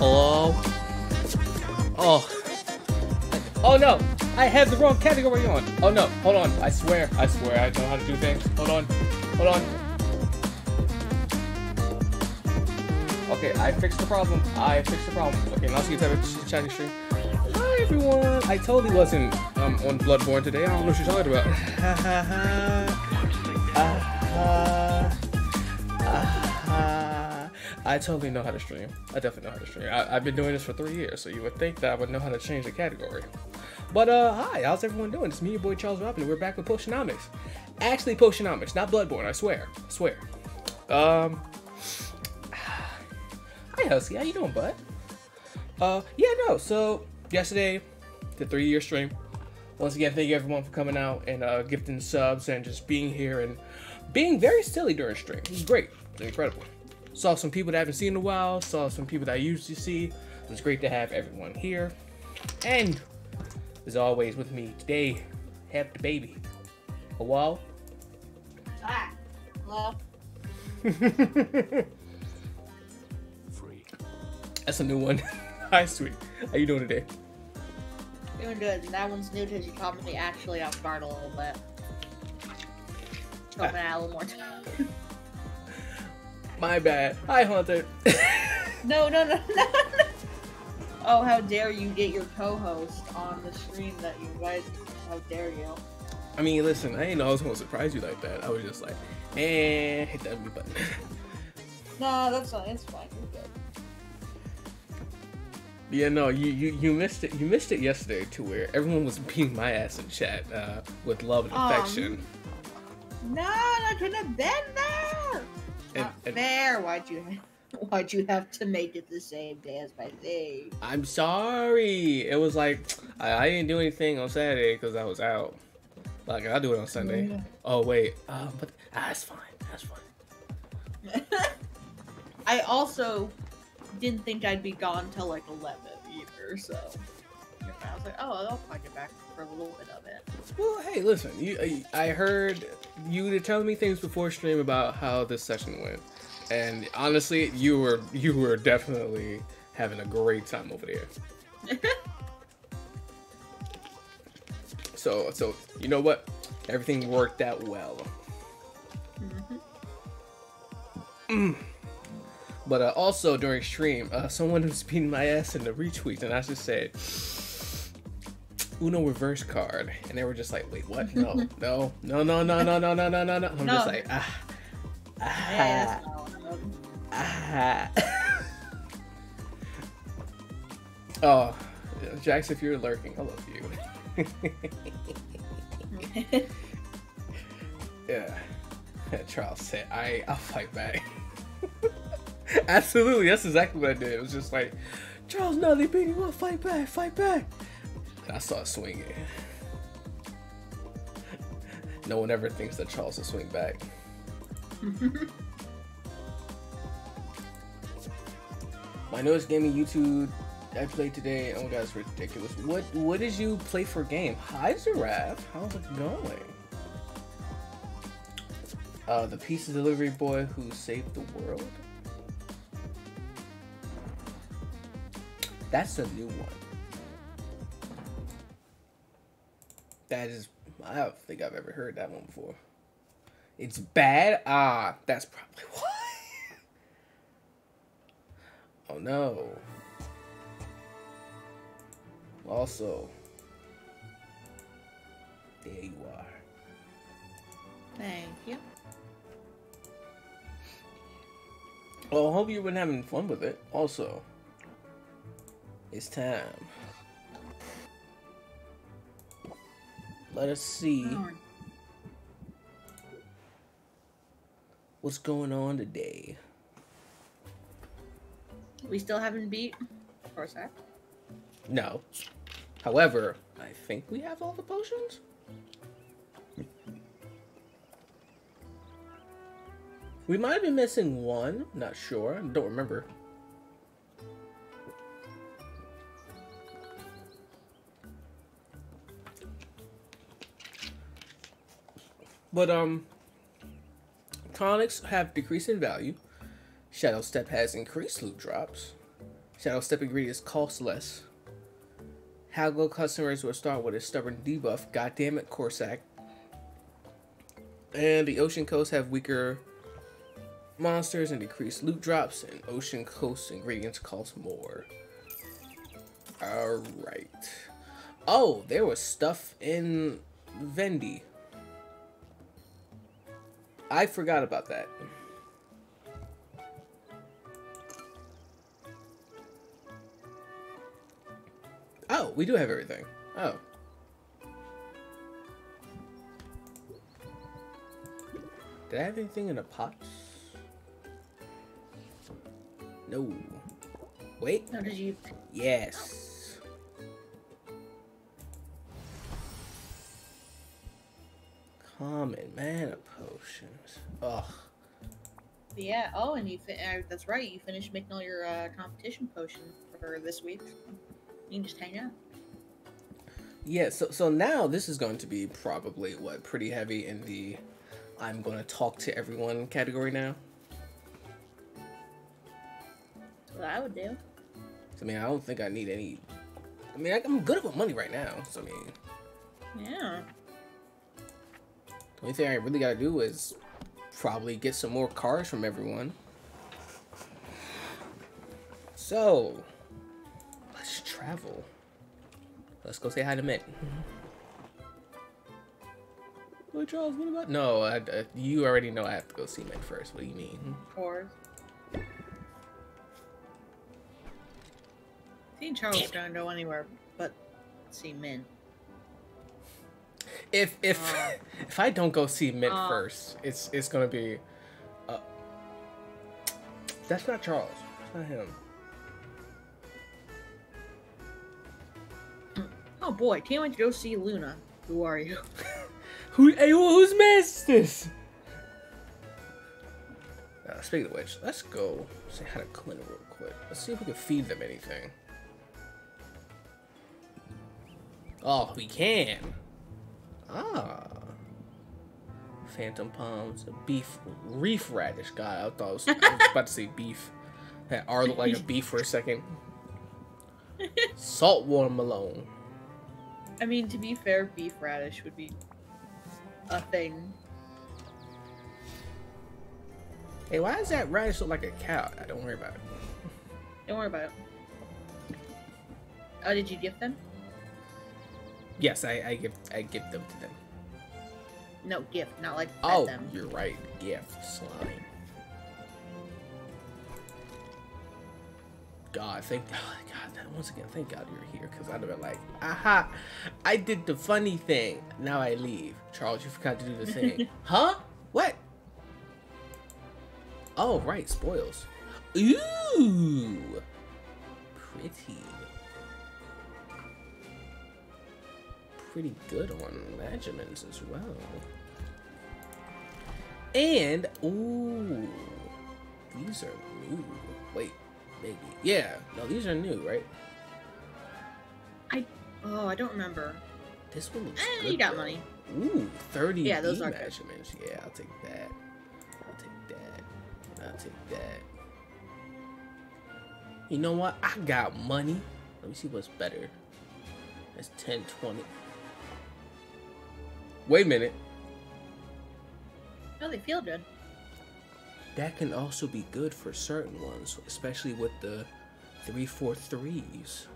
Hello? Oh. Oh no! I have the wrong category on! Oh no, hold on. I swear I know how to do things. Hold on. Hold on. Okay, I fixed the problem. Okay, now let's get to chatting stream. Hi everyone! I totally wasn't on Bloodborne today. I don't know what you're talking about. I totally know how to stream. I definitely know how to stream. I've been doing this for 3 years, so you would think that I would know how to change the category. But hi, how's everyone doing? It's me, your boy Charles Robin, and we're back with Potionomics. Actually, Potionomics, not Bloodborne. I swear. Hi Husky, how you doing, bud? Yeah, no. So yesterday, the 3-year stream. Once again, thank you everyone for coming out and gifting subs and just being here and being very silly during stream. It was great. It was incredible. Saw some people that I haven't seen in a while. Saw some people that I usually see. It was great to have everyone here. And as always with me today, have the baby. Hello? Hi. Hello? That's a new one. Hi, sweet. How you doing today? Doing good. That one's new because you caught me actually off guard a little bit. Hoping I had a little more time. My bad. Hi, Hunter. No. Oh, how dare you get your co-host on the stream that you invited? How dare you? I mean, listen, I didn't know I was gonna surprise you like that. I was just like, hit that mute button. No, that's fine. It's fine. You're good. Yeah, no, you missed it. You missed it yesterday to where everyone was beating my ass in chat with love and affection. No, I couldn't have been there. Not fair. Why'd you have to make it the same day as my thing? I'm sorry. It was like I didn't do anything on Saturday because I was out. Like I'll do it on Sunday. Yeah. Oh wait, but that's fine. That's fine. I also didn't think I'd be gone till like 11 either, so I was like, oh, I'll probably get back for a little bit of it. Well, hey, listen, I heard you to tell me things before stream about how this session went, and honestly, you were definitely having a great time over there. So you know what? Everything worked out well. But also during stream, someone was beating my ass in the retweets, and I just said, Uno reverse card, and they were just like, wait, what? No. I'm just like, Oh, Jax, if you're lurking, I love you. Yeah. Charles said, I'll fight back. Absolutely, that's exactly what I did. It was just like, Charles, no, they beat you up, fight back. And I started swinging. No one ever thinks that Charles will swing back. My newest gaming YouTube I played today. Oh my god, it's ridiculous. What did you play for game? Hi, Giraffe. How's it going? The pizza delivery boy who saved the world. That's a new one. That is, I don't think I've ever heard that one before. It's bad? Ah, that's probably why. Oh no. Also, there you are. Thank you. Well, I hope you've been having fun with it. Also, it's time. Let us see what's going on today. We still haven't beat Corsair? No. However, I think we have all the potions. We might have been missing one. Not sure. I don't remember. But tonics have decreased in value. Shadow Step has increased loot drops. Shadow Step ingredients cost less. Haggle customers will start with a stubborn debuff. Goddammit, Corsac. And the Ocean Coast have weaker monsters and decreased loot drops, and Ocean Coast ingredients cost more. Alright. Oh, there was stuff in Vendy. I forgot about that. Oh, we do have everything. Oh. Did I have anything in the pots? No. Wait. No, did you? Yes. Common mana potions. Ugh. Yeah. Oh, and you that's right. You finished making all your competition potions for this week. You can just hang out. Yeah. So now this is going to be probably what, pretty heavy in the I'm going to talk to everyone category now. That's what I would do. I mean, I don't think I need any I mean, I'm good with money right now. So I mean, Yeah. the only thing I really gotta do is probably get some more cards from everyone. So let's travel. Let's go say hi to Mint. Wait, Charles, what about? No, you already know I have to go see Mint first. What do you mean? Of course. I think Charles is gonna go anywhere but see Min. If I don't go see Mint first, it's gonna be. That's not Charles. It's not him. Oh boy, can't wait to go see Luna. Who are you? Whose mess is this? Speaking of which, let's go say hi to Clint real quick. Let's see if we can feed them anything. Oh, we can. Ah. Phantom palms, a beef reef radish. God, I thought I was about to say beef. That R looked like a beef for a second. Saltwater melon. I mean, to be fair, beef radish would be a thing. Hey, why does that radish look like a cow? Don't worry about it. Don't worry about it. Oh, did you gift them? Yes, I give them to them. No, gift, not like pet Oh, them. you're right. Gift slime. God, God, once again, thank God you're here, because I'd have been like, aha, I did the funny thing. Now I leave. Charles, you forgot to do the thing. Huh? What? Oh, right, spoils. Ooh, pretty. Pretty good on measurements as well. And, ooh, these are new. Wait, maybe. Yeah, no, these are new, right? I don't remember. This one looks good. You got though. money. Ooh, 30 Yeah, those are measurements. Good. Yeah, I'll take that. I'll take that. I'll take that. You know what? I got money. Let me see what's better. That's 10, 20. Wait a minute. No, they feel good. That can also be good for certain ones, especially with the 3-4-3s.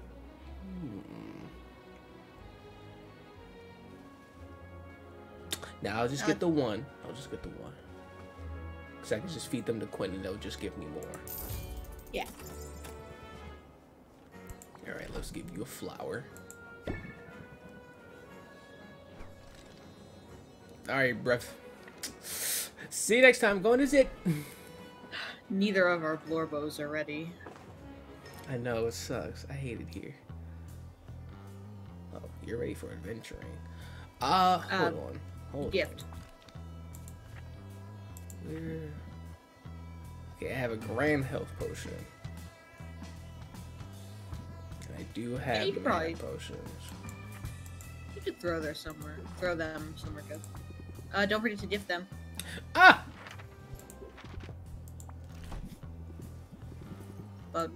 Now I'll just get the one. I'll just get the one. Because I can just feed them to Quinn and they'll just give me more. Yeah. Alright, let's give you a flower. Alright, bruv. See you next time. Going to Zit. Neither of our Blorbos are ready. I know, it sucks. I hate it here. Oh, you're ready for adventuring. Hold on. Hold gift. on. Where? Okay, I have a grand health potion. And I do have you could probably potions. You could throw them somewhere. Throw them somewhere good. Don't forget to gift them. Ah! Bug.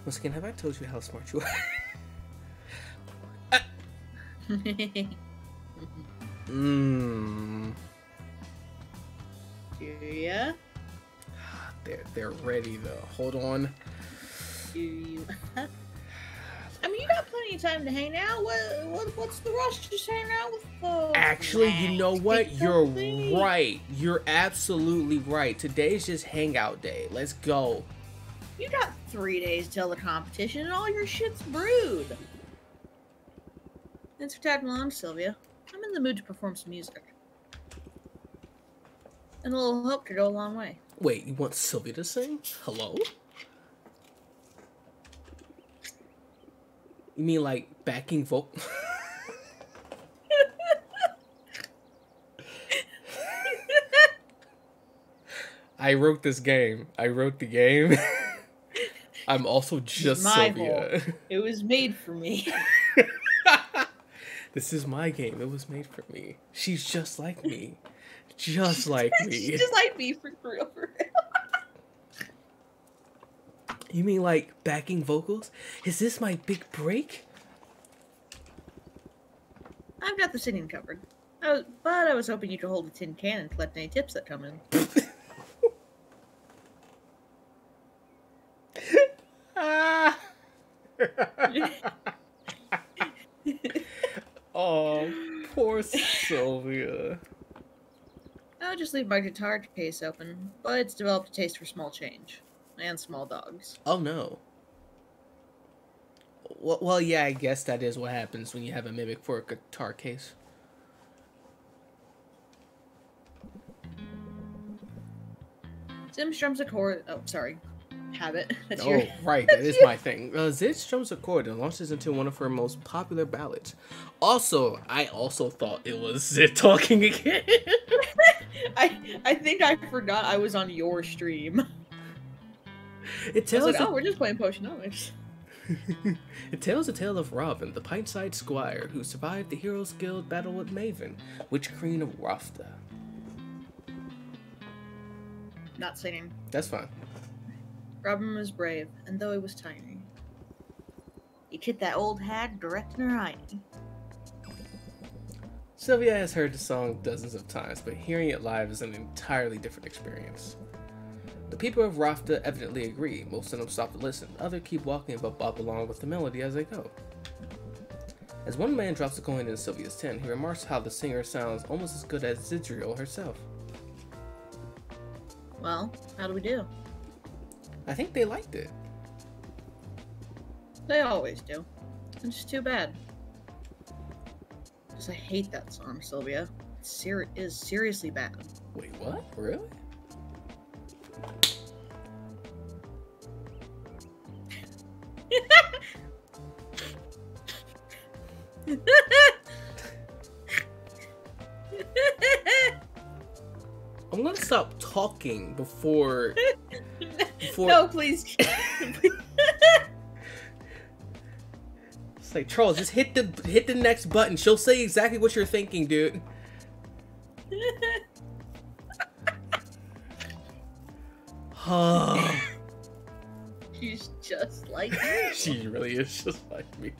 Once again, have I told you how smart you are? Yeah. They're ready though. Hold on. Do you? I mean, you got plenty of time to hang out. What's the rush? Just hang out with folks. Actually, you know what? You're something. right. You're absolutely right. Today's just hangout day. Let's go. You got 3 days till the competition, and all your shit's brewed. Thanks for tagging along, Sylvia. I'm in the mood to perform some music. And a little hope could go a long way. Wait, you want Sylvia to sing? Hello? You mean like backing vocal? I wrote this game. I wrote the game. I'm also just Sylvia. It was made for me. This is my game. It was made for me. She's just like me. Just like me. She's just like me for real. You mean like backing vocals? Is this my big break? I've got the singing covered. But I was hoping you could hold a tin can and collect any tips that come in. Oh, poor Sylvia. I'll just leave my guitar case open, but it's developed a taste for small change. And small dogs. Oh no. Well, yeah, I guess that is what happens when you have a mimic for a guitar case. Zim strums a chord. Oh, sorry. Habit. That's Oh, your... right, that is my thing. Zid strums a chord and launches into one of her most popular ballads. Also, I also thought it was Zid talking again. I think I forgot I was on your stream. It tells I was like, oh, we're just playing Potionomics. It tells the tale of Robin, the pint-sized squire who survived the Heroes Guild battle with Maven, Witch Queen of Rafta. Not singing. That's fine. Robin was brave, and though he was tiny, he hit that old hag direct in her eye. Sylvia has heard the song dozens of times, but hearing it live is an entirely different experience. The people of Rafta evidently agree. Most of them stop to listen. Others keep walking but bop along with the melody as they go. As one man drops a coin into Sylvia's tin, he remarks how the singer sounds almost as good as Zidriel herself. Well, how do we do? I think they liked it. They always do. It's just too bad. Because I hate that song, Sylvia. It is seriously bad. Wait, what? Really? I'm gonna stop talking before. No, please. It's like, Charles, just hit the next button. She'll say exactly what you're thinking, dude. She's just like you. She really is just like me.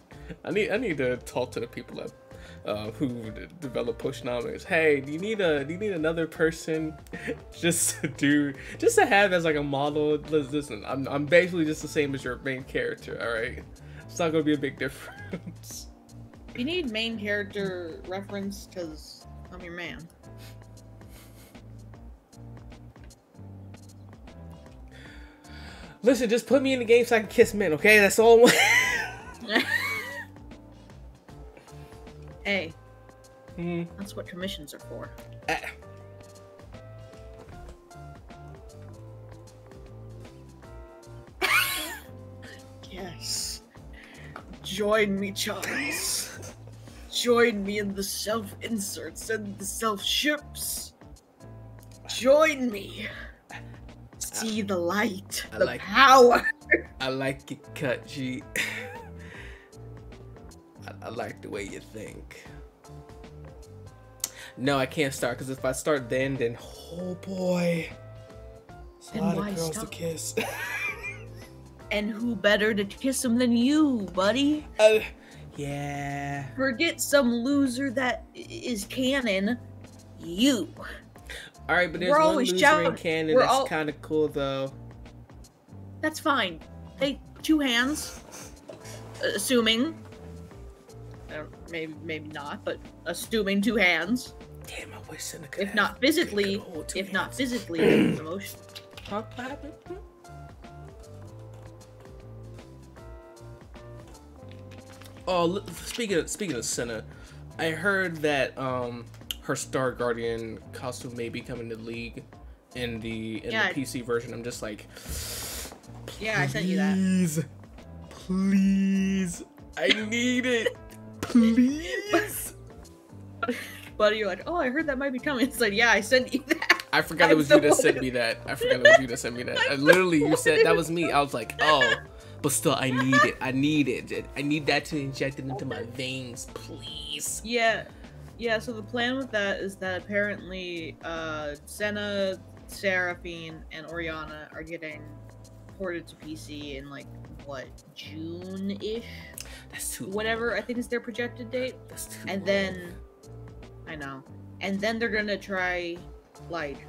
I need to talk to the people that who develop Potionomics. Hey, do you need another person just to have as like a model? Listen, I'm basically just the same as your main character. All right, it's not gonna be a big difference. You need main character reference because I'm your man. Listen, just put me in the game so I can kiss men, okay? That's all I want. Hey. That's what commissions are for. Yes. Join me, Charles. Join me in the self-inserts and the self-ships. Join me. See the light, the power. I like it, cut, G. I like the way you think. No, I can't start because if I start then oh boy, it's a lot of girls to kiss. And who better to kiss them than you, buddy? Yeah. Forget some loser that is canon. You. All right, but there's one loser in canon that's kind of cool though. That's fine. Hey, 2 hands. Assuming. Maybe not, but assuming 2 hands. Damn, I wish Seneca. If not physically, then emotionally. What happened? Oh, speaking of Senna, I heard that her Star Guardian costume may be coming to League in the PC version. I'm just like, yeah, I sent you that. Please, I need it. Please. Buddy, you're like, oh, I heard that might be coming. It's like, yeah, I sent you that. I forgot it was you that sent me that. And literally, you said that was me. I was like, oh, but still, I need it. I need it. I need that to inject it into my veins, please. Yeah. So the plan with that is that apparently, Senna, Seraphine, and Oriana are getting ported to PC in like what, June-ish? That's too whatever I think is their projected date. That's too and long. then I know. And then they're gonna try like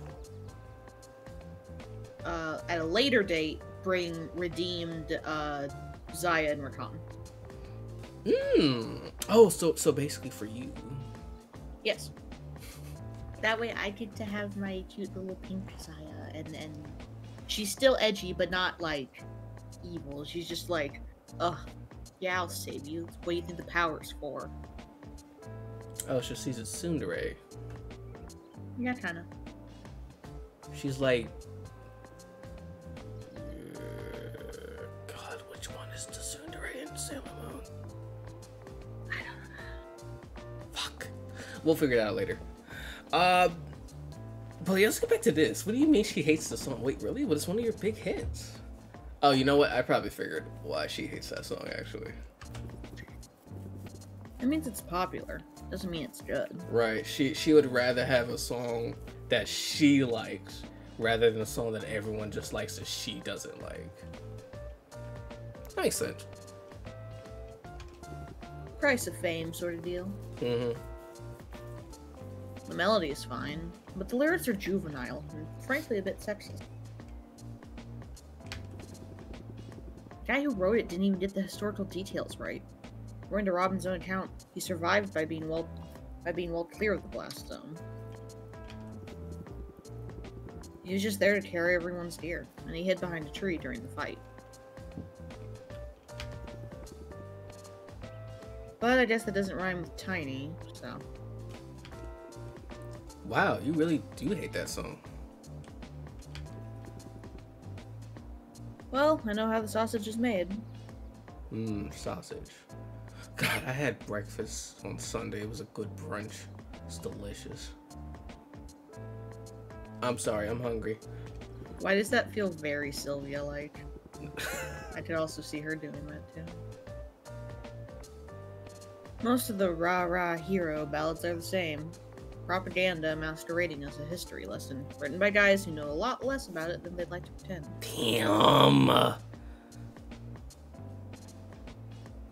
at a later date bring redeemed Zaya and Rakan. Oh, so basically for you. Yes. That way I get to have my cute little pink Zaya, and she's still edgy, but not like evil. She's just like, ugh, yeah, I'll save you. What do you think the power's for? Oh, so she's a tsundere. Yeah, kinda. She's like, God, which one is the tsundere in Sailor Moon? I don't know. Fuck. We'll figure it out later. But yeah, let's get back to this. What do you mean she hates the song? Wait, really? But it's one of your big hits. Oh, you know what? I probably figured why she hates that song, actually. That means it's popular. Doesn't mean it's good. Right. She would rather have a song that she likes rather than a song that everyone just likes that she doesn't like. That makes sense. Price of fame sort of deal. Mm-hmm. The melody is fine, but the lyrics are juvenile and frankly a bit sexist. The guy who wrote it didn't even get the historical details right. According to Robin's own account, he survived by being well clear of the blast zone. He was just there to carry everyone's gear, and he hid behind a tree during the fight. But I guess that doesn't rhyme with tiny, so... Wow, you really do hate that song. Well, I know how the sausage is made. Sausage. God, I had breakfast on Sunday. It was a good brunch. It's delicious. I'm sorry, I'm hungry. Why does that feel very Sylvia-like? I could also see her doing that, too. Most of the rah-rah hero ballads are the same. Propaganda masquerading as a history lesson, written by guys who know a lot less about it than they'd like to pretend. Damn.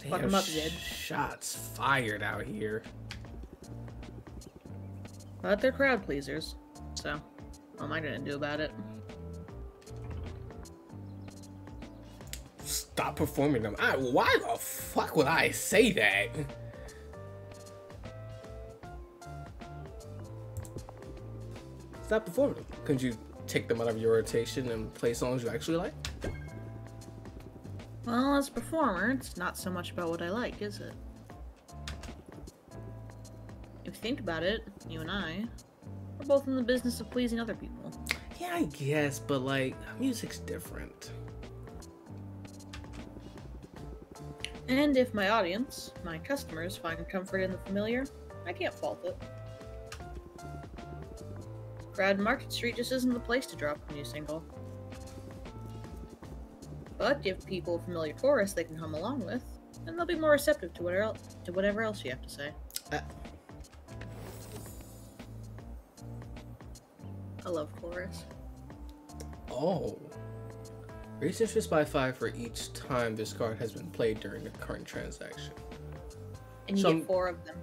Fuck 'em up, Zed. Shots fired out here. But they're crowd pleasers, so what am I gonna do about it? Stop performing them. Why the fuck would I say that? Stop performing them. Couldn't you take them out of your rotation and play songs you actually like? Well, as a performer, it's not so much about what I like, is it? If you think about it, you and I, we're both in the business of pleasing other people. Yeah, I guess, but like, music's different. And if my audience, my customers, find comfort in the familiar, I can't fault it. Crowd Market Street just isn't the place to drop a new single. But give people a familiar chorus they can hum along with, and they'll be more receptive to whatever else you have to say. I love chorus. Oh. Raise interest by 5 for each time this card has been played during the current transaction. And you get 4 of them.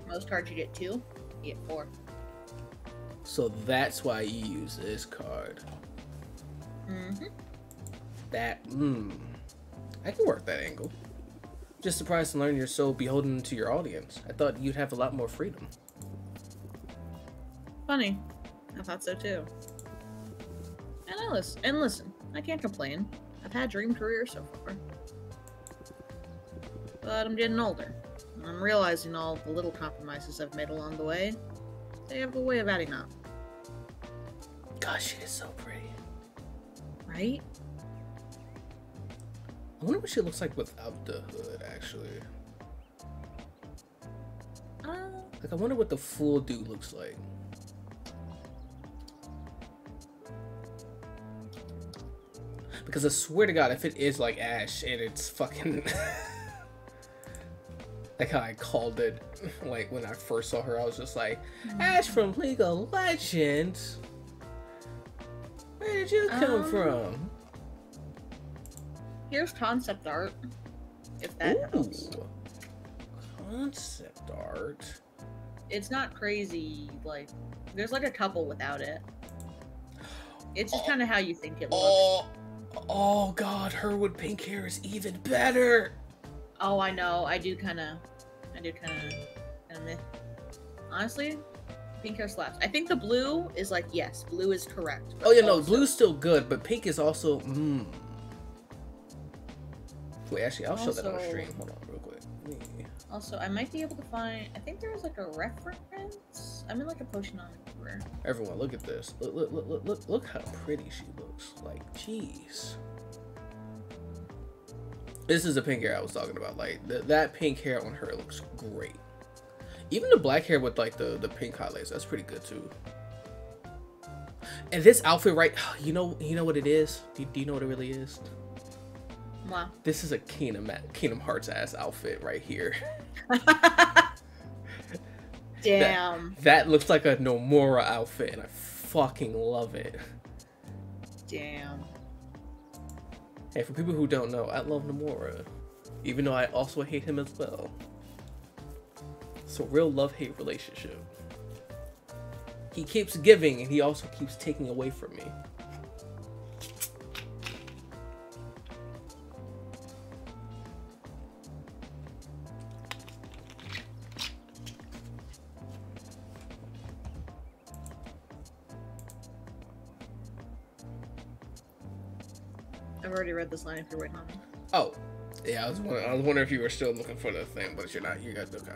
Most cards you get 2, you get 4. So that's why you use this card. Mm-hmm. I can work that angle. Just surprised to learn you're so beholden to your audience. I thought you'd have a lot more freedom. Funny. I thought so too. And listen, I can't complain. I've had a dream career so far. But I'm getting older. And I'm realizing all the little compromises I've made along the way. They have a way of adding up. Gosh, she is so pretty. Right? I wonder what she looks like without the hood, actually. Like, I wonder what the full dude looks like. Because I swear to God, if it is like Ash and it's fucking... like how I called it, like when I first saw her, I was just like, Ash from League of Legends. did you come from? Here's concept art. If that helps. Concept art. It's not crazy. Like, there's like a couple without it. It's just kind of how you think it looks. Oh God, her with pink hair is even better. Oh, I know. I do kind of meh. Honestly, pink hair slaps. I think the blue is like, yes, blue is correct. Oh yeah, no, blue's still good, but pink is also. Wait, actually, I'll show that on the stream. Hold on, real quick. Also, I might be able to find. I think there was like a reference. I'm in like a potion on it. Everyone, look at this. Look how pretty she looks. Like, jeez. This is the pink hair I was talking about. Like, that pink hair on her looks great. Even the black hair with like the pink highlights, that's pretty good too. And this outfit, right? You know what it is? Do you know what it really is? Wow. This is a Kingdom Hearts ass outfit right here. Damn. That looks like a Nomura outfit, and I fucking love it. Damn. Hey, for people who don't know, I love Nomura, even though I also hate him as well. It's a real love-hate relationship. He keeps giving, and he also keeps taking away from me. I've already read this line if you're waiting on me. Oh, yeah, I was wondering if you were still looking for the thing, but you're not. You guys okay?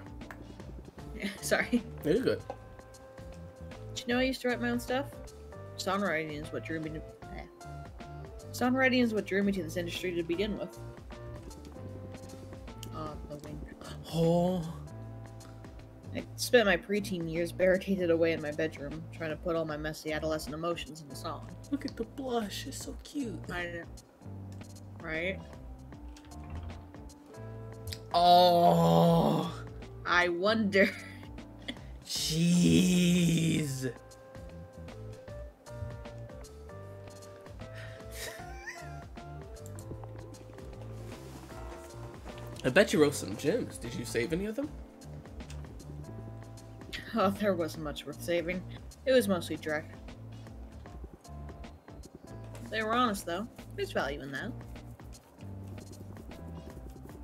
Yeah, sorry. Yeah, you're good. Did you know I used to write my own stuff? Songwriting is what drew me to. Songwriting is what drew me to this industry to begin with. The wink. Oh. I spent my preteen years barricaded away in my bedroom, trying to put all my messy adolescent emotions into song. Look at the blush. It's so cute. I know. Right? Oh. I wonder. Jeez. I bet you wrote some gems. Did you save any of them? Oh, there wasn't much worth saving. It was mostly dreck. They were honest, though. There's value in that.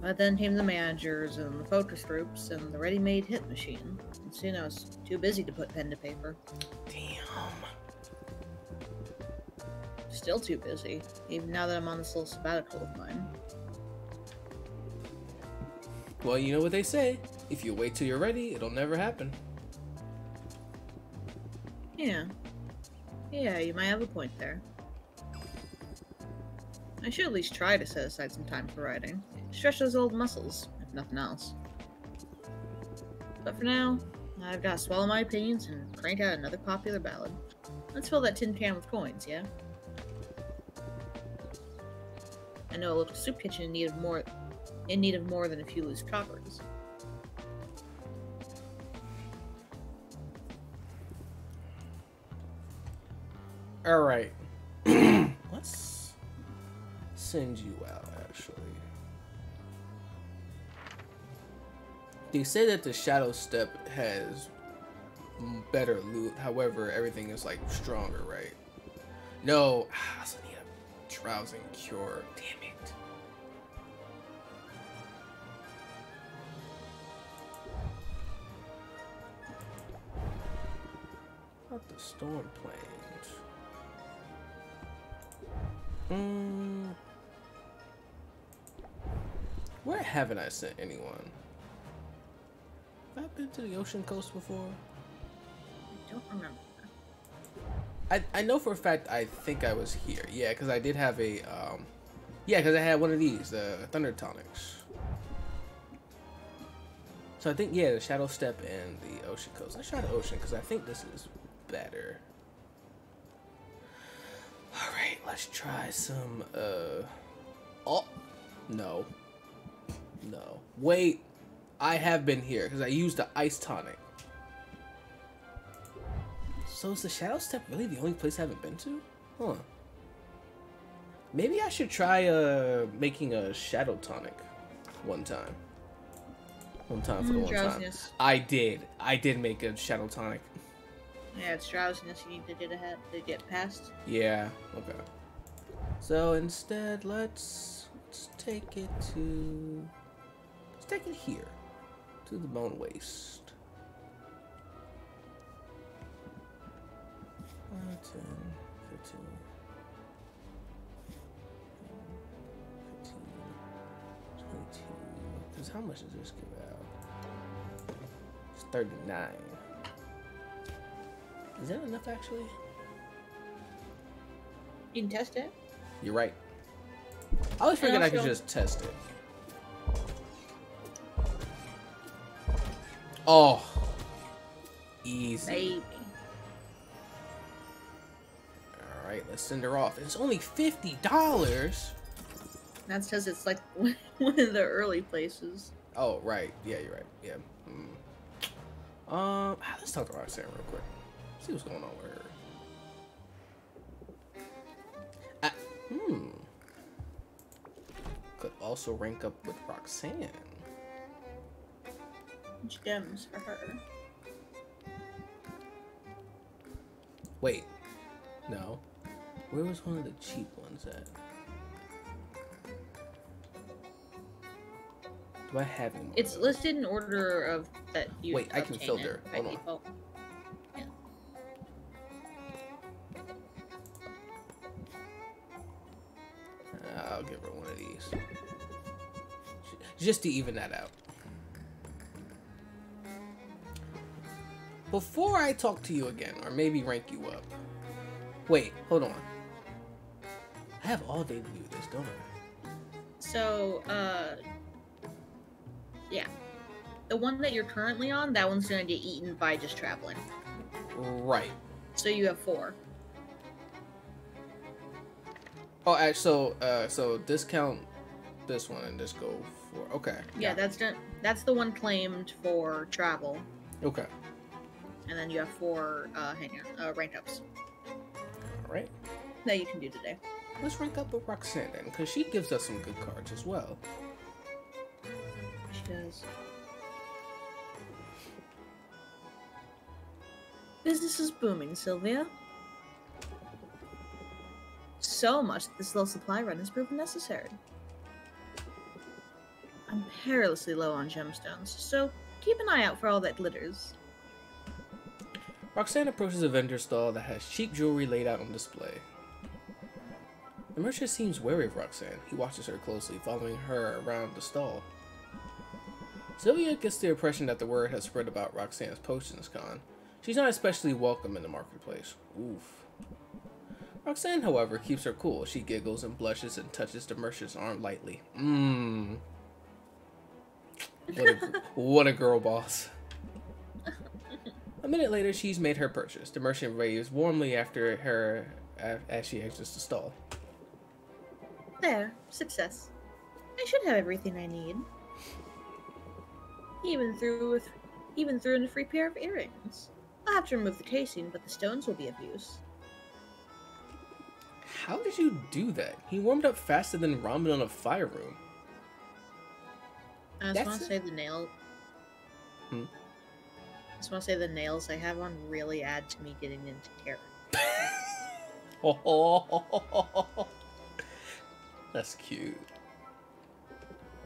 But then came the managers and the focus groups and the ready-made hit machine. And soon I was too busy to put pen to paper. Damn. Still too busy, even now that I'm on this little sabbatical of mine. Well, you know what they say. If you wait till you're ready, it'll never happen. Yeah. Yeah, you might have a point there. I should at least try to set aside some time for writing. Stretch those old muscles, if nothing else. But for now, I've got to swallow my opinions and crank out another popular ballad. Let's fill that tin can with coins, yeah? I know a local soup kitchen in need of more than a few loose coppers. Alright. Let's send you out, actually. They say that the Shadow Step has better loot, however, everything is, like, stronger, right? No, I also need a drowsing cure. Damn it. Not the storm planes. Where haven't I sent anyone? Have I been to the ocean coast before? I don't remember. I know for a fact I think I was here. Yeah, because I did have a yeah, because I had one of these, the Thunder Tonics. So I think, yeah, the Shadow Step and the Ocean Coast. Let's try the Ocean because I think this is better. Alright, let's try some, oh, no. No. Wait, I have been here because I used the Ice Tonic. So is the Shadow Step really the only place I haven't been to? Huh. Maybe I should try making a shadow tonic one time. One time for the one time. I did make a shadow tonic. Yeah, it's drowsiness you need to get past. Yeah, okay. So instead, let's take it here. To the bone waste. 10, 15, 22. Because how much does this give out? It's 39. Is that enough actually? You can test it. You're right. I always figured I could just test it. Oh. Easy. Baby. Alright, let's send her off. It's only $50. That's because it's like one of the early places. Oh, right. Yeah, you're right. Yeah. Let's talk to Roxanne real quick. See what's going on with her. Could also rank up with Roxanne. Gems for her. Wait. No. Where was one of the cheap ones at? Do I have any more? It's listed in order of that you. Wait, I can filter. Hold on. Default. Yeah. I'll give her one of these. Just to even that out. Before I talk to you again, or maybe rank you up. Wait, hold on. I have all day to do this, don't I? So, yeah. The one that you're currently on, that one's gonna get eaten by just traveling. Right. So you have 4. Oh, actually, so discount this one and just go for. Okay. Yeah, that's the one claimed for travel. Okay. And then you have 4 rank ups. All right. That you can do today. Let's rank up with Roxanne then, because she gives us some good cards as well. She does. Business is booming, Sylvia. So much that this low supply run has proven necessary. I'm perilously low on gemstones, so keep an eye out for all that glitters. Roxanne approaches a vendor stall that has cheap jewelry laid out on display. The merchant seems wary of Roxanne. He watches her closely, following her around the stall. Sylvia gets the impression that the word has spread about Roxanne's potions con. She's not especially welcome in the marketplace. Oof. Roxanne, however, keeps her cool. She giggles and blushes and touches the merchant's arm lightly. What a girl boss. A minute later, she's made her purchase. The merchant waves warmly after her as she exits the stall. There, success. I should have everything I need. Even through in a free pair of earrings. I'll have to remove the casing, but the stones will be of use. How did you do that? He warmed up faster than ramen on a fire room. I just want to say the nail. I just want to say the nails I have on really add to me getting into terror. That's cute.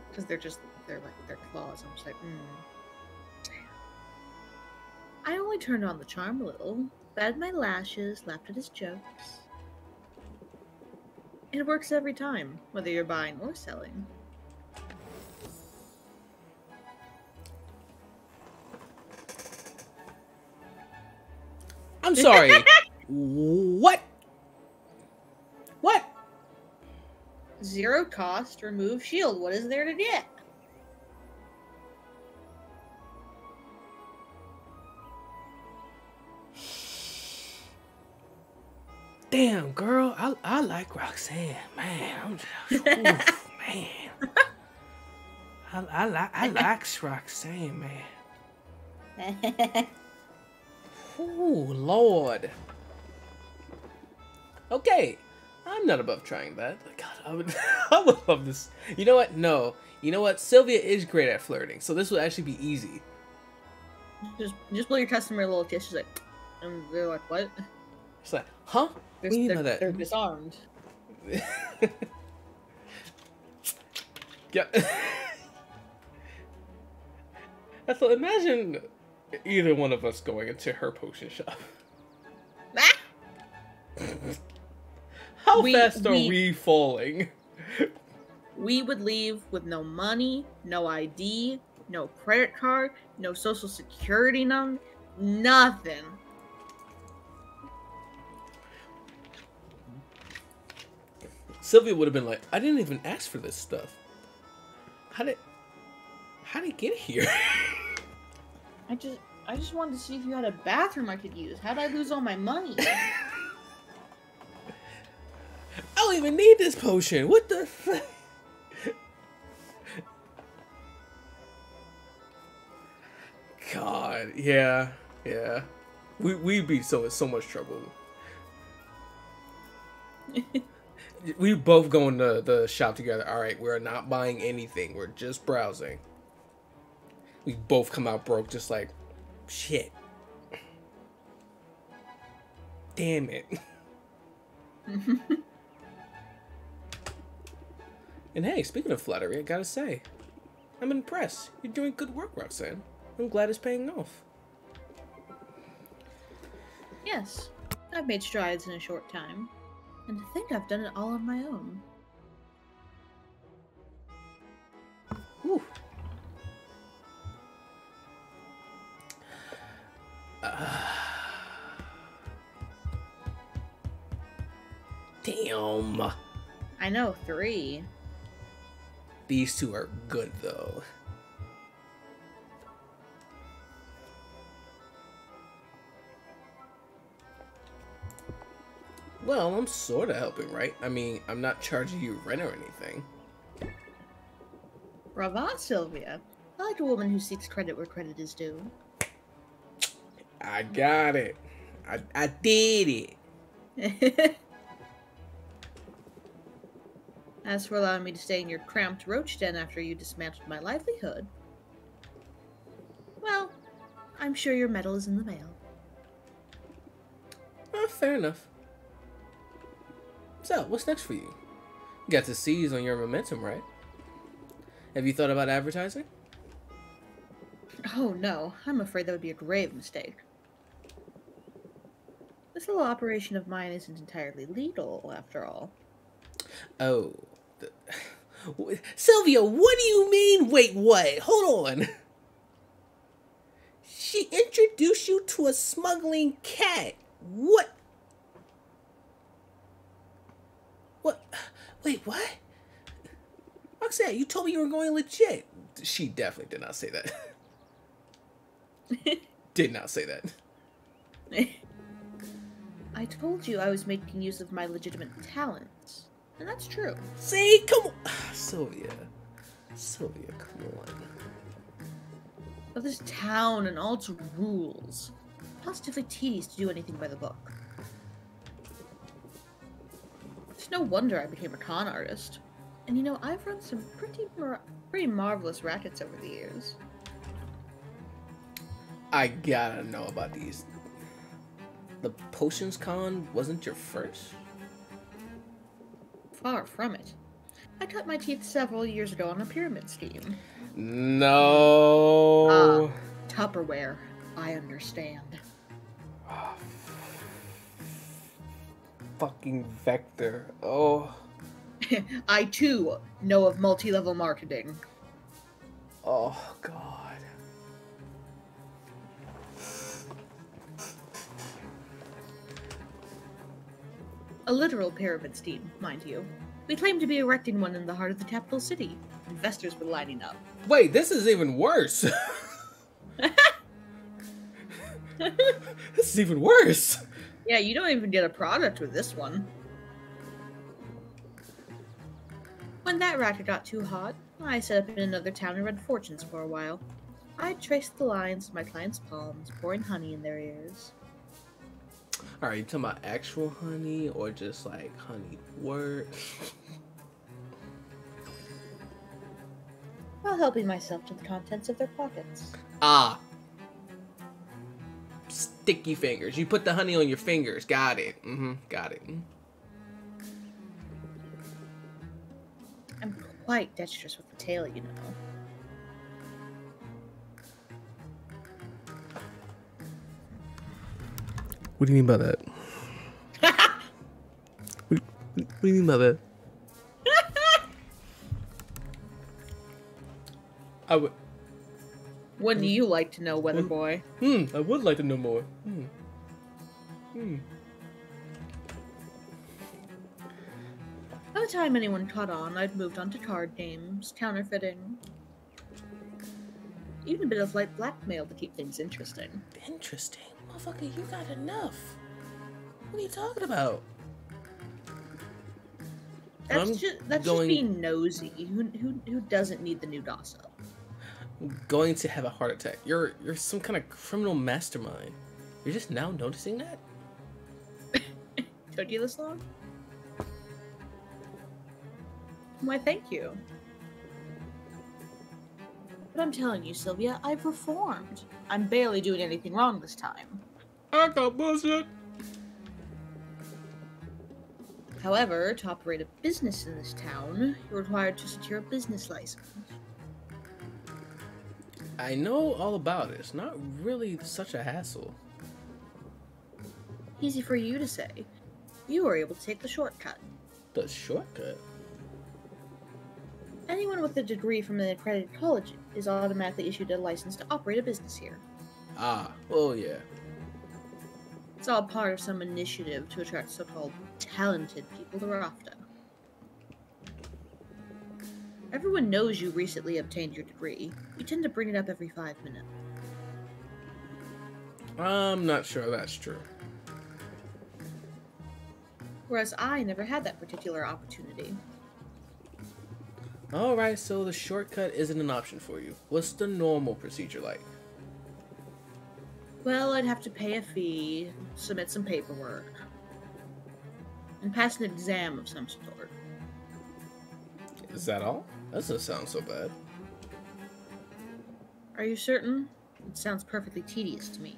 Because they're claws. I'm just like, I only turned on the charm a little, batted my lashes, laughed at his jokes. It works every time, whether you're buying or selling. I'm sorry. What? What? 0 cost, remove shield. What is there to get? Damn, girl, I like Roxanne, man. I'm just, oof, man. I like Roxanne, man. Oh Lord. Okay, I'm not above trying that. God, I would love this. You know what? No. You know what? Sylvia is great at flirting, so this would actually be easy. Just blow your customer a little kiss. She's like, and they're like, what? It's like, huh? What do you mean by that? They're disarmed. Yeah. I thought, imagine either one of us going into her potion shop. How fast are we falling? We would leave with no money, no ID, no credit card, no social security number, nothing. Sylvia would have been like, I didn't even ask for this stuff. How did it get here? I just wanted to see if you had a bathroom I could use. How'd I lose all my money? I don't even need this potion. What the fuck? God, yeah. We'd be so in so much trouble. We both go into the shop together. All right, we're not buying anything. We're just browsing. We both come out broke, just like, shit. Damn it. And hey, speaking of flattery, I gotta say, I'm impressed. You're doing good work, Roxanne. I'm glad it's paying off. Yes, I've made strides in a short time. And to think I've done it all on my own. Whew. Damn. I know, 3. These two are good, though. Well, I'm sort of helping, right? I mean, I'm not charging you rent or anything. Brava, Sylvia. I like a woman who seeks credit where credit is due. I got it. I did it. As for allowing me to stay in your cramped roach den after you dismantled my livelihood, well, I'm sure your medal is in the mail. Fair enough. So, what's next for you? You got to seize on your momentum, right? Have you thought about advertising? Oh no, I'm afraid that would be a grave mistake. This little operation of mine isn't entirely legal, after all. Oh. Sylvia, what do you mean? Wait, what? Hold on. She introduced you to a smuggling cat. What? What? Wait, what? Roxanne, you told me you were going legit. She definitely did not say that. Did not say that. I told you I was making use of my legitimate talents. And that's true. See? Come on. Sylvia, come on. But this town and all its rules. Positively tedious to do anything by the book. It's no wonder I became a con artist. And you know, I've run some pretty marvelous rackets over the years. I gotta know about these. The Potions Con wasn't your first? Far from it. I cut my teeth several years ago on a pyramid scheme. No. Tupperware. I understand. Fucking Vector. Oh. I too know of multi-level marketing. Oh, God. A literal pyramid scheme, mind you. We claim to be erecting one in the heart of the capital city. Investors were lining up. Wait, this is even worse. This is even worse. Yeah, you don't even get a product with this one. When that racket got too hot, I set up in another town and read fortunes for a while. I traced the lines of my clients' palms, pouring honey in their ears. Are you talking about actual honey or just like honey wort? While helping myself to the contents of their pockets. Ah. Sticky fingers. You put the honey on your fingers. Got it. Got it. I'm quite dexterous with the tail, you know. What do you mean by that? What do you mean by that? I would. Wouldn't you like to know, Weather Boy? I would like to know more. By the time anyone caught on, I'd moved on to card games, counterfeiting, even a bit of light blackmail to keep things interesting. Interesting? Motherfucker, you got enough. What are you talking about? That's just being nosy. Who doesn't need the new gossip? I'm going to have a heart attack. You're some kind of criminal mastermind. You're just now noticing that? Took you this long? Why, thank you. But I'm telling you, Sylvia, I've reformed. I'm barely doing anything wrong this time. I got bullshit. However, to operate a business in this town, you're required to secure a business license. I know all about it. It's not really such a hassle. Easy for you to say. You were able to take the shortcut. The shortcut? Anyone with a degree from an accredited college is automatically issued a license to operate a business here. Ah, oh yeah. It's all part of some initiative to attract so-called talented people to Rafta. Everyone knows you recently obtained your degree. You tend to bring it up every 5 minutes. I'm not sure that's true. Whereas I never had that particular opportunity. Alright, so the shortcut isn't an option for you. What's the normal procedure like? Well, I'd have to pay a fee, submit some paperwork, and pass an exam of some sort. Is that all? That doesn't sound so bad. Are you certain? It sounds perfectly tedious to me.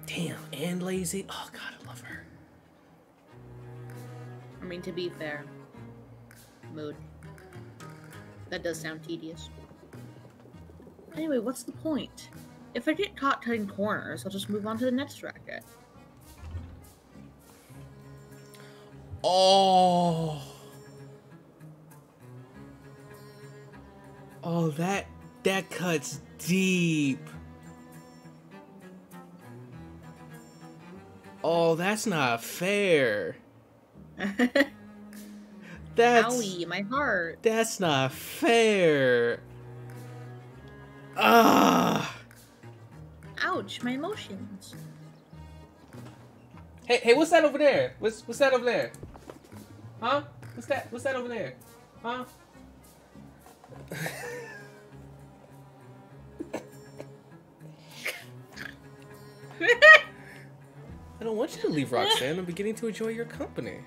Damn, and lazy? Oh god, I love her. I mean, to be fair. Mood. That does sound tedious. Anyway, what's the point? If I get caught cutting corners, I'll just move on to the next racket. Oh. Oh, that cuts deep. Oh, that's not fair. Owie, my heart. That's not fair. Ah. Ouch, my emotions. Hey, what's that over there? What's that over there? Huh? What's that over there? Huh? I don't want you to leave, Roxanne. I'm beginning to enjoy your company.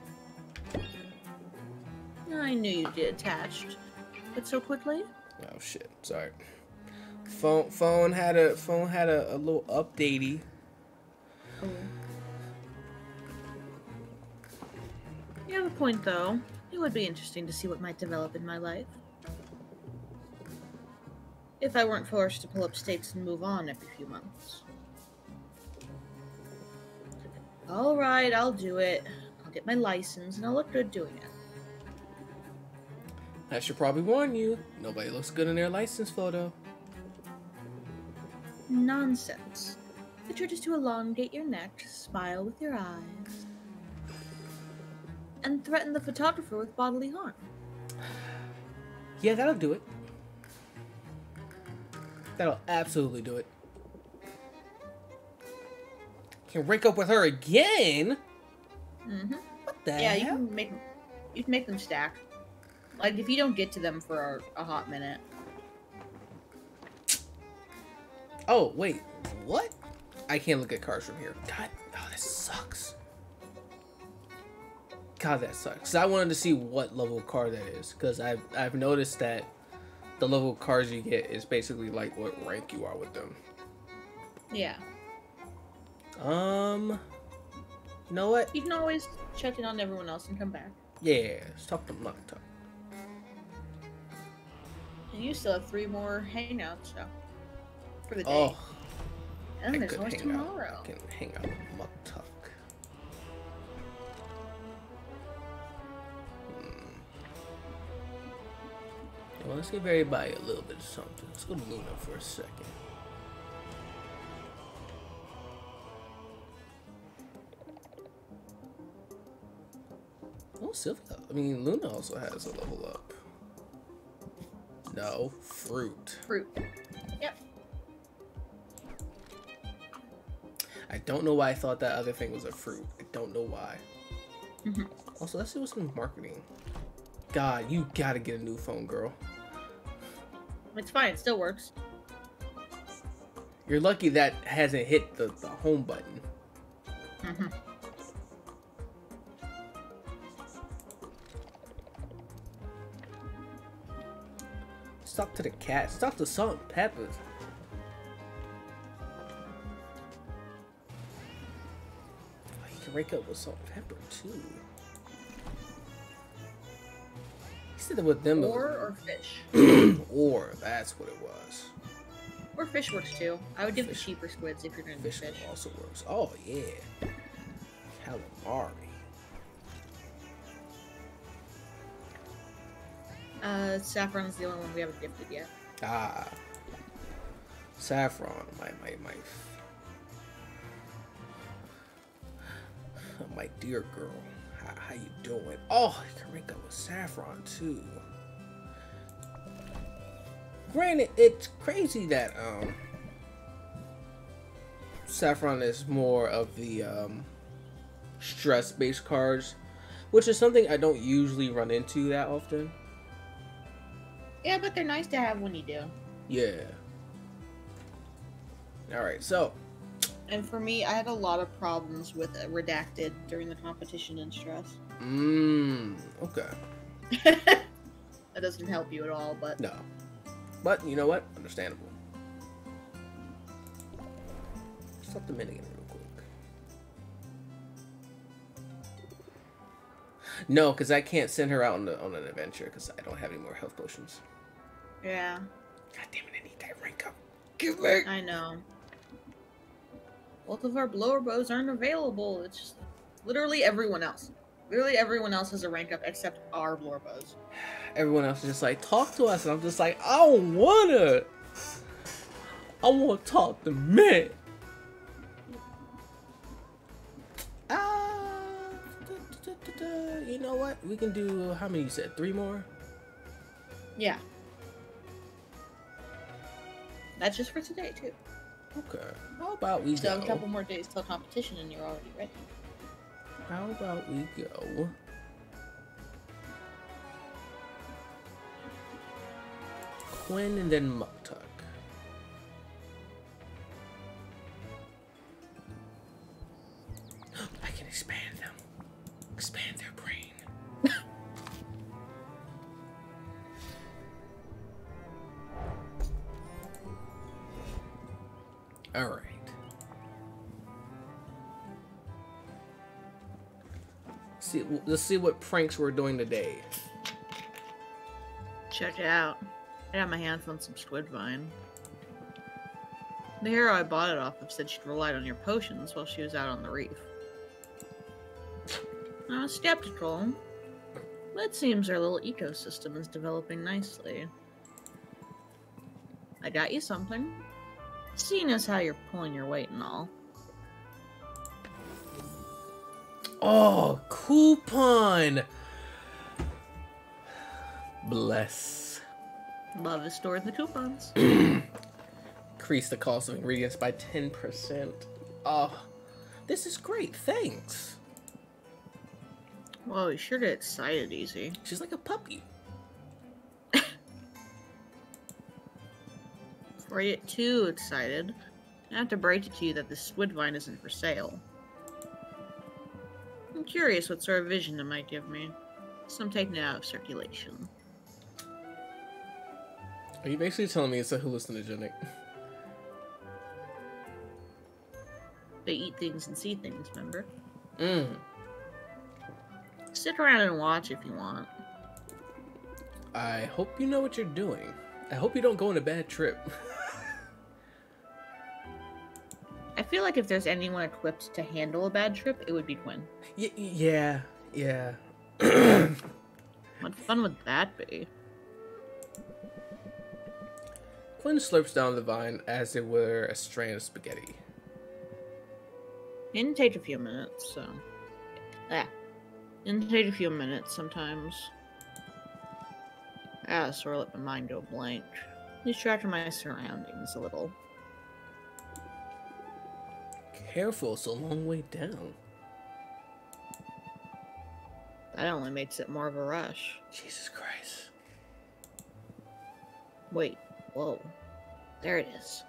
I knew you'd get attached, but so quickly. Oh shit! Sorry. Phone had a little updatey. Oh. You have a point, though. It would be interesting to see what might develop in my life. If I weren't forced to pull up stakes and move on every few months. Alright, I'll do it. I'll get my license and I'll look good doing it. I should probably warn you. Nobody looks good in their license photo. Nonsense. The trick is to elongate your neck, smile with your eyes, and threaten the photographer with bodily harm. Yeah, that'll do it. That'll absolutely do it. Can break up with her again? Mm-hmm. What the hell? Yeah, you can make them stack. Like, if you don't get to them for a hot minute. Oh, wait. What? I can't look at cars from here. God, oh, this sucks. God, that sucks. 'Cause I wanted to see what level card that is. Because I've noticed that the level of cards you get is basically like what rank you are with them. Yeah. You know what? You can always check in on everyone else and come back. Yeah, let's talk to Mukta. And you still have 3 more hangouts, so for the day. Oh, and I there's could always hang out. tomorrow. I can hang out with Mukta. Well, let's give everybody a little bit of something. Let's go to Luna for a second. Oh, Sylvia. I mean, Luna also has a level up. No, fruit. Fruit. Yep. I don't know why I thought that other thing was a fruit. I don't know why. Mm-hmm. Also, let's see what's in marketing. God, you gotta get a new phone, girl. It's fine. It still works. You're lucky that hasn't hit the home button. Mm-hmm. Let's talk to the cat. Let's talk to Salt and Peppers. Oh, you can wake up with Salt and Pepper too. He said that with them. Or fish. Or that's what it was. Or fish works too. I would give Fish. the cheaper squids if you're gonna do Fish fish. also works. Oh yeah, calamari. Saffron's the only one we haven't gifted yet. Ah, Saffron, my dear girl. How you doing? Oh, you can wake up with Saffron too. Granted, it's crazy that Saffron is more of the stress-based cards, which is something I don't usually run into that often. Yeah, but they're nice to have when you do. Yeah. Alright, so. And for me, I had a lot of problems with Redacted during the competition in stress. Okay. That doesn't help you at all, but... No. But, you know what? Understandable. Stop the minigun real quick. No, because I can't send her out on an adventure because I don't have any more health potions. Yeah. God damn it, I need that rank up. Give me! I know. Both of our blower bows aren't available. It's just literally everyone else. Literally everyone else has a rank up except our blower bows. Everyone else is just like, talk to us. And I'm just like, I don't wanna. I want to talk to me. You know what? We can do, how many you said? 3 more? Yeah. That's just for today, too. Okay. How about we Still go? have a couple more days till competition and you're already ready. How about we go? Quinn and then Muktuk. I can expand them. Expand their brain. All right. Let's see what pranks we're doing today. Check it out. I got my hands on some squid vine. The hero I bought it off of said she'd relied on your potions while she was out on the reef. I was skeptical, but it seems our little ecosystem is developing nicely. I got you something, seeing as how you're pulling your weight and all. Oh, coupon! Bless. Love is stored in the coupons. Increase the cost of ingredients by 10%. Oh, this is great. Thanks. Whoa, you sure get excited easy. She's like a puppy. Before you get too excited, I have to break it to you that the squid vine isn't for sale. curious what sort of vision it might give me. So I'm taking it out of circulation. Are you basically telling me it's a hallucinogenic? They eat things and see things, remember? Mm. Sit around and watch if you want. I hope you know what you're doing. I hope you don't go on a bad trip. I feel like if there's anyone equipped to handle a bad trip, it would be Quinn. Yeah. What fun would that be? Quinn slurps down the vine as it were a strand of spaghetti. It didn't take a few minutes, so... Didn't take a few minutes sometimes. I sort of let my mind go blank. Lose track of my surroundings a little. Careful, it's a long way down. That only makes it more of a rush. Jesus Christ. Wait, whoa. There it is.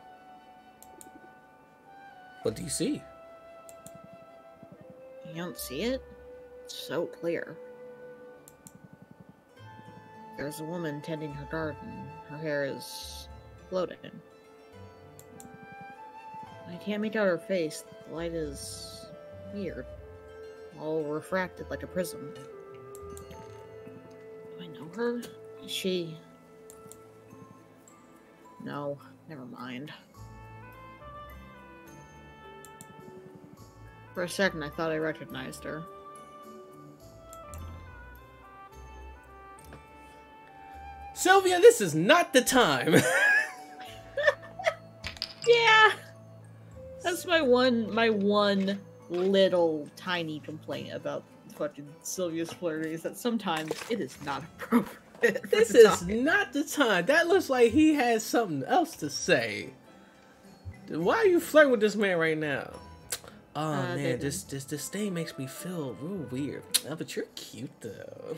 What do you see? You don't see it? It's so clear. There's a woman tending her garden. Her hair is floating. I can't make out her face. The light is weird. All refracted like a prism. Do I know her? Is she... No, never mind. For a second, I thought I recognized her. Sylvia, this is not the time! Yeah! That's my one little tiny complaint about fucking Sylvia's flirting is that sometimes it is not appropriate. This is not the time. That looks like he has something else to say. Why are you flirting with this man right now? Oh man, this thing makes me feel real weird. Oh, but you're cute though.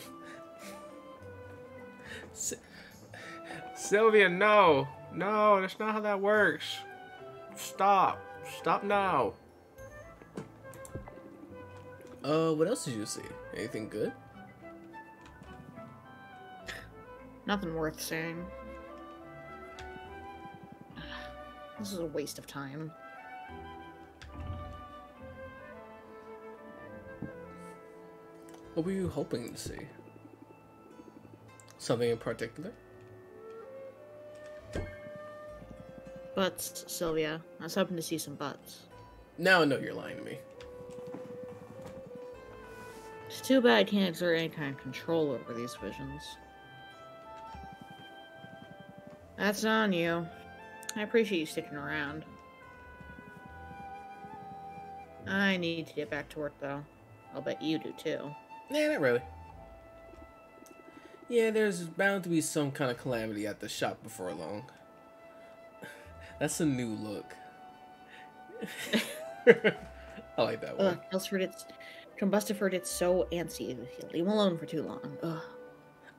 Sylvia, no, that's not how that works. Stop now. What else did you see? Anything good? Nothing worth saying. This is a waste of time. What were you hoping to see? Something in particular? Butts, Sylvia. I was hoping to see some butts. Now I know you're lying to me. It's too bad I can't exert any kind of control over these visions. That's on you. I appreciate you sticking around. I need to get back to work, though. I'll bet you do, too. Nah, not really. Yeah, there's bound to be some kind of calamity at the shop before long. That's a new look. I like that one. Combustive heard it's so antsy. Leave him alone for too long. Ugh.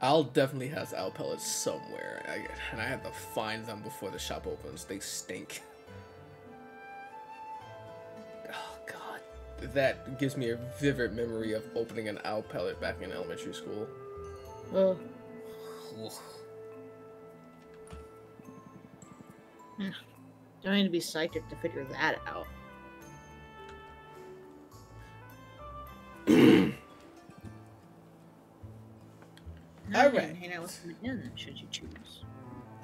I'll definitely have owl pellets somewhere. And I have to find them before the shop opens. They stink. Oh, God. That gives me a vivid memory of opening an owl pellet back in elementary school. Ugh. Don't need to be psychic to figure that out. Now you can hang out with him again, should you choose.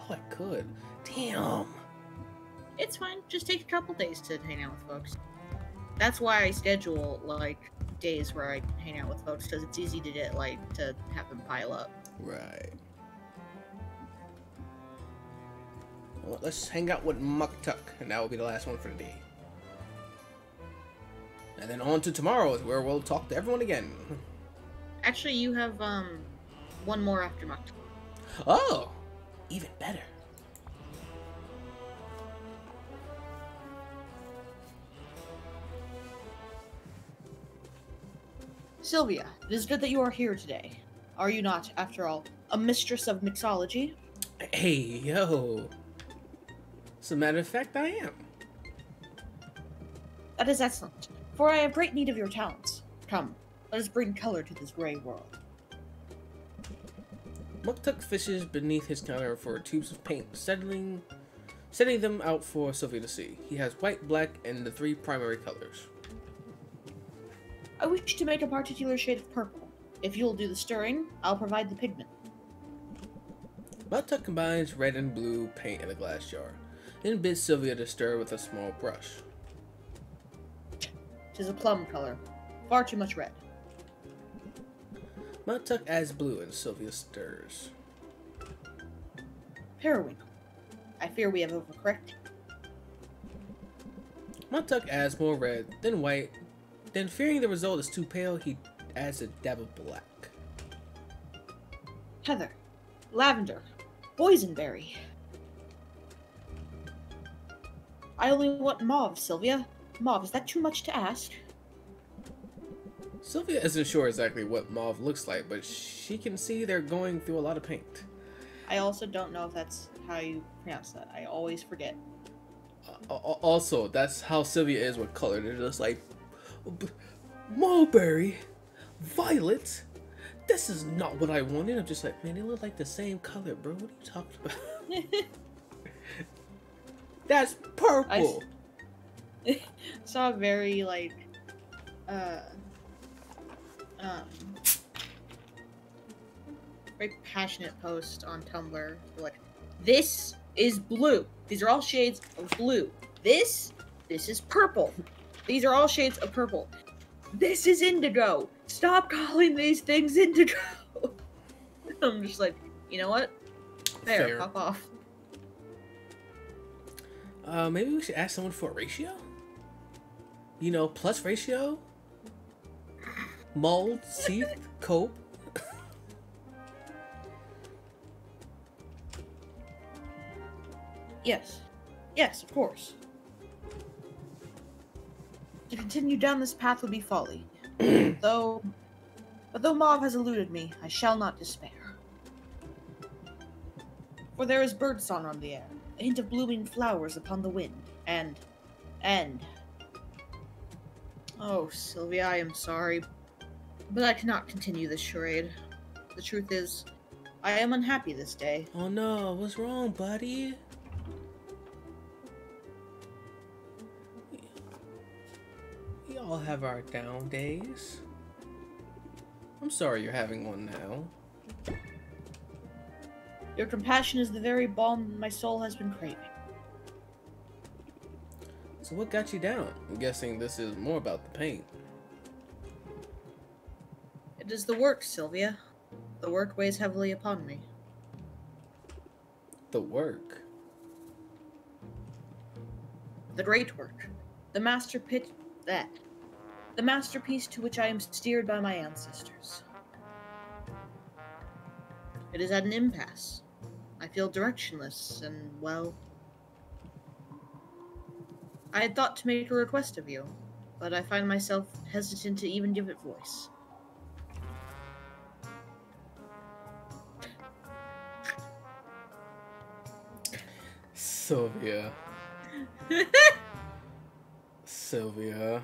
Oh, I could. Damn. It's fine. Just take a couple days to hang out with folks. That's why I schedule, like, days where I hang out with folks, because it's easy to get, like, to have them pile up. Right. Well, let's hang out with Muktuk, and that will be the last one for the day. And then on to tomorrow is where we'll talk to everyone again. Actually, you have, one more after Muktuk. Oh! Even better. Sylvia, it is good that you are here today. Are you not, after all, a mistress of mixology? Hey, yo. As a matter of fact, I am. That is excellent, for I have great need of your talents. Come, Let us bring color to this gray world. Muktuk fishes beneath his counter for tubes of paint, setting them out for Sylvia to see. He has white, black, and the 3 primary colors. I wish to make a particular shade of purple. If you'll do the stirring, I'll provide the pigment. Muktuk combines red and blue paint in a glass jar, then bids Sylvia to stir with a small brush. 'Tis a plum color. Far too much red. Muktuk adds blue and Sylvia stirs. Periwinkle. I fear we have overcorrected. Muktuk adds more red, then white. Then, fearing the result is too pale, he adds a dab of black. Heather. Lavender. Boysenberry. I only want mauve, Sylvia. Mauve, is that too much to ask? Sylvia isn't sure exactly what mauve looks like, but she can see they're going through a lot of paint. I also don't know if that's how you pronounce that. I always forget. Also, that's how Sylvia is with color. They're just like, mulberry, violet. This is not what I wanted. I'm just like, man, they look like the same color, bro. What are you talking about? That's purple. I saw a very very passionate post on Tumblr. Like, this is blue. These are all shades of blue. This is purple. These are all shades of purple. This is indigo. Stop calling these things indigo. I'm just like, you know what? Fair. Pop off. Maybe we should ask someone for a ratio? You know, plus ratio? Mold, teeth, coat. Yes. Yes, of course. To continue down this path would be folly. But though Mauve has eluded me, I shall not despair. For there is birdsong on the air, a hint of blooming flowers upon the wind, and... Oh, Sylvia, I am sorry, but I cannot continue this charade. The truth is, I am unhappy this day. Oh no, what's wrong, buddy? We all have our down days. I'm sorry you're having one now. Your compassion is the very balm my soul has been craving. So what got you down? I'm guessing this is more about the paint. It is the work, Sylvia. The work weighs heavily upon me. The work? The great work. The masterpiece to which I am steered by my ancestors. It is at an impasse. I feel directionless and, well... I had thought to make a request of you, but I find myself hesitant to even give it voice. Sylvia. Sylvia.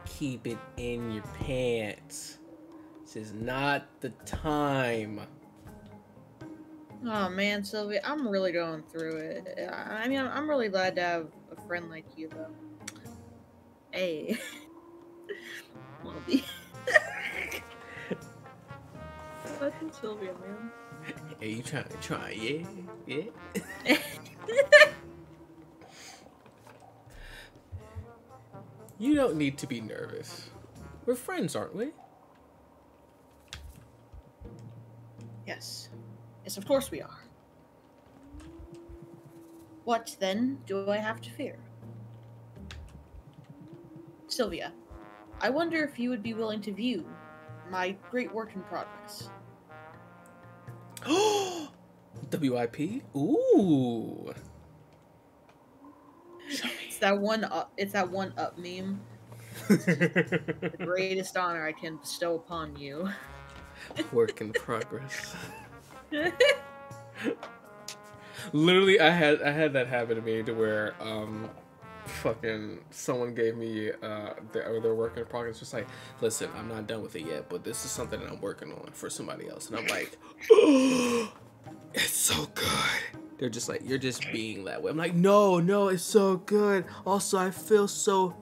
Keep it in your pants. This is not the time. Oh man, Sylvia, I'm really going through it. I mean, I'm really glad to have a friend like you, though. Hey. Wanna be? Fucking Sylvia, man. Hey, you try, yeah? You don't need to be nervous. We're friends, aren't we? Yes. Yes, of course we are. What, then, do I have to fear? Sylvia, I wonder if you would be willing to view my great work in progress. WIP? Ooh. It's that one up meme. The greatest honor I can bestow upon you. Work in progress. Literally, I had that happen to me to where fucking someone gave me their work in progress. Just like, listen, I'm not done with it yet, but this is something that I'm working on for somebody else, and I'm like, oh, it's so good. They're just like, you're just being that way. I'm like, no, it's so good. Also, I feel so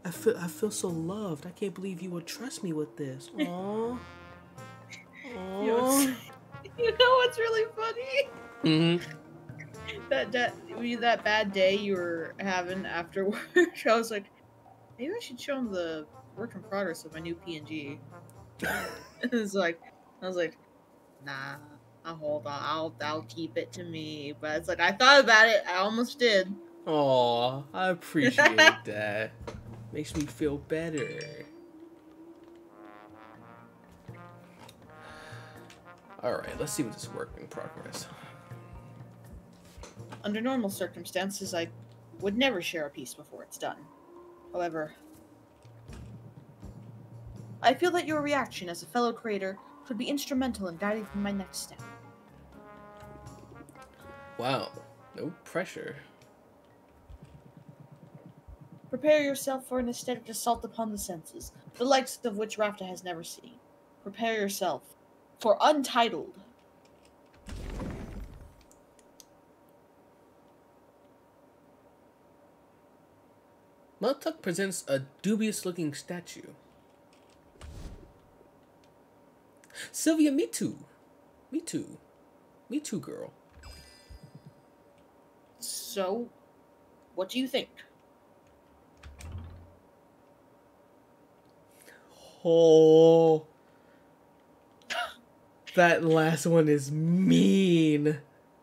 loved. I can't believe you would trust me with this. Aww. Aww. You know what's really funny? Mm-hmm. That bad day you were having after work, I was like, maybe I should show him the work in progress of my new PNG. I was like, nah, I'll hold on, I'll keep it to me. But it's like I thought about it, I almost did. Aw, I appreciate that. Makes me feel better. Alright, let's see what this work in progress. Under normal circumstances, I would never share a piece before it's done. However, I feel that your reaction as a fellow creator could be instrumental in guiding my next step. Wow, no pressure. Prepare yourself for an aesthetic assault upon the senses, the likes of which Rafta has never seen. Prepare yourself for Untitled. Meltuck presents a dubious-looking statue. Sylvia, me too. Me too. Me too, girl. So, what do you think? Oh, that last one is mean.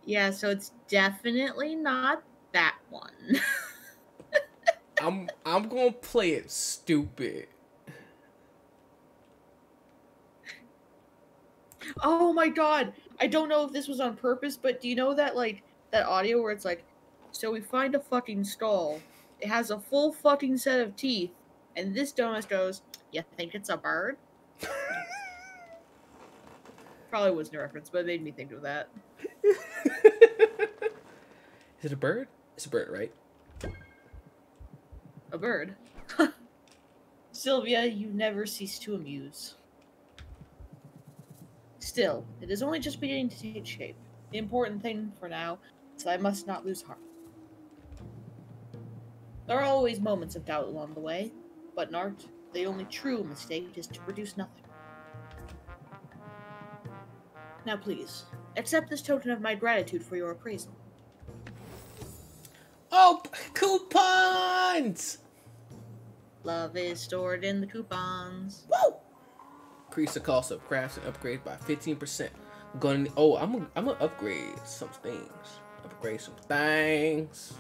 Yeah, so it's definitely not that one. I'm gonna play it stupid. Oh my god! I don't know if this was on purpose, but do you know that, like, that audio where it's like, so we find a fucking skull, it has a full fucking set of teeth, and this donut goes, you think it's a bird? Probably wasn't a reference, but it made me think of that. Is it a bird? It's a bird, right? A bird? Sylvia, you never cease to amuse. Still, it is only just beginning to take shape. The important thing for now is that I must not lose heart. There are always moments of doubt along the way, but in art, the only true mistake is to produce nothing. Now please, accept this token of my gratitude for your appraisal. Oh, coupons! Love is stored in the coupons. Woo! Increase the cost of crafts and upgrades by 15%. I'm gonna upgrade some things. Upgrade some things.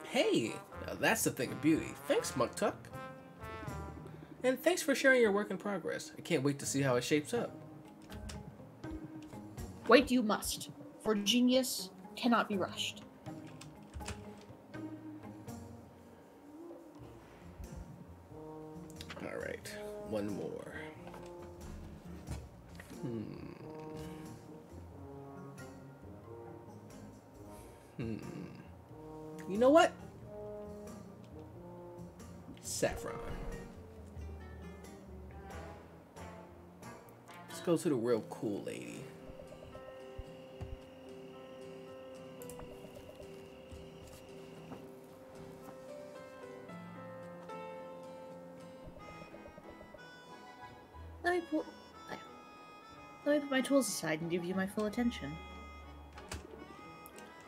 Hey, now that's the thing of beauty. Thanks, Muktuk. And thanks for sharing your work in progress. I can't wait to see how it shapes up. Wait you must, for genius cannot be rushed. Alright, one more. You know what? Saffron. Let's go to the real cool lady. Let me put my tools aside and give you my full attention.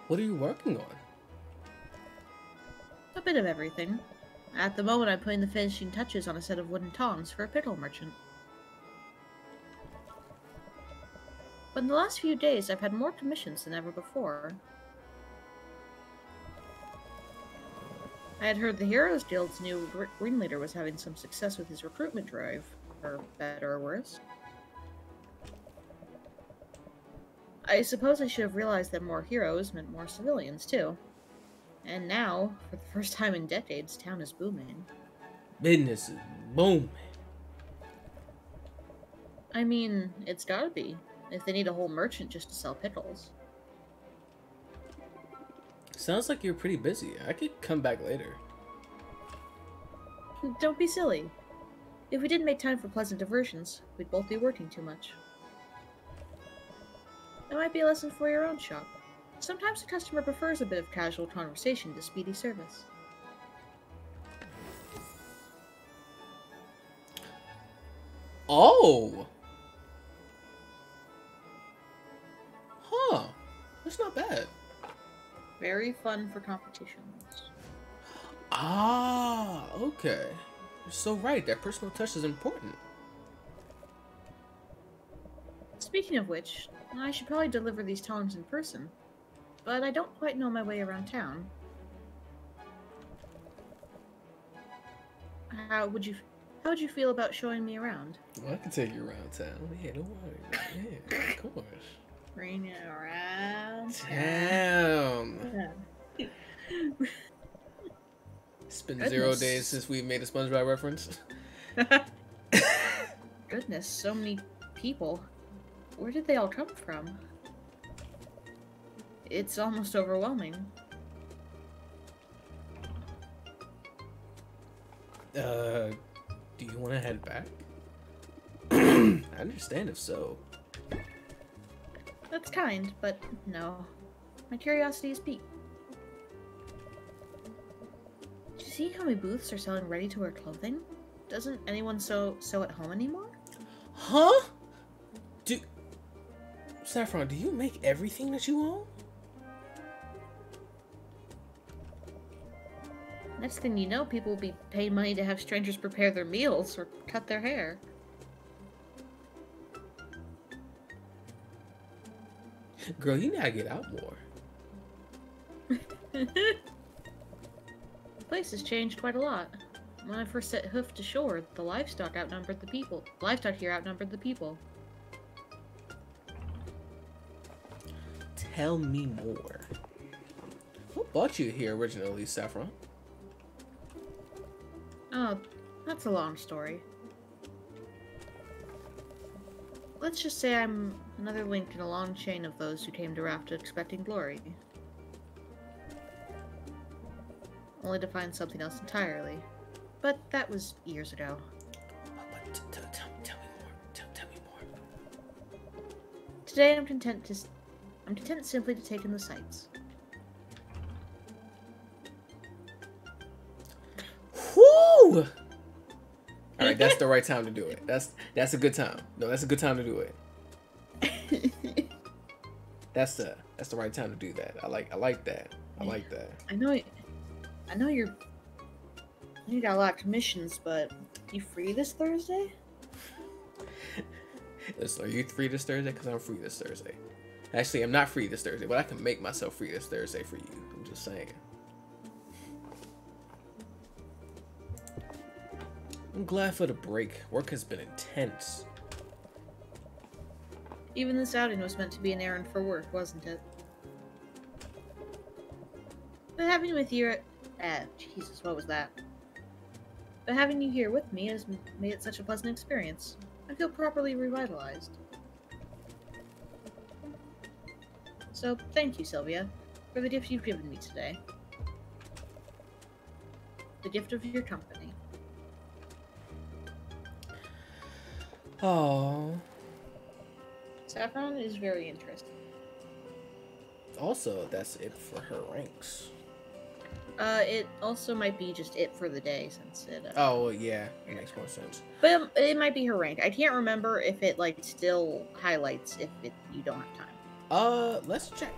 What are you working on? A bit of everything. At the moment, I'm putting the finishing touches on a set of wooden tongs for a pickle merchant. But in the last few days, I've had more commissions than ever before. I had heard the Heroes Guild's new ringleader was having some success with his recruitment drive, for better or worse. I suppose I should have realized that more heroes meant more civilians, too. And now, for the first time in decades, town is booming. Business is booming. I mean, it's gotta be, if they need a whole merchant just to sell pickles. Sounds like you're pretty busy. I could come back later. Don't be silly. If we didn't make time for pleasant diversions, we'd both be working too much. It might be a lesson for your own shop. Sometimes the customer prefers a bit of casual conversation to speedy service. Oh! Huh. That's not bad. Very fun for competitions. Ah, okay. You're so right. That personal touch is important. Speaking of which, I should probably deliver these tongs in person, but I don't quite know my way around town. How would you feel about showing me around? Well, I can take you around town. Yeah, don't worry. Yeah, of course. Bring it around Town. Yeah. It's been Goodness. 0 days since we made a SpongeBob reference. Goodness, so many people. Where did they all come from? It's almost overwhelming. Do you want to head back? I understand if so. That's kind, but no. My curiosity is piqued. Do you see how many booths are selling ready-to-wear clothing? Doesn't anyone sew at home anymore? Huh? Saffron, do you make everything that you own? Next thing you know, people will be paying money to have strangers prepare their meals or cut their hair. Girl, you gotta get out more. The place has changed quite a lot. When I first set hoof to shore, the livestock outnumbered the people. Livestock here outnumbered the people. Tell me more. Who brought you here originally, Saffron? Oh, that's a long story. Let's just say I'm another link in a long chain of those who came to Rafta expecting glory. Only to find something else entirely. But that was years ago. Tell me more. Tell me more. Today I'm content simply to take in the sights. Whoo! Alright, that's the right time to do it. That's a good time. No, that's a good time to do it. That's the right time to do that. I like that. I like that. I know you got a lot of commissions, but you free this Thursday? Listen, are you free this Thursday? Because I'm free this Thursday. Actually, I'm not free this Thursday, but I can make myself free this Thursday for you. I'm just saying. I'm glad for the break. Work has been intense. Even this outing was meant to be an errand for work, wasn't it? But having you with you Jesus, what was that? But having you here with me has made it such a pleasant experience. I feel properly revitalized. So, thank you, Sylvia, for the gift you've given me today. The gift of your company. Oh. Saffron is very interesting. Also, that's it for her ranks. It also might be just it for the day, since it, Oh, well, yeah. It makes more sense. But it might be her rank. I can't remember if it, like, still highlights if you don't have time. Let's check.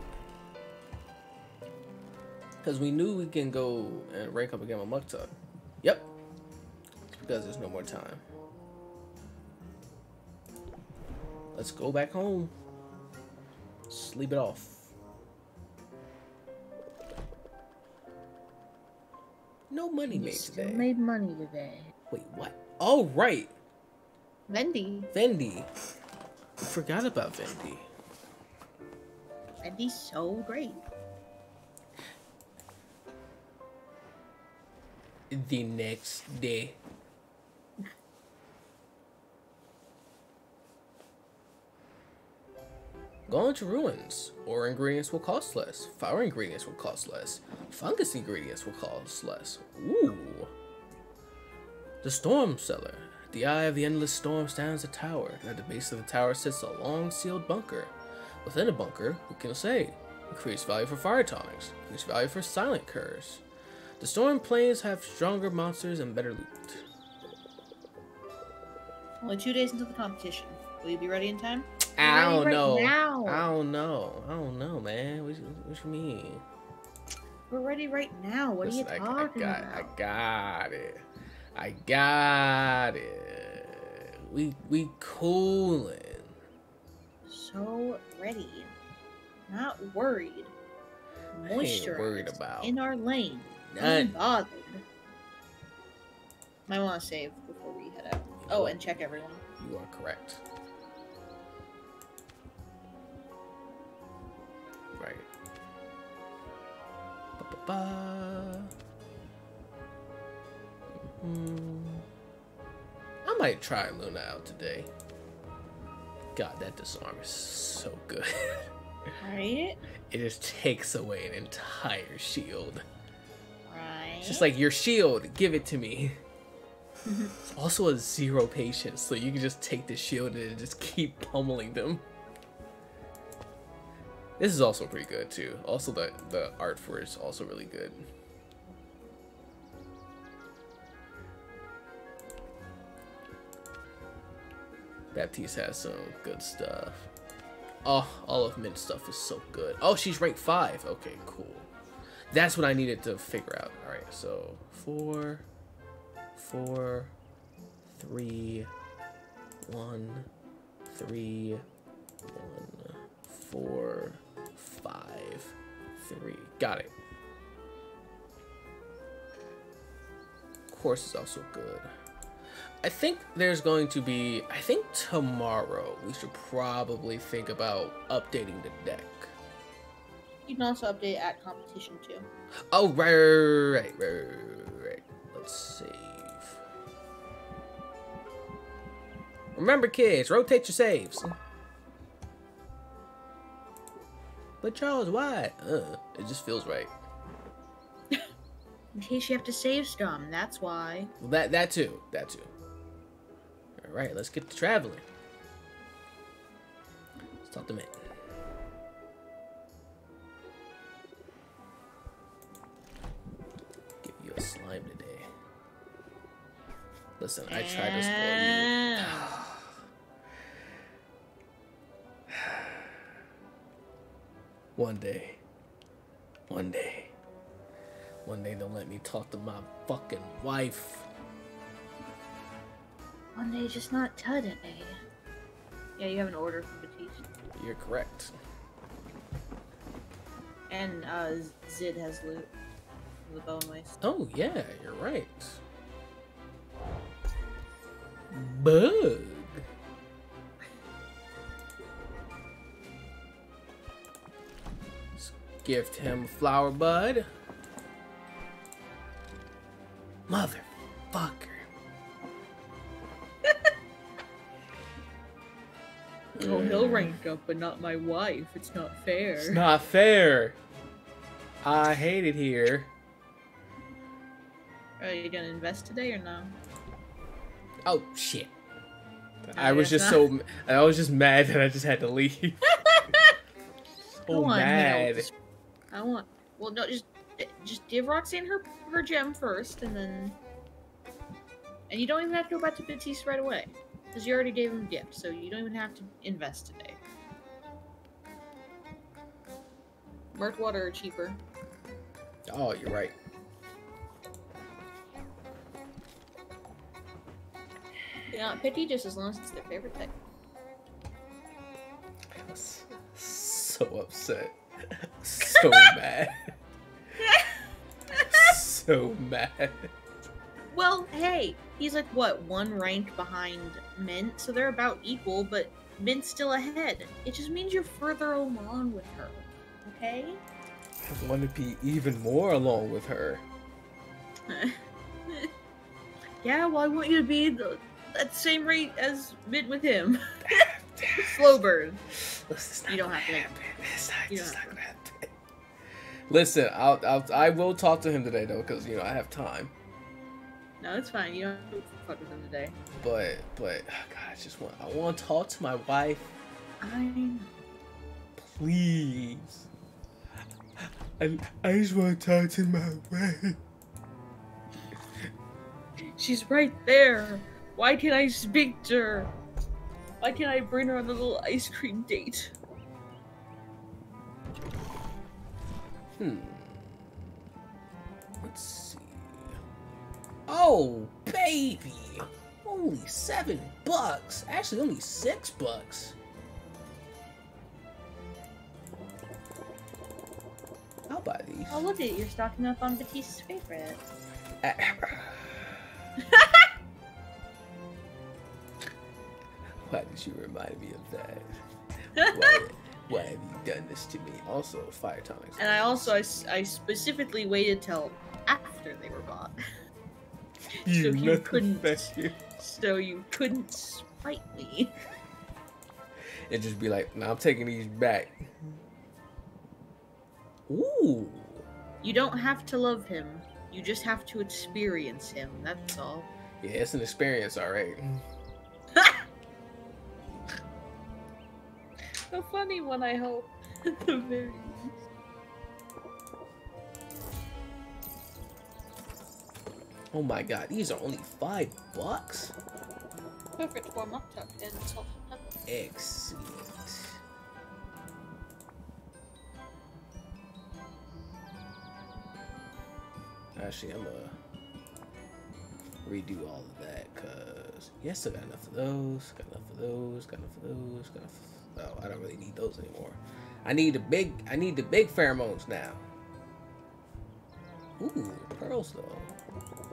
Because we knew we can go and rank up again with Mukta. Yep. It's because there's no more time. Let's go back home. Sleep it off. No money made today. Made money today. Wait, what? Oh, right. Vendi. Vendi. I forgot about Vendi. Vendi's so great. The next day. Go into ruins. Ore ingredients will cost less. Fire ingredients will cost less. Fungus ingredients will cost less. Ooh. The Storm Cellar. At the eye of the endless storm stands a tower, and at the base of the tower sits a long sealed bunker. Within a bunker, who can say? Increased value for fire tonics. Increased value for silent curs. The storm plains have stronger monsters and better loot. Only 2 days until the competition. Will you be ready in time? I don't know. Now. I don't know, man. What you mean? We're ready right now. What Listen, are you talking about? I got it. We coolin'. So ready. Not worried. Moisture worried about in our lane. none. Unbothered. Might want to save before we head out. Oh, and check everyone. You are correct. Right. Ba-ba-ba. I might try Luna out today. God, that disarm is so good. Right? It just takes away an entire shield. Right. It's just like, your shield, give it to me. It's also a 0 patience, so you can just take the shield and just keep pummeling them. This is also pretty good too. Also, the art for it is also really good. Baptiste has some good stuff. Oh, all of Mint's stuff is so good. Oh, she's rank 5. Okay, cool. That's what I needed to figure out. All right, so 4, 4, 3, 1, 3, 1, 4, 5, 3. Got it. Course is also good. I think there's going to be, I think tomorrow we should probably think about updating the deck. You can also update at competition too. Oh, right. Let's save. Remember, kids, rotate your saves. But Charles, why? It just feels right. In case you have to save some, that's why. Well, that too. All right, let's get to traveling. Let's talk to Mint. Give you a slime today. Listen, I tried to spoil you. One day they'll let me talk to my fucking wife. One day, just not today. Yeah, you have an order from Baptiste. You're correct. And Zid has loot. The bow and waste. Oh yeah, you're right. Bug. Let's gift him a flower bud. Motherfucker. Oh, he'll rank up, but not my wife. It's not fair. It's not fair. I hate it here. Are you gonna invest today or no? Oh shit. No, I was just mad that I just had to leave. Go on, mad. Well, no, just give Roxanne her gem first, and you don't even have to go back to Baptiste right away, because you already gave him a gift, so you don't even have to invest today. Murk water are cheaper. Oh, you're right. Yeah, not picky, just as long as it's their favorite type. I was so upset. So mad. So mad. Well, hey, he's like, what, 1 rank behind Mint, so they're about equal, but Mint's still ahead. It just means you're further along with her, okay? I want to be even more along with her. Yeah, well, I want you to be at the same rate as Mint with him. Slow burn. Listen, You don't have to. It's You don't not have gonna happen. Listen, I will talk to him today though, because I have time. No, it's fine. You don't have to fuck with him today. But oh God, I want to talk to my wife. I know. Please. I just want to talk to my wife. She's right there. Why can't I speak to her? Why can't I bring her on a little ice cream date? Let's see. Oh, baby. Only $7. Actually, only $6. I'll buy these. Oh, look at it. You're stocking up on Batiste's favorite. Why did you remind me of that? Why have you done this to me? Also, fire tonics. And I specifically waited till after they were bought. So you couldn't spite me. And just be like, nah, I'm taking these back. Ooh. You don't have to love him. You just have to experience him. That's all. Yeah, it's an experience, alright. A funny one, I hope. At the very least. Oh my god, these are only $5? Perfect for mukta and salt and pepper. Excellent. Actually, I'm gonna redo all of that, cause yes, I got enough of those, got enough of those, got enough of those, got enough. Oh, I don't really need those anymore. I need the big pheromones now. Ooh, pearls though.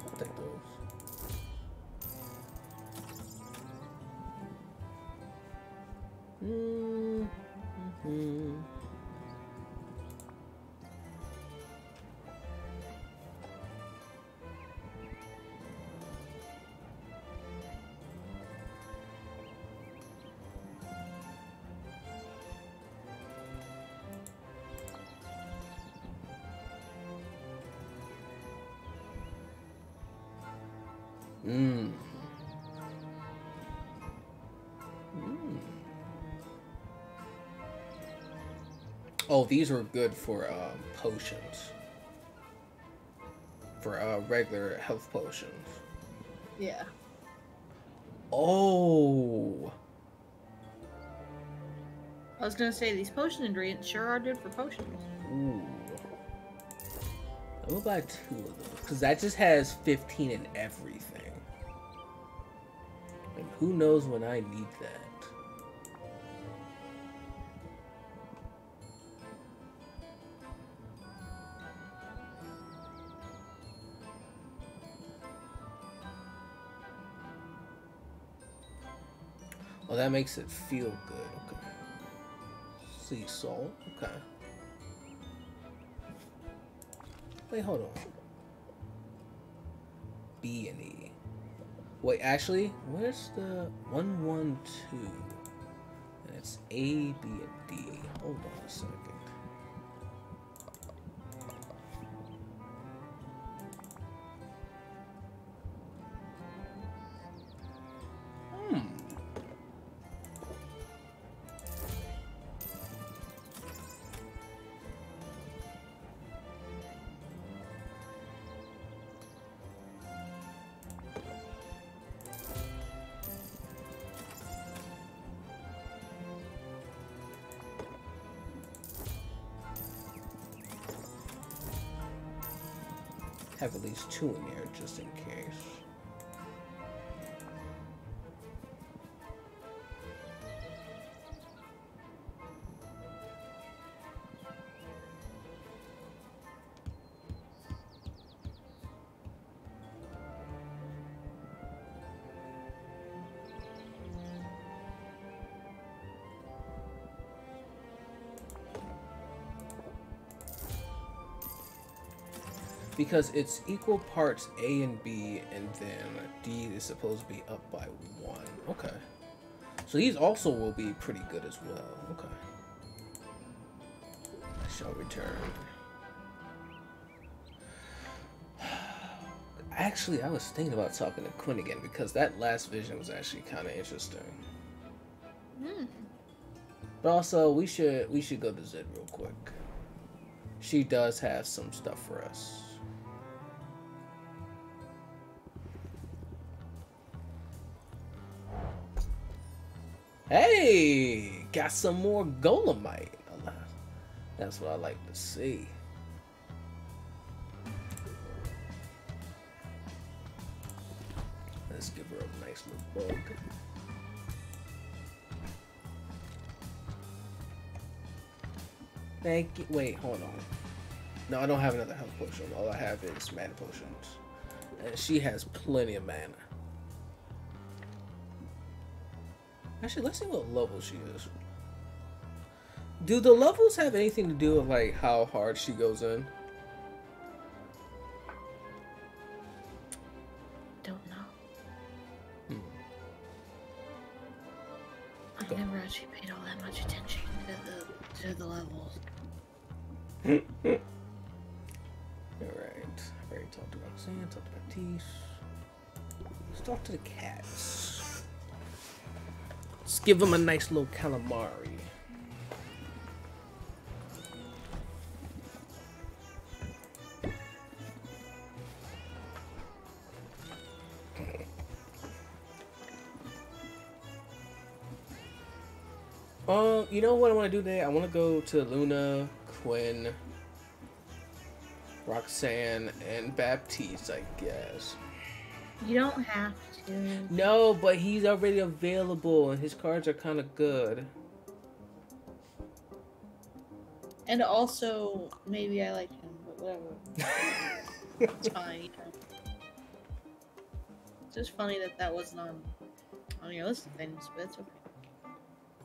I'll take those. Oh, these were good for potions. For regular health potions. Yeah. Oh. I was gonna say, these potion ingredients sure are good for potions. Ooh. I'm gonna buy 2 of those, because that just has 15 in everything. And who knows when I need that. Oh, that makes it feel good. Okay. Sea salt. Okay. Wait, hold on. B and E. Wait, actually, where's the 112? And it's A, B, and D. Hold on a second. Have at least 2 in there just in case. Because it's equal parts A and B, and then D is supposed to be up by 1. Okay. So these also will be pretty good as well. Okay. I shall return. Actually, I was thinking about talking to Quinn again because that last vision was actually kind of interesting. Hmm. But also, we should go to Zed real quick. She does have some stuff for us. Hey, got some more Golemite. That's what I like to see. Let's give her a nice little bug. Thank you. Wait, hold on. No, I don't have another health potion. All I have is mana potions. And she has plenty of mana. Actually, let's see what level she is. Do the levels have anything to do with like how hard she goes in? Don't know. I Okay. never actually paid all that much attention to the levels. Alright. I already talked to Roxanne, talked to Baptiste. Let's talk to the cats. Let's give them a nice little calamari. You know what I want to do today? I want to go to Luna, Quinn, Roxanne, and Baptiste, I guess. You don't have to. No, but he's already available, and his cards are kind of good. And also, maybe I like him, but whatever. It's fine. It's just funny that wasn't on your list of things, but it's okay.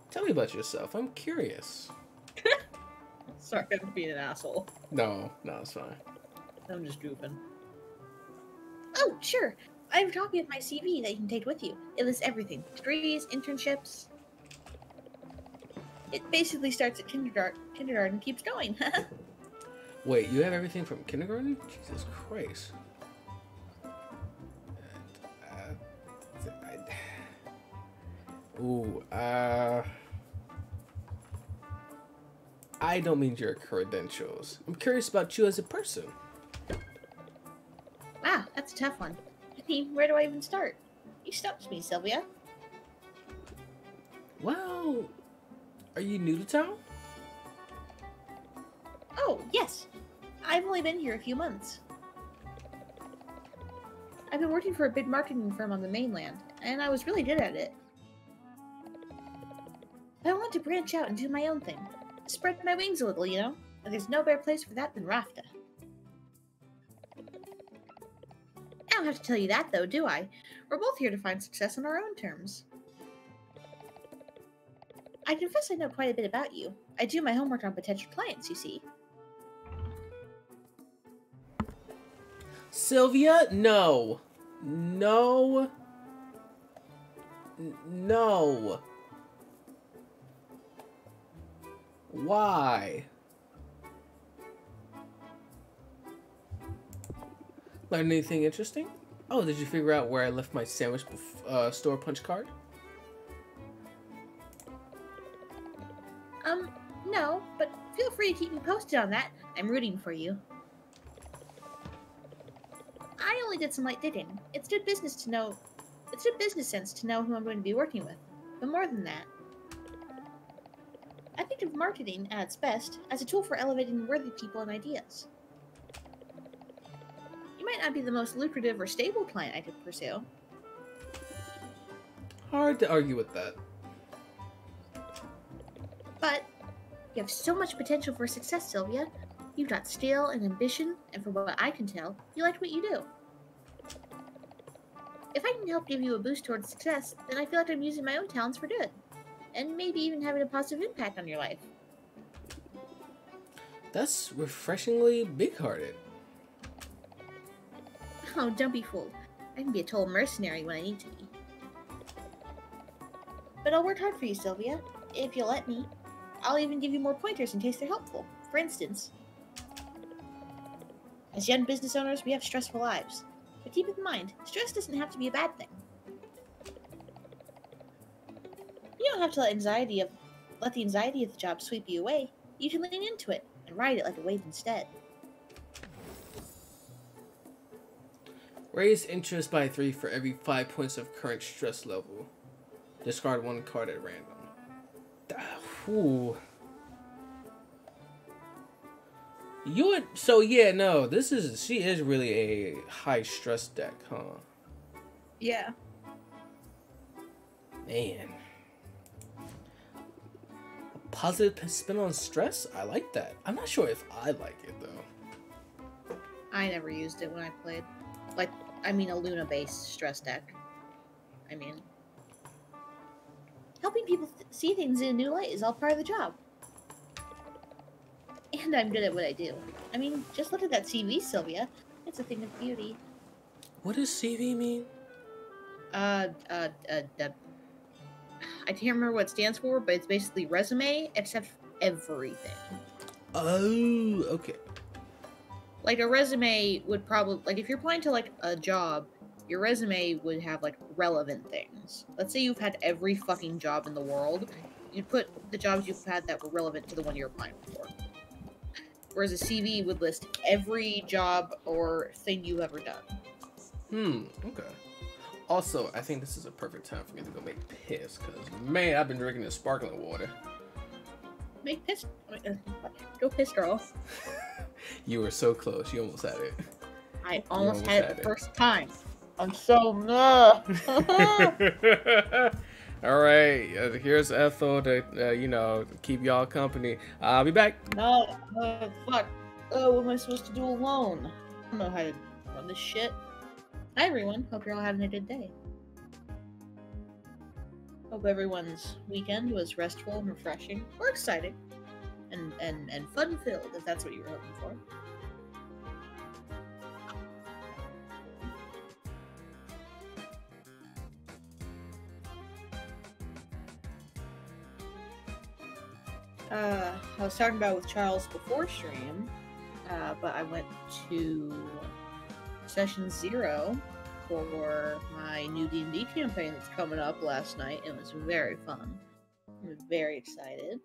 Tell me about yourself. I'm curious. Sorry, I'm being an asshole. No, it's fine. I'm just goofing. Oh, sure. I have a copy of my CV that you can take with you. It lists everything. Degrees, internships. It basically starts at kindergarten and keeps going. Wait, you have everything from kindergarten? Jesus Christ. I don't mean your credentials. I'm curious about you as a person. Wow, that's a tough one. I mean, where do I even start? You stumped me, Sylvia. Well, are you new to town? Oh, yes. I've only been here a few months. I've been working for a big marketing firm on the mainland, and I was really good at it. I want to branch out and do my own thing. Spread my wings a little, you know? And there's no better place for that than Rafta. I don't have to tell you that, though, do I? We're both here to find success on our own terms. I confess I know quite a bit about you. I do my homework on potential clients, you see. Sylvia, no. No. No. Why? Learn anything interesting? Oh, did you figure out where I left my sandwich store punch card? No, but feel free to keep me posted on that. I'm rooting for you. I only did some light digging. It's good business sense to know who I'm going to be working with. But more than that, I think of marketing, at its best, as a tool for elevating worthy people and ideas. You might not be the most lucrative or stable client I could pursue. Hard to argue with that. But you have so much potential for success, Sylvia. You've got skill and ambition, and from what I can tell, you like what you do. If I can help give you a boost towards success, then I feel like I'm using my own talents for good. And maybe even having a positive impact on your life. That's refreshingly big-hearted. Oh, don't be fooled. I can be a total mercenary when I need to be. But I'll work hard for you, Sylvia, if you'll let me. I'll even give you more pointers in case they're helpful. For instance, as young business owners, we have stressful lives. But keep in mind, stress doesn't have to be a bad thing. You don't have to let the anxiety of the job sweep you away. You can lean into it and ride it like a wave instead. Raise interest by 3 for every 5 points of current stress level. Discard 1 card at random. Ooh. So yeah, no, she is really a high stress deck, huh? Yeah. Man. A positive spin on stress? I like that. I'm not sure if I like it though. I never used it when I played. A Luna-based stress deck. Helping people see things in a new light is all part of the job. And I'm good at what I do. Just look at that CV, Sylvia. It's a thing of beauty. What does CV mean? I can't remember what it stands for, but it's basically resume, except everything. Oh, okay. Like, a resume would probably... Like, if you're applying to, a job, your resume would have, relevant things. Let's say you've had every fucking job in the world. You'd put the jobs you've had that were relevant to the one you're applying for. Whereas a CV would list every job or thing you've ever done. Okay. Also, I think this is a perfect time for me to go make piss, because, man, I've been drinking this sparkling water. Make piss? Go piss, girl. You were so close. You almost had it. I almost had it the first time. I'm so mad. All right. Here's Ethel to, keep y'all company. I'll be back. No. Fuck. Oh, what am I supposed to do alone? I don't know how to run this shit. Hi, everyone. Hope you're all having a good day. Hope everyone's weekend was restful and refreshing, or exciting, and fun-filled, if that's what you were hoping for. I was talking about with Charles before stream, but I went to Session 0 for my new D&D campaign that's coming up last night. It was very fun. I'm very excited.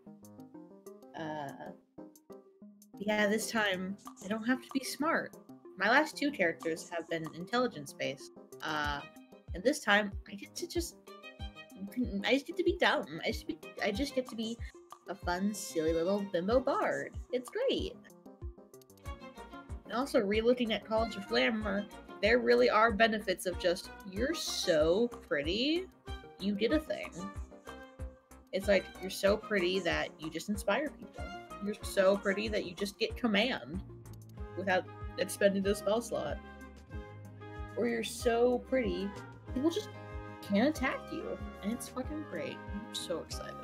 Yeah, this time, I don't have to be smart. My last 2 characters have been intelligence-based. And this time, I just get to be dumb. I just get to be a fun, silly little bimbo bard. It's great. And also, re-looking at College of Glamour, there really are benefits of just, you're so pretty, you did a thing. It's like, you're so pretty that you just inspire people. You're so pretty that you just get command without expending a spell slot. Or you're so pretty, people just can't attack you. And it's fucking great. I'm so excited.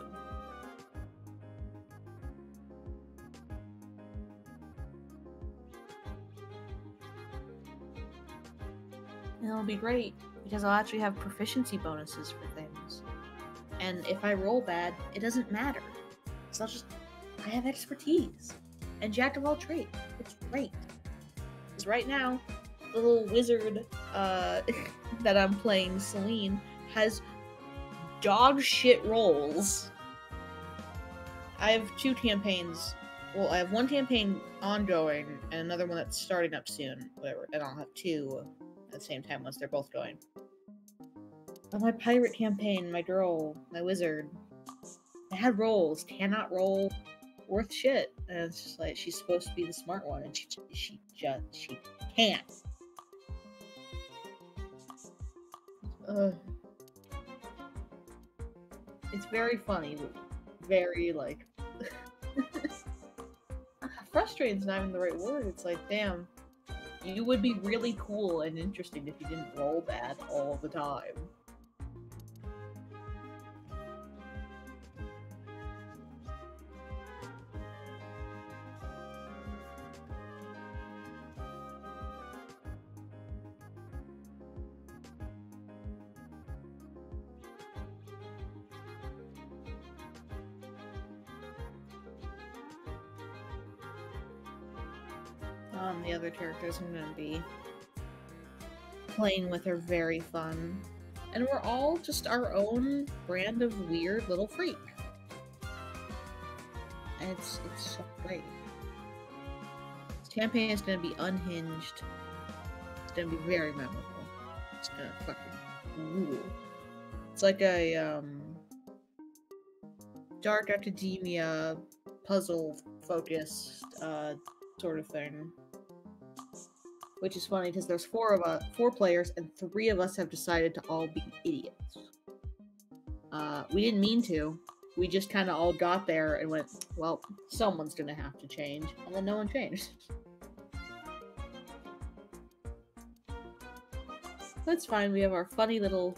And it'll be great, because I'll actually have proficiency bonuses for things. And if I roll bad, it doesn't matter. So I have expertise. And jack of all trades. It's great. Because right now, the little wizard that I'm playing, Celine, has dog shit rolls. I have 2 campaigns. Well, I have 1 campaign ongoing, and another one that's starting up soon. Whatever. And I'll have 2 at the same time once they're both going. But my pirate campaign, my girl, my wizard, they had rolls, cannot roll worth shit. And it's just like, she's supposed to be the smart one, and she can't. It's very funny, very, frustrating's not even the right word. It's like, damn, you would be really cool and interesting if you didn't roll bad all the time. The other characters I'm gonna be playing with are very fun. And we're all just our own brand of weird little freak. And it's so great. This campaign is gonna be unhinged. It's gonna be very memorable. It's gonna fucking rule. It's like a dark academia puzzle focused sort of thing. Which is funny because there's four players, and 3 of us have decided to all be idiots. We didn't mean to. We just kind of all got there and went, well, someone's gonna have to change, and then no one changed. That's fine. We have our funny little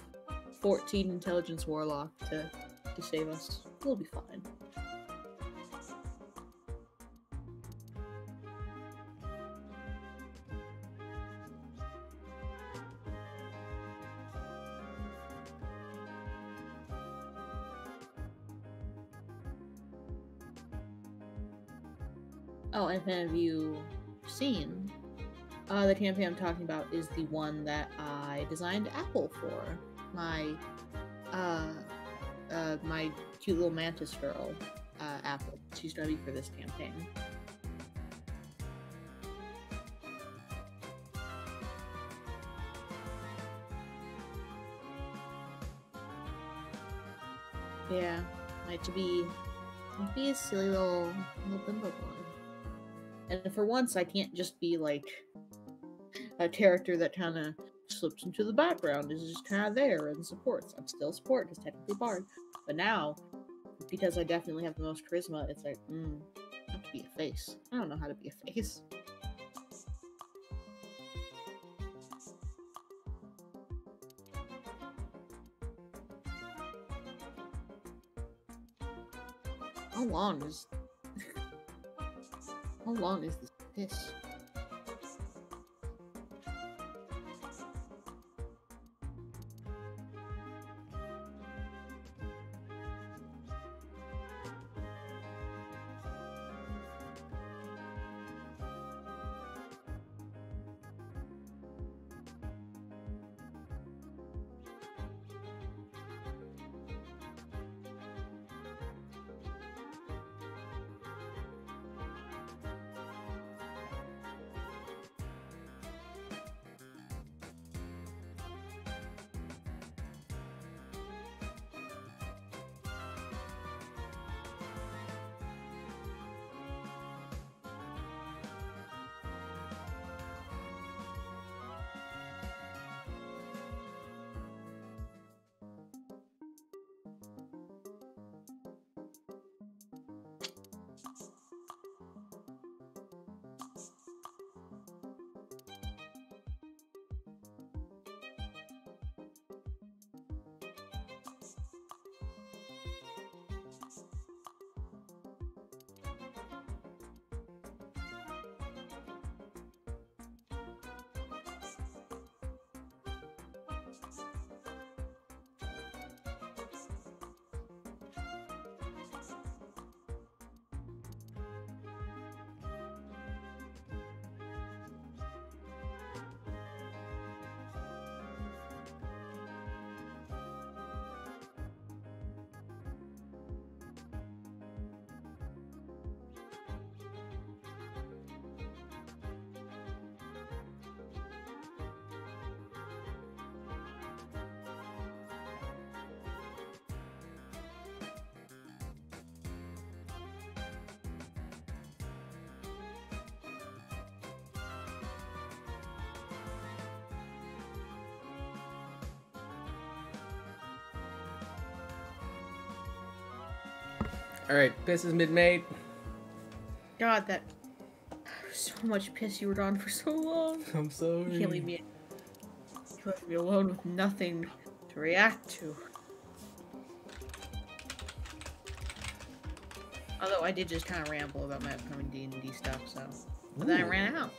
14 intelligence warlock to save us. We'll be fine. Oh, and have you seen? The campaign I'm talking about is the one that I designed Apple for. My cute little mantis girl, Apple. She's gonna be for this campaign. Yeah, like to be a silly little bimbo boy. And for once, I can't just be like a character that kind of slips into the background, is just kind of there and supports. I'm still support, because technically Bard. But now, because I definitely have the most charisma, it's like, I have to be a face. I don't know how to be a face. How long is this piss? Alright, piss is mid-made. God, that so much piss you were gone for so long. I'm sorry. You can't leave me. You left me alone with nothing to react to. Although I did just kind of ramble about my upcoming D&D stuff, so. But then I ran out.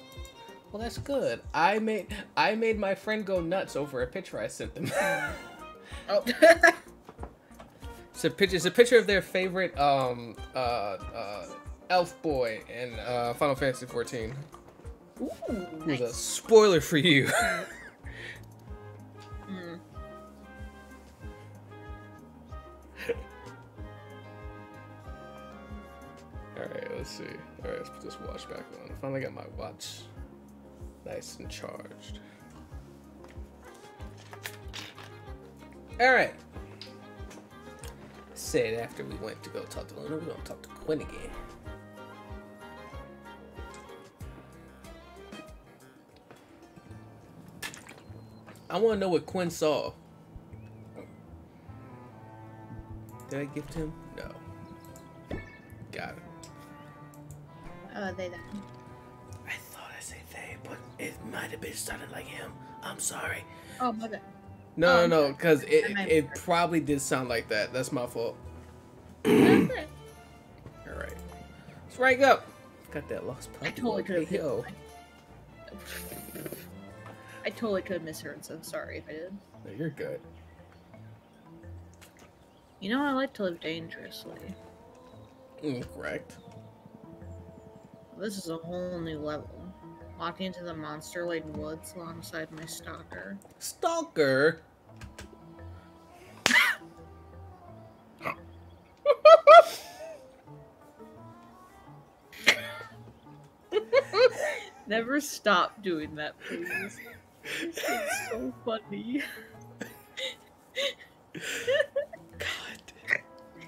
Well, that's good. I made my friend go nuts over a picture I sent them. Oh. It's a picture of their favorite elf boy in Final Fantasy XIV. Ooh, Here's a nice. spoiler for you. Alright, let's see. Alright, let's put this watch back on. I finally got my watch nice and charged. Alright. Said after we went to go talk to Luna, we're gonna talk to Quinn again. I wanna know what Quinn saw. Did I gift him? No. Got it. They then. I thought I said they, but it might have been sounded like him. I'm sorry. Oh, my bad. No, Oh, no, okay. because I it probably did sound like that. That's my fault. Okay. All right, let's rank up. Got that lost puppy. I totally could have. Yo. I totally could have misheard, so sorry if I did. No, you're good. You know, I like to live dangerously. Correct. This is a whole new level. Walking into the monster-laden woods alongside my stalker. Stalker. Never stop doing that, please. It's so funny. God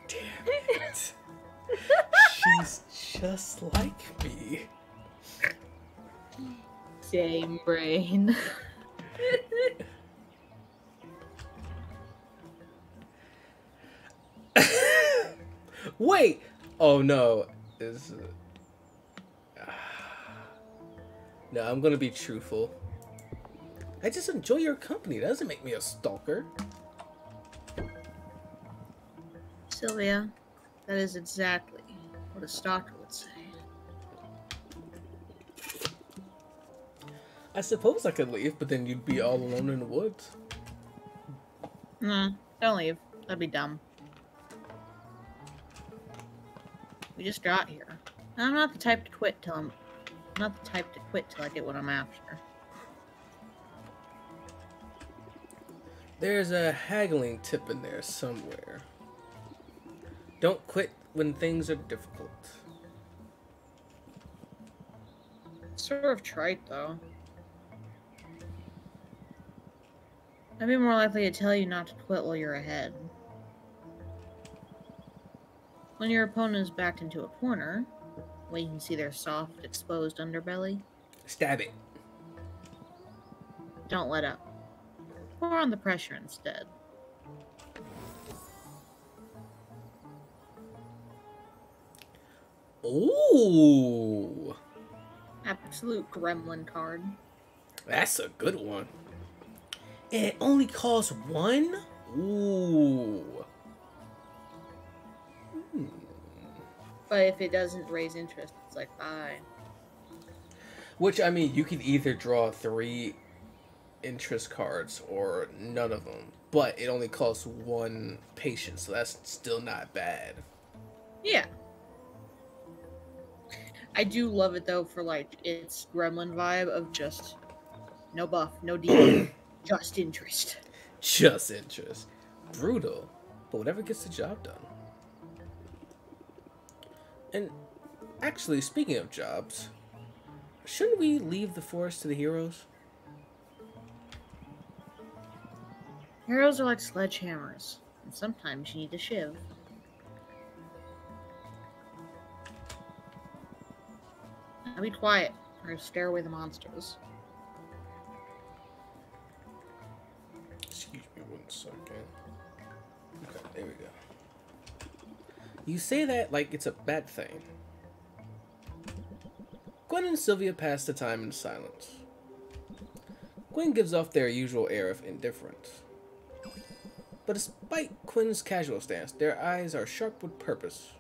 damn it. She's just like me. Same brain. Wait. Oh no. No, I'm gonna be truthful. I just enjoy your company. That doesn't make me a stalker. Sylvia, that is exactly what a stalker would say. I suppose I could leave, but then you'd be all alone in the woods. Nah, don't leave. That'd be dumb. We just got here. I'm not the type to quit till I get what I'm after. There's a haggling tip in there somewhere. Don't quit when things are difficult. Sort of trite, though. I'd be more likely to tell you not to quit while you're ahead. When your opponent is backed into a corner, where you can see their soft, exposed underbelly, Stab it. don't let up. Pour on the pressure instead. Ooh. Absolute gremlin card. That's a good one. And it only costs one? Ooh. But if it doesn't raise interest, it's like, bye. Which, I mean, you could either draw 3 interest cards or none of them. But it only costs 1 patience, so that's still not bad. Yeah. I do love it, though, for, like, its gremlin vibe of just no buff, no deal, just interest. Just interest. Brutal. But whatever gets the job done. And actually, speaking of jobs, shouldn't we leave the forest to the heroes? Heroes are like sledgehammers, and sometimes you need a shiv. Now be quiet, or scare away the monsters. Excuse me 1 second. Okay, there we go. You say that like it's a bad thing. Gwen and Sylvia pass the time in silence. Gwen gives off their usual air of indifference. But despite Quinn's casual stance, their eyes are sharp with purpose.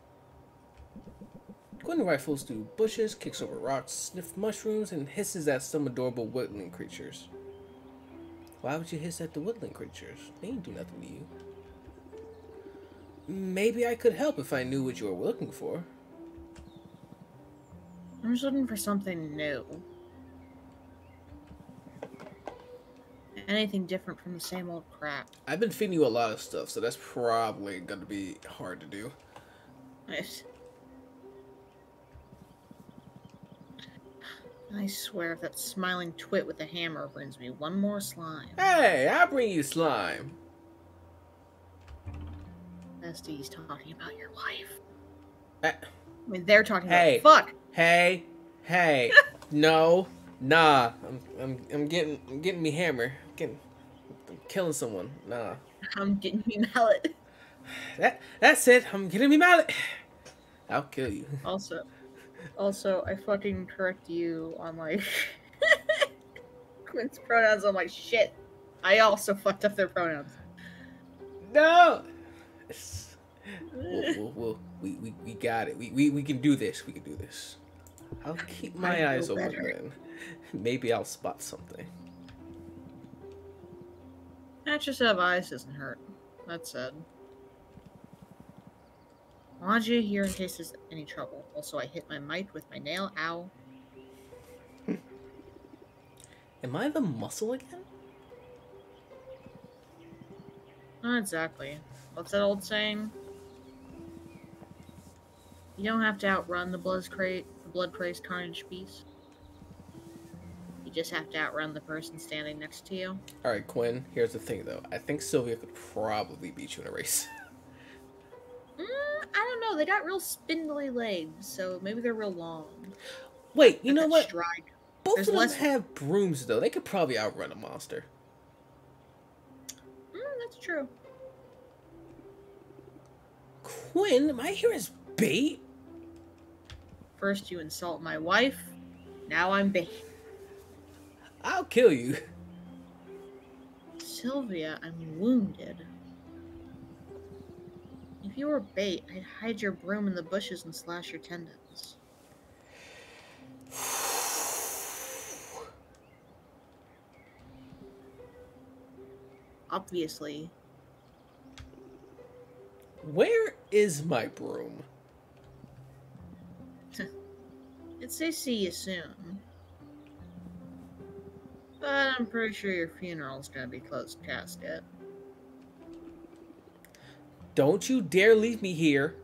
Gwen rifles through bushes, kicks over rocks, sniffs mushrooms, and hisses at some adorable woodland creatures. Why would you hiss at the woodland creatures? They ain't do nothing to you. Maybe I could help if I knew what you were looking for. I'm just looking for something new. anything different from the same old crap. I've been feeding you a lot of stuff, so that's probably gonna be hard to do. Nice. I swear, if that smiling twit with the hammer brings me one more slime. Hey, I'll bring you slime. Bestie's talking about your wife. I mean, they're talking hey, about fuck. Hey, no, nah. I'm getting me hammer. I'm killing someone. Nah. I'm getting me mallet. That's it. I'm getting me mallet. I'll kill you. Also, I fucking correct you on like Quinn's pronouns. I'm like, shit. I also fucked up their pronouns. No. We got it. We can do this. We can do this. I'll keep my eyes open then. Maybe I'll spot something. Extra set of eyes doesn't hurt. That said. I want you here in case there's any trouble. Also, I hit my mic with my nail. Ow. Am I the muscle again? Not exactly. What's that old saying? You don't have to outrun the blood crazed carnage beast. You just have to outrun the person standing next to you. Alright, Quinn, here's the thing though. I think Sylvia could probably beat you in a race. I don't know. They got real spindly legs, so maybe they're real long. Wait, you know what? Stride. Both of them have brooms though. They could probably outrun a monster. That's true. Quinn, am I here as bait? First you insult my wife, now I'm bait. I'll kill you. Sylvia, I'm wounded. If you were bait, I'd hide your broom in the bushes and slash your tendons. Obviously. Where is my broom? I'd say see you soon. But I'm pretty sure your funeral's gonna be closed casket. Don't you dare leave me here.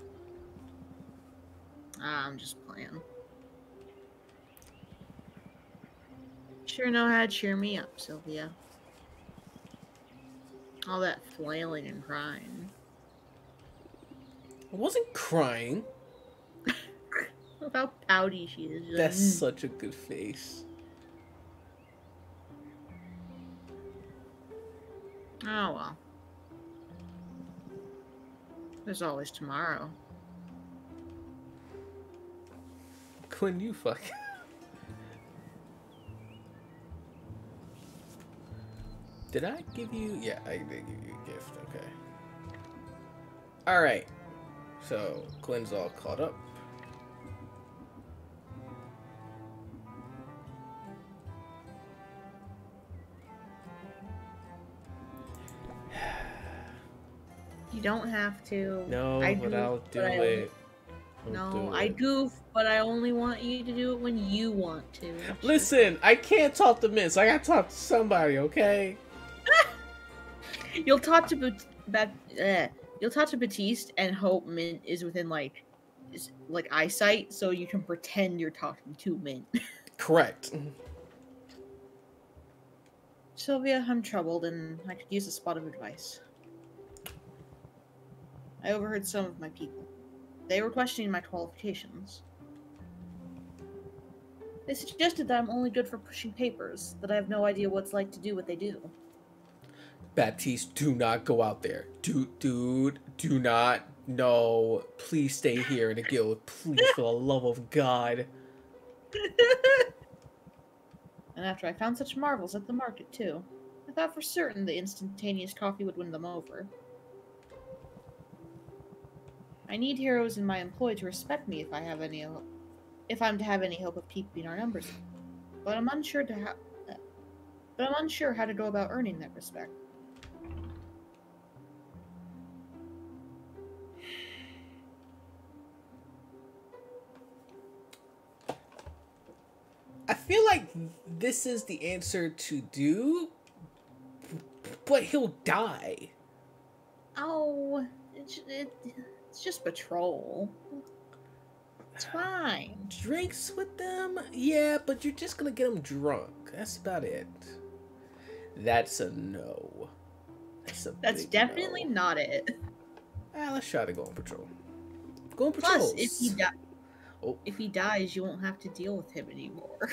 I'm just playing. Sure know how to cheer me up, Sylvia. All that flailing and crying. I wasn't crying. Look how pouty she is. That's such a good face. Oh well. There's always tomorrow. Quinn, you fuck. Did I give you? Yeah, I did give you a gift. Okay. Alright. So, Quinn's all caught up. You don't have to. No, but I'll do it. No, I goof, but I only want you to do it when you want to. Listen, I can't talk to Miss. I gotta talk to somebody, okay? You'll talk to you'll talk to Batiste and hope Mint is within like eyesight, so you can pretend you're talking to Mint. Correct. Sylvia, I'm troubled and I could use a spot of advice. I overheard some of my people. They were questioning my qualifications. They suggested that I'm only good for pushing papers, that I have no idea what it's like to do what they do. Baptiste, do not go out there. Dude, do not. No. Please stay here in the guild. Please, for the love of God. And after I found such marvels at the market, too, I thought for certain the instantaneous coffee would win them over. I need heroes in my employ to respect me if I'm to have any hope of keeping our numbers up. But I'm unsure how to go about earning that respect. I feel like this is the answer to do, But he'll die. Oh, it's just patrol. It's fine. Drinks with them? Yeah, but you're just gonna get them drunk. That's about it. That's a no. That's definitely no. not it. Let's try to go on patrol. Go on patrol. Plus, if he dies, you won't have to deal with him anymore.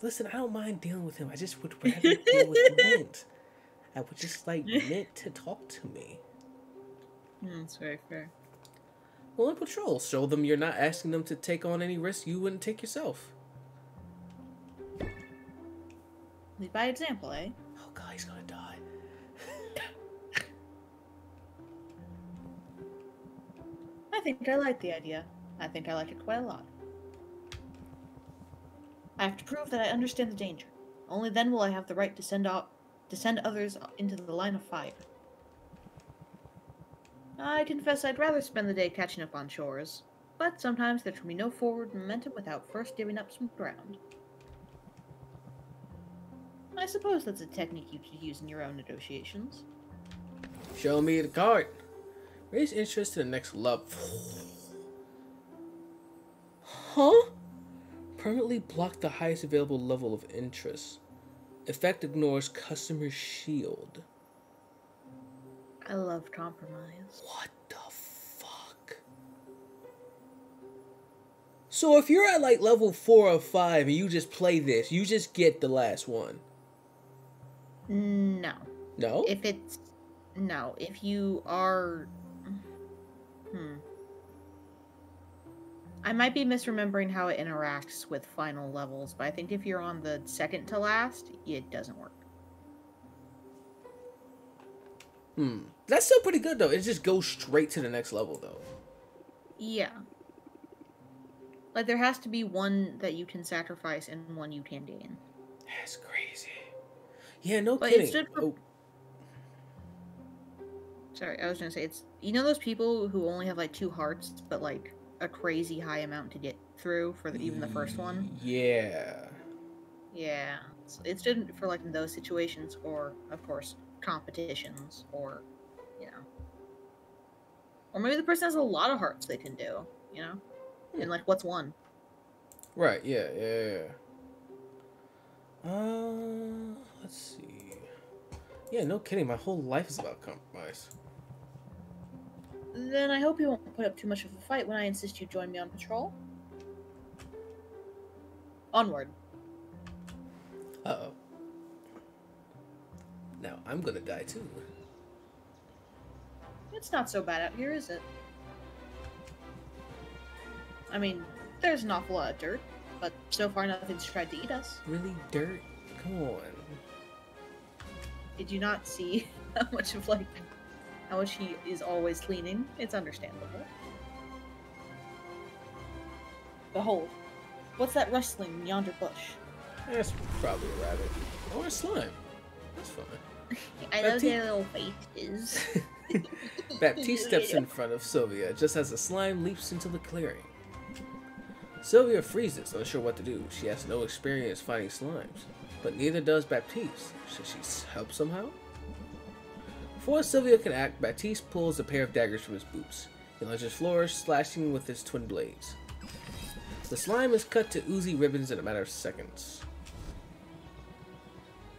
Listen, I don't mind dealing with him. I just would rather deal with Mint. I would just like Mint to talk to me. That's very fair. Well, on patrol, show them you're not asking them to take on any risk you wouldn't take yourself. Lead by example, eh? Oh god, he's gonna die. I think I like the idea. I think I like it quite a lot. I have to prove that I understand the danger. Only then will I have the right to send others into the line of fire. I confess I'd rather spend the day catching up on chores, but sometimes there can be no forward momentum without first giving up some ground. I suppose that's a technique you could use in your own negotiations. Show me the card. Raise interest to the next level. Huh? Permanently block the highest available level of interest. Effect ignores customer shield. I love compromise. What the fuck? So if you're at like level 4 or 5 and you just play this, you just get the last one? No. No? If you are... I might be misremembering how it interacts with final levels, but I think if you're on the second to last, it doesn't work. That's still pretty good though. It just goes straight to the next level though. Yeah. Like there has to be one that you can sacrifice and one you can gain. That's crazy. Yeah, no but kidding. It stood for... Sorry, I was gonna say it's those people who only have like 2 hearts, but like a crazy high amount to get through for even the first one. Yeah. Yeah. So it stood for like in those situations, or of course competitions, or or maybe the person has a lot of hearts they can do, and like what's one? Right. Yeah. Let's see. Yeah, no kidding. My whole life is about compromise. Then I hope you won't put up too much of a fight when I insist you join me on patrol. Onward. Uh-oh. Now I'm gonna die too. It's not so bad out here, is it? I mean, there's an awful lot of dirt, but so far nothing's tried to eat us. Really? Dirt? Come on. Did you not see how much he is always cleaning? It's understandable. Behold, what's that rustling in yonder bush? That's probably a rabbit. Or a slime. That's fine. I know their little faces. Baptiste steps in front of Sylvia just as the slime leaps into the clearing. Sylvia freezes, unsure what to do. She has no experience fighting slimes, but neither does Baptiste. Should she help somehow? Before Sylvia can act, Baptiste pulls a pair of daggers from his boots. He lunges forward, slashing with his twin blades. The slime is cut to oozy ribbons in a matter of seconds.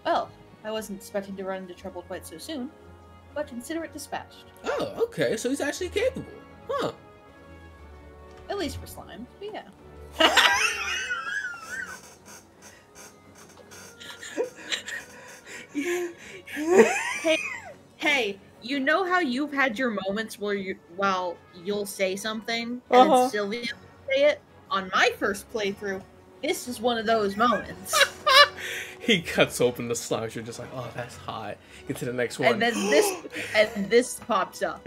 Well, I wasn't expecting to run into trouble quite so soon, but consider it dispatched. Oh, okay, so he's actually capable. Huh. At least for slime, but yeah. Hey, you know how you've had your moments where you'll say something and then Sylvia will say it? On my first playthrough, this is one of those moments. He cuts open the slimes. You're just like, oh, that's hot. Get to the next one. And then this pops up.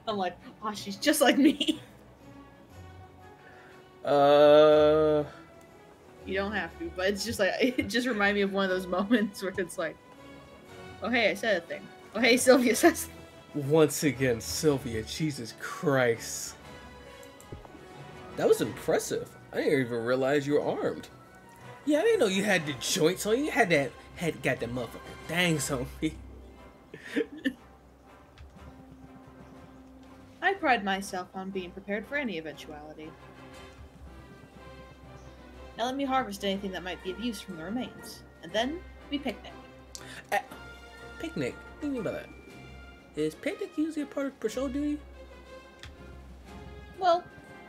I'm like, oh, she's just like me. You don't have to, but it's just like, it just reminds me of one of those moments where it's like, oh hey, I said a thing. Oh hey, Sylvia says. Once again, Sylvia, Jesus Christ. That was impressive. I didn't even realize you were armed. Yeah, I didn't know you had the joints on you. You got that motherfucker Dang, Sophie. I pride myself on being prepared for any eventuality. Now let me harvest anything that might be of use from the remains, and then we picnic. Picnic? What do you mean by that? Is picnic usually a part of patrol duty? Well,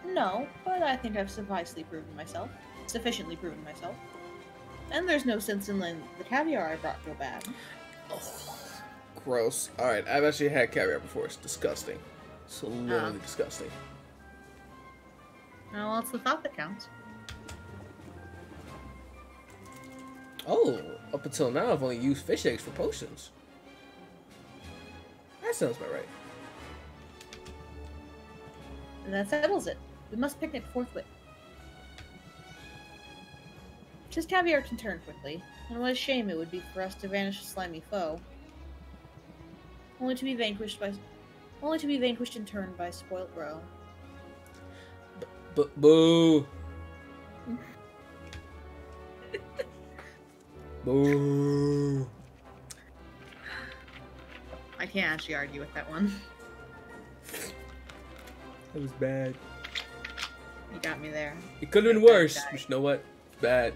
no, but I think I've sufficiently proven myself. And there's no sense in letting the caviar I brought go bad. Oh, gross. Alright, I've actually had caviar before. It's disgusting. It's literally disgusting. Oh, well, it's the thought that counts. Oh, up until now I've only used fish eggs for potions. That sounds about right. And that settles it. We must picnic forthwith. Just caviar can turn quickly, and what a shame it would be for us to vanish a slimy foe. Only to be vanquished and turned by a spoilt roe. Boo! Boo! I can't actually argue with that one. That was bad. You got me there. It could have been worse. But you know what? It's bad.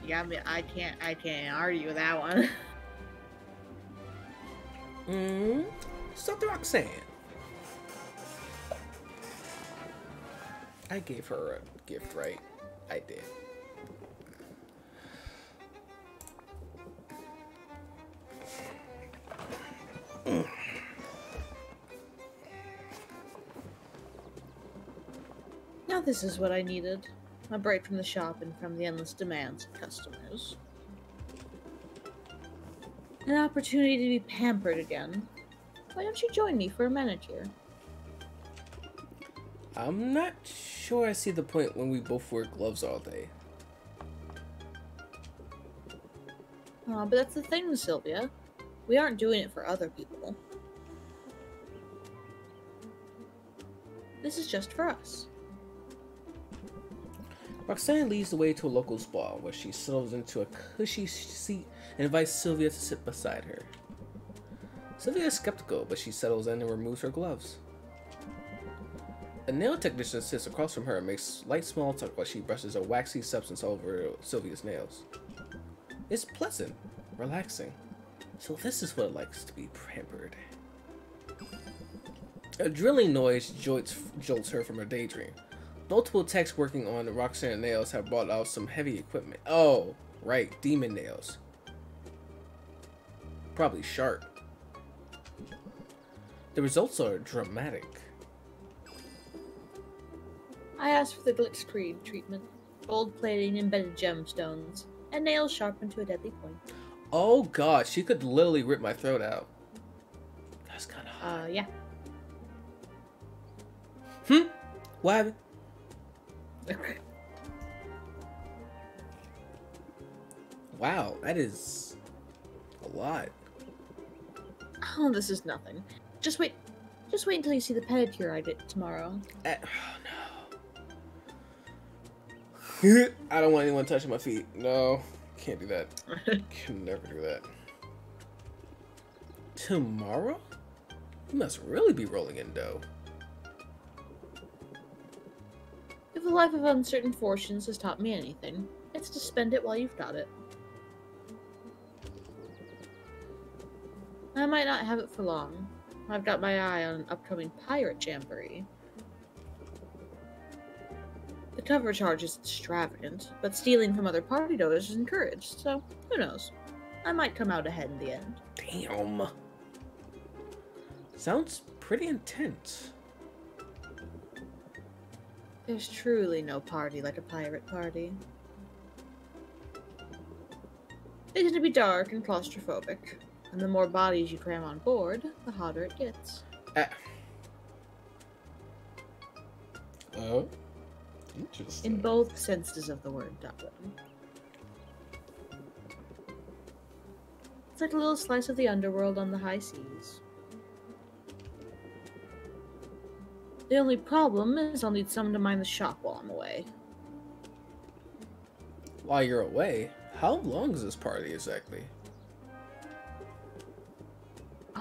You got me. I can't argue with that one. Something Roxanne. I gave her a gift, right? I did. Now this is what I needed. A break from the shop and from the endless demands of customers. An opportunity to be pampered again. Why don't you join me for a manicure? I'm not sure I see the point when we both wear gloves all day. Oh, but that's the thing, Sylvia. We aren't doing it for other people. This is just for us. Roxanne leads the way to a local spa where she settles into a cushy seat and invites Sylvia to sit beside her. Sylvia is skeptical, but she settles in and removes her gloves. A nail technician sits across from her and makes light small talk while she brushes a waxy substance over Sylvia's nails. It's pleasant, relaxing. So this is what it likes to be pampered. A drilling noise jolts her from her daydream. Multiple techs working on Roxanne nails have brought out some heavy equipment. Oh, right, demon nails. Probably sharp. The results are dramatic. I asked for the Glitz treatment. Gold plating, embedded gemstones, and nails sharpened to a deadly point. Oh god, she could literally rip my throat out. That's kind of hot. Yeah. What happened? Wow, that is a lot. Oh, this is nothing. Just wait until you see the pedicure I get tomorrow. Oh no. I don't want anyone touching my feet. No, can't do that. Can never do that. Tomorrow? You must really be rolling in dough. If a life of uncertain fortunes has taught me anything, it's to spend it while you've got it. I might not have it for long. I've got my eye on an upcoming pirate jamboree. The cover charge is extravagant, but stealing from other party donors is encouraged, so who knows? I might come out ahead in the end. Damn. Sounds pretty intense. There's truly no party like a pirate party. They tend to be dark and claustrophobic, and the more bodies you cram on board, the hotter it gets. Oh, interesting. In both senses of the word, Dublin. It's like a little slice of the underworld on the high seas. The only problem is I'll need someone to mind the shop while I'm away. While you're away? How long is this party exactly?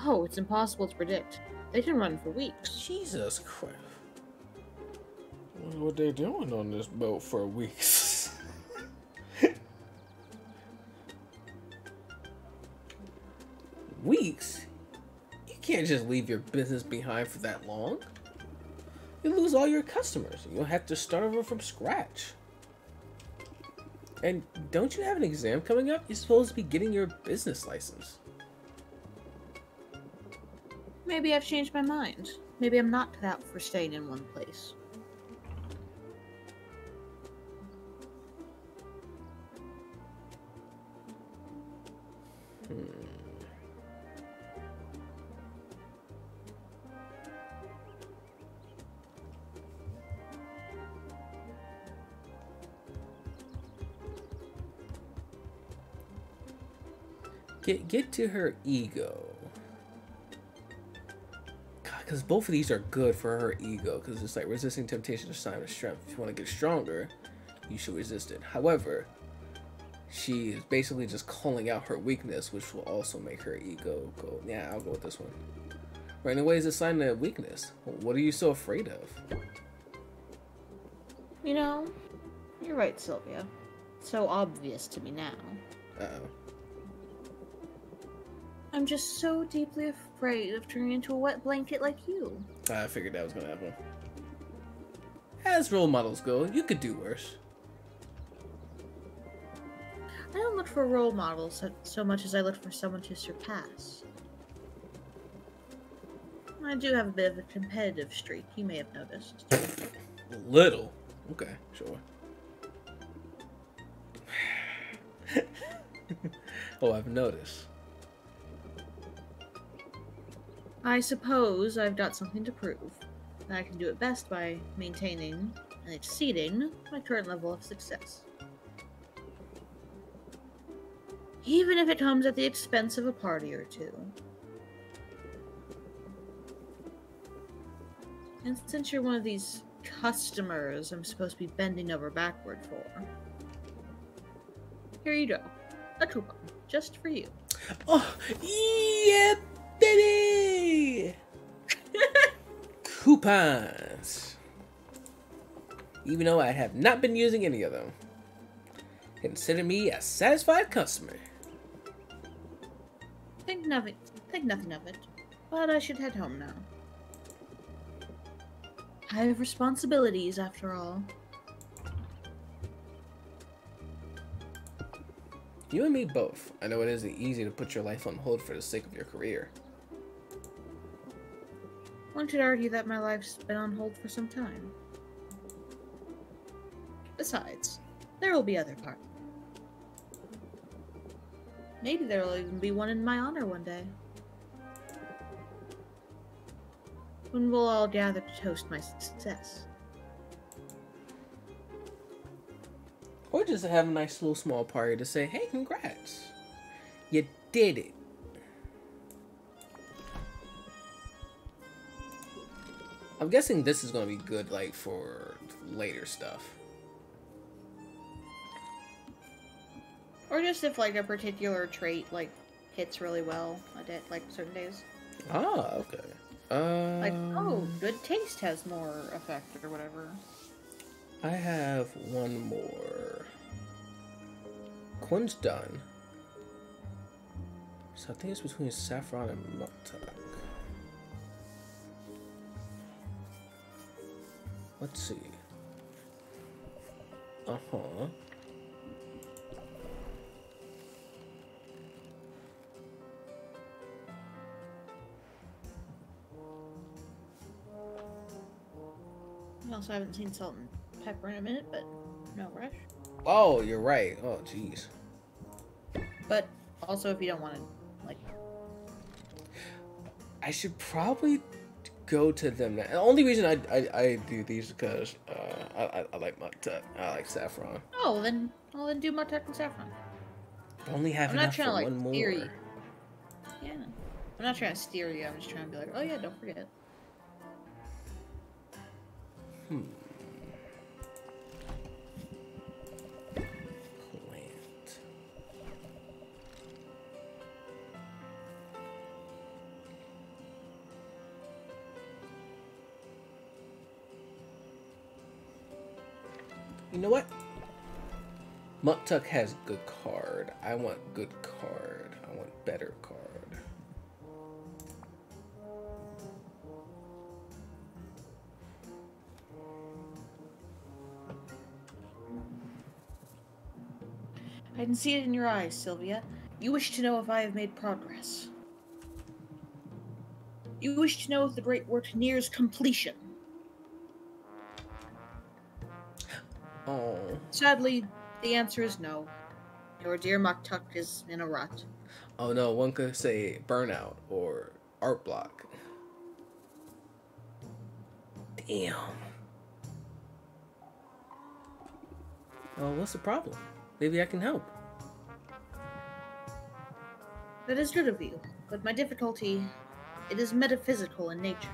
Oh, it's impossible to predict. They can run for weeks. Jesus Christ. I wonder what they're doing on this boat for weeks. Weeks? You can't just leave your business behind for that long. You lose all your customers. You'll have to start over from scratch. And don't you have an exam coming up? You're supposed to be getting your business license. Maybe I've changed my mind. Maybe I'm not cut out for staying in one place. Get to her ego. Because both of these are good for her ego. Because it's like resisting temptation is a sign of strength. If you want to get stronger, you should resist it. However, she is basically just calling out her weakness, which will also make her ego go, yeah, I'll go with this one. Right, in a way, it's a sign of weakness. What are you so afraid of? You know, you're right, Sylvia. It's so obvious to me now. Uh-oh. I'm just so deeply afraid of turning into a wet blanket like you. I figured that was going to happen. As role models go, you could do worse. I don't look for role models so much as I look for someone to surpass. I do have a bit of a competitive streak, you may have noticed. Little. Okay, sure. Oh, I've noticed. I suppose I've got something to prove. And I can do it best by maintaining and exceeding my current level of success. Even if it comes at the expense of a party or two. And since you're one of these customers I'm supposed to be bending over backward for, here you go. A coupon. Just for you. Oh, yeah, baby! Coupons. Even though I have not been using any of them. Consider me a satisfied customer. Think nothing of it. But I should head home now. I have responsibilities, after all. You and me both. I know it isn't easy to put your life on hold for the sake of your career. One could argue that my life's been on hold for some time. Besides, there will be other parties. Maybe there will even be one in my honor one day. When we'll all gather to toast my success. Or just have a nice little small party to say, hey, congrats. You did it. I'm guessing this is going to be good, like, for later stuff. Or just if, like, a particular trait, like, hits really well like, certain days. Ah, okay. Like, oh, good taste has more effect or whatever. I have one more. Quinn's done. So I think it's between saffron and muktak. Let's see. Uh-huh. I also haven't seen salt and pepper in a minute, but no rush. Oh, you're right. Oh, jeez. But also, if you don't want to, like... I should probably go to them now. The only reason I do these is because I like muktak. I like saffron. Oh, then do muktak and saffron. I only have I'm not enough trying for to, like, one more. steer you. Yeah. I'm not trying to steer you, I'm just trying to be like, oh yeah, don't forget. Plant. You know what? Muktuk has good card. I want good card. I want better card. I can see it in your eyes, Sylvia. You wish to know if I have made progress. You wish to know if the great work nears completion. Oh. Sadly, the answer is no. Your dear Muktuk is in a rut. Oh no, one could say burnout or art block. Damn. Oh, what's the problem? Maybe I can help. That is good of you, but my difficulty, it is metaphysical in nature.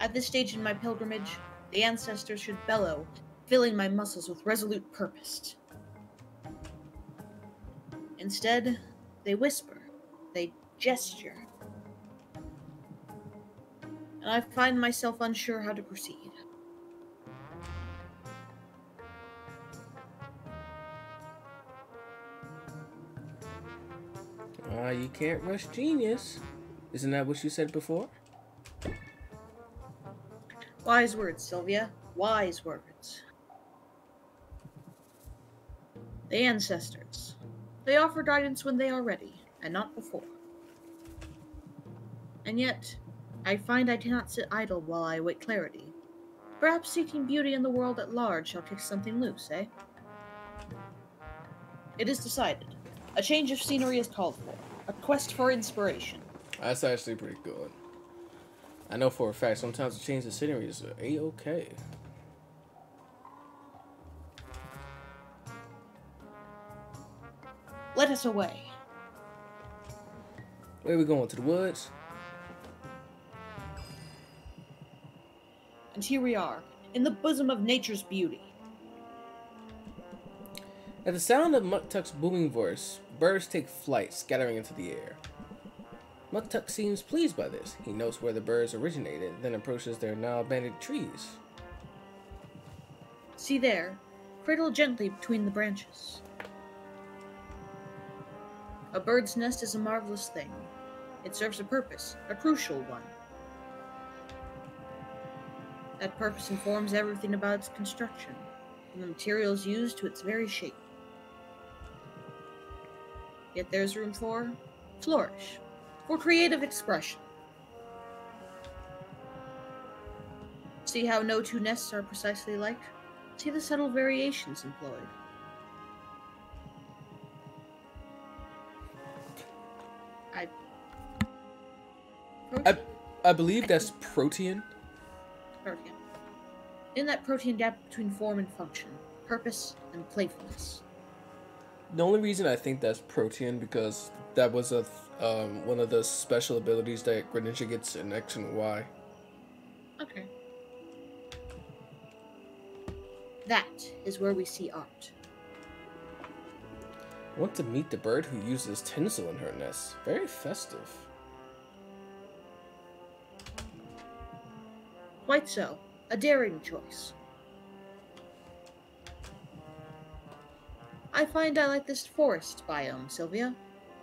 At this stage in my pilgrimage, the ancestors should bellow, filling my muscles with resolute purpose. Instead, they whisper, they gesture, and I find myself unsure how to proceed. You can't rush genius. Isn't that what you said before? Wise words, Sylvia. Wise words. The ancestors. They offer guidance when they are ready, and not before. And yet, I find I cannot sit idle while I await clarity. Perhaps seeking beauty in the world at large shall kick something loose, eh? It is decided. A change of scenery is called for. A quest for inspiration. That's actually pretty good. I know for a fact sometimes a change of scenery is a-okay. Let us away. Where are we going? To the woods? And here we are, in the bosom of nature's beauty. At the sound of Muktuk's booming voice, birds take flight, scattering into the air. Muktuk seems pleased by this. He notes where the birds originated, then approaches their now abandoned trees. See there, cradle gently between the branches. A bird's nest is a marvelous thing. It serves a purpose, a crucial one. That purpose informs everything about its construction, from the materials used to its very shape. Yet there's room for flourish, for creative expression. See how no two nests are precisely alike? See the subtle variations employed. I believe that's protein. Protein. In that protein gap between form and function, purpose and playfulness. The only reason I think that's protein because that was a one of the special abilities that Greninja gets in X and Y. Okay. That is where we see art. I want to meet the bird who uses tinsel in her nest. Very festive. Quite so. A daring choice. I find I like this forest biome, Sylvia.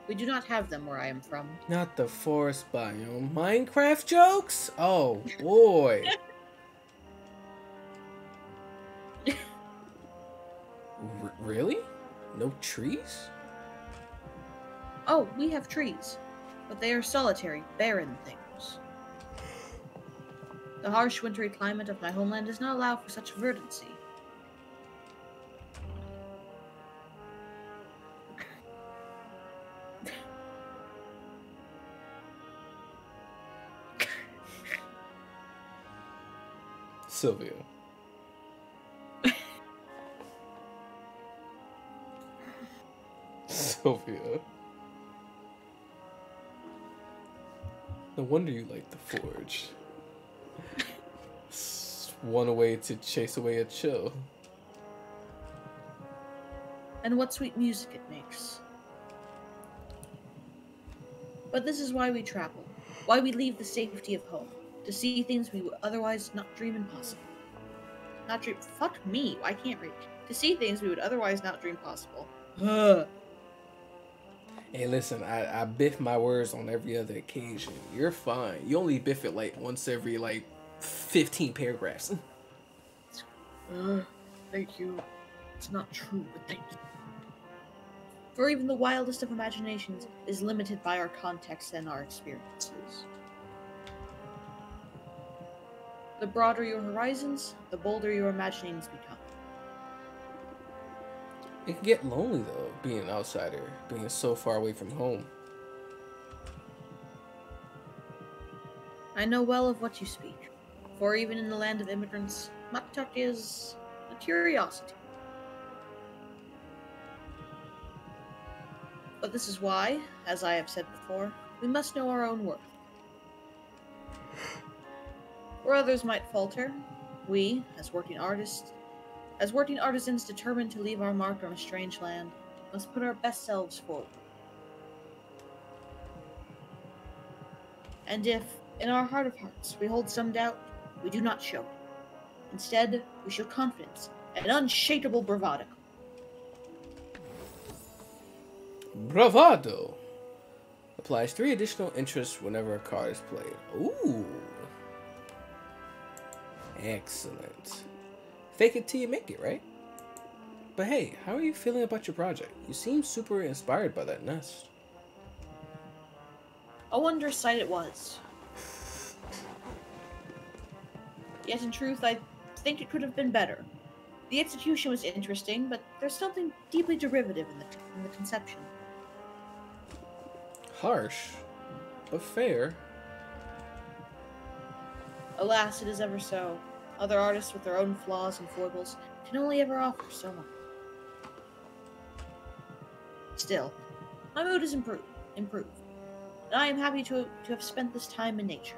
We do not have them where I am from. Not the forest biome. Minecraft jokes? Oh, boy. Really? No trees? Oh, we have trees, but they are solitary, barren things. The harsh wintry climate of my homeland does not allow for such verdancy. Sylvia. Sylvia. No wonder you like the forge. It's one way to chase away a chill. And what sweet music it makes. But this is why we travel, why we leave the safety of home, to see things we would otherwise not dream impossible. Not dream. Fuck me. I can't read. To see things we would otherwise not dream possible. Ugh. Hey, listen, I biff my words on every other occasion. You're fine. You only biff it like once every like 15 paragraphs. Thank you. It's not true, but thank you. For even the wildest of imaginations is limited by our context and our experiences. The broader your horizons, the bolder your imaginings become. It can get lonely though, being an outsider, being so far away from home. I know well of what you speak, for even in the land of immigrants, Maktak is a curiosity. But this is why, as I have said before, we must know our own worth. Where others might falter, we, as working artisans determined to leave our mark on a strange land, must put our best selves forward. And if, in our heart of hearts, we hold some doubt, we do not show it. Instead, we show confidence and unshakable bravado. Bravado! Applies 3 additional interests whenever a card is played. Ooh! Excellent. Fake it till you make it, right? But hey, how are you feeling about your project? You seem super inspired by that nest. A wondrous sight it was. Yet in truth, I think it could have been better. The execution was interesting, but there's something deeply derivative in the conception. Harsh, but fair. Alas, it is ever so. Other artists with their own flaws and foibles can only ever offer so much. Still, my mood is improved, and I am happy to have spent this time in nature.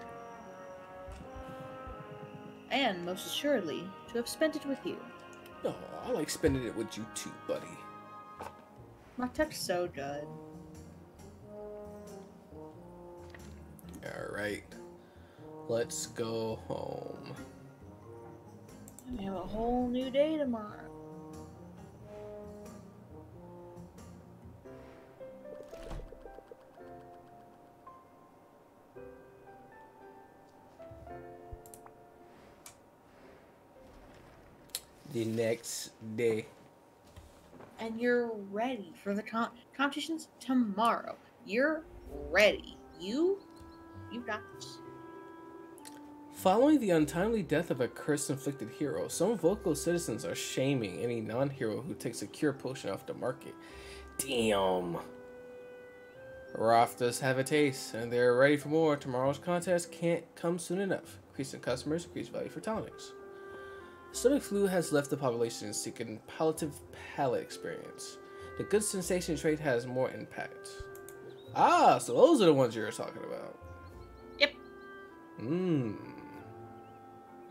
And, most assuredly, to have spent it with you. No, I like spending it with you too, buddy. Maktak's so good. Alright. Let's go home. We have a whole new day tomorrow. The next day. And you're ready for the competitions tomorrow. You're ready. You got this. Following the untimely death of a curse-inflicted hero, some vocal citizens are shaming any non-hero who takes a cure potion off the market. Damn! Roth does have a taste, and they're ready for more. Tomorrow's contest can't come soon enough. Increasing customers, increased value for tonics. Stomach flu has left the population seeking palliative palate experience. The good sensation trait has more impact. Ah, so those are the ones you were talking about. Yep. Mmm.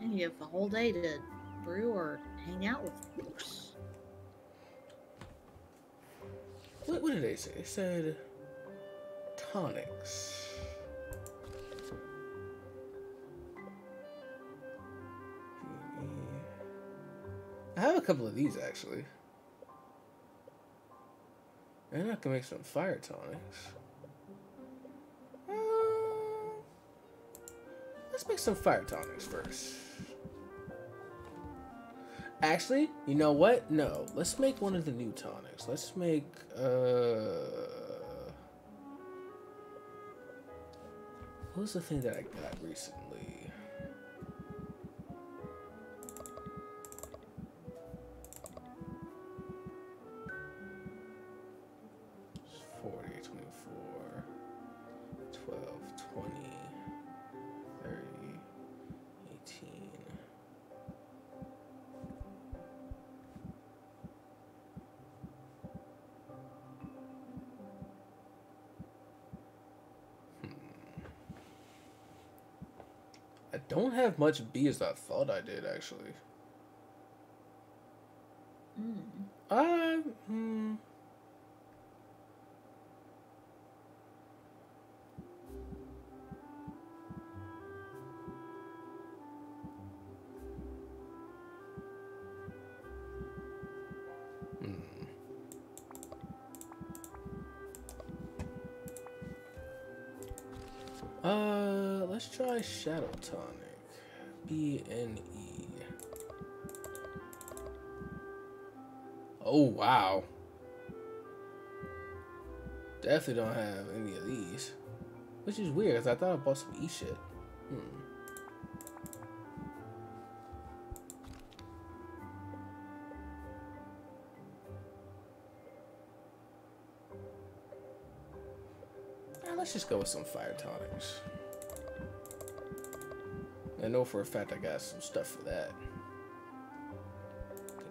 And you have the whole day to brew or hang out with folks. What did they say? They said tonics. I have a couple of these actually. And I can make some fire tonics. Let's make some fire tonics first. Actually, you know what? No, let's make one of the new tonics. Let's make, what was the thing that I got recently? It's 40, 24, 12, 20, 30, 18. I don't have much B as I thought I did, actually. Let's try Shadow Tonic. BNE. Oh, wow. Definitely don't have any of these. Which is weird, because I thought I bought some E shit. Let's just go with some fire tonics. I know for a fact I got some stuff for that.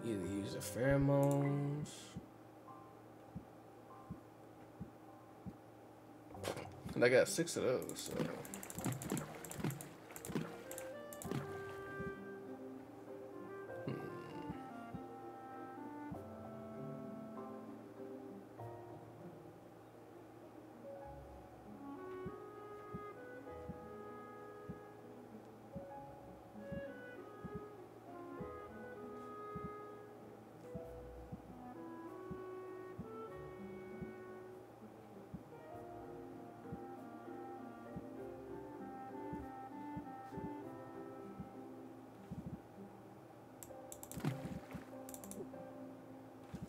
Can either use the pheromones. And I got 6 of those, so.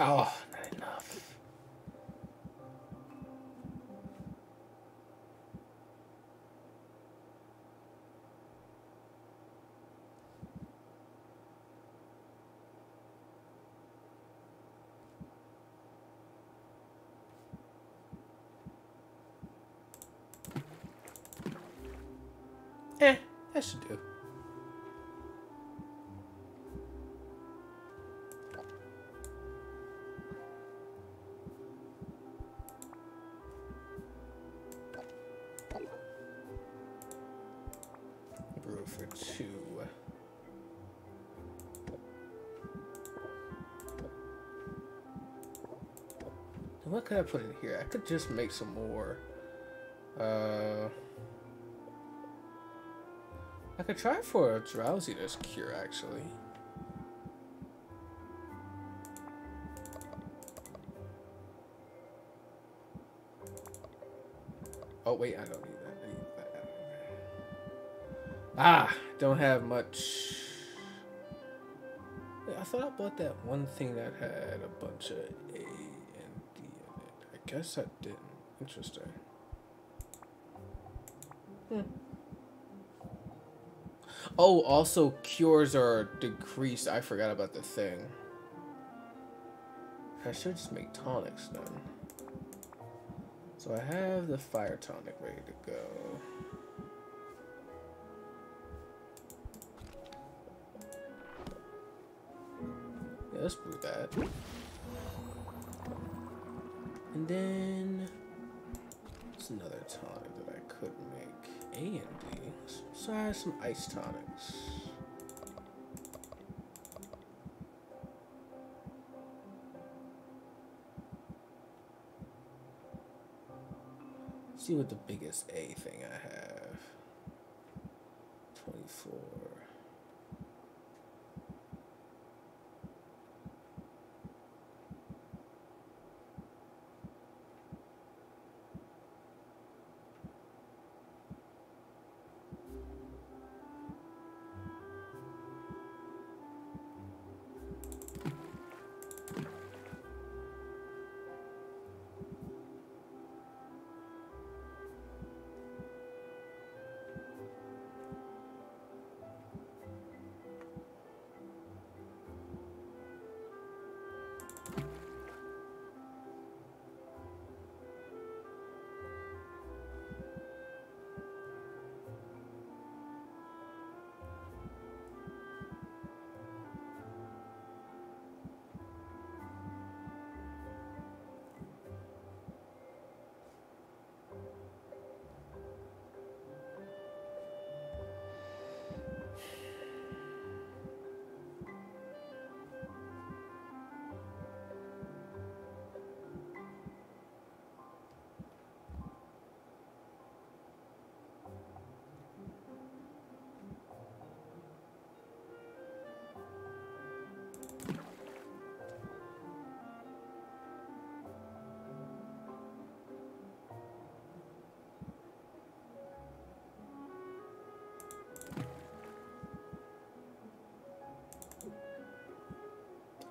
Oh, not enough. That should do. Brew for 2. What could I put in here? I could just make some more. I could try for a drowsiness cure, actually. Oh, wait, I don't need that. I need that. Ah, don't have much. Wait, I thought I bought that one thing that had a bunch of A and D in it. I guess I didn't. Interesting. Oh, also cures are decreased. I forgot about the thing. I should just make tonics then. So I have the fire tonic ready to go. Yeah, let's brew that. And then what's another tonic that I could make? A and D. So I have some ice tonics. See what the biggest A thing I have. 24.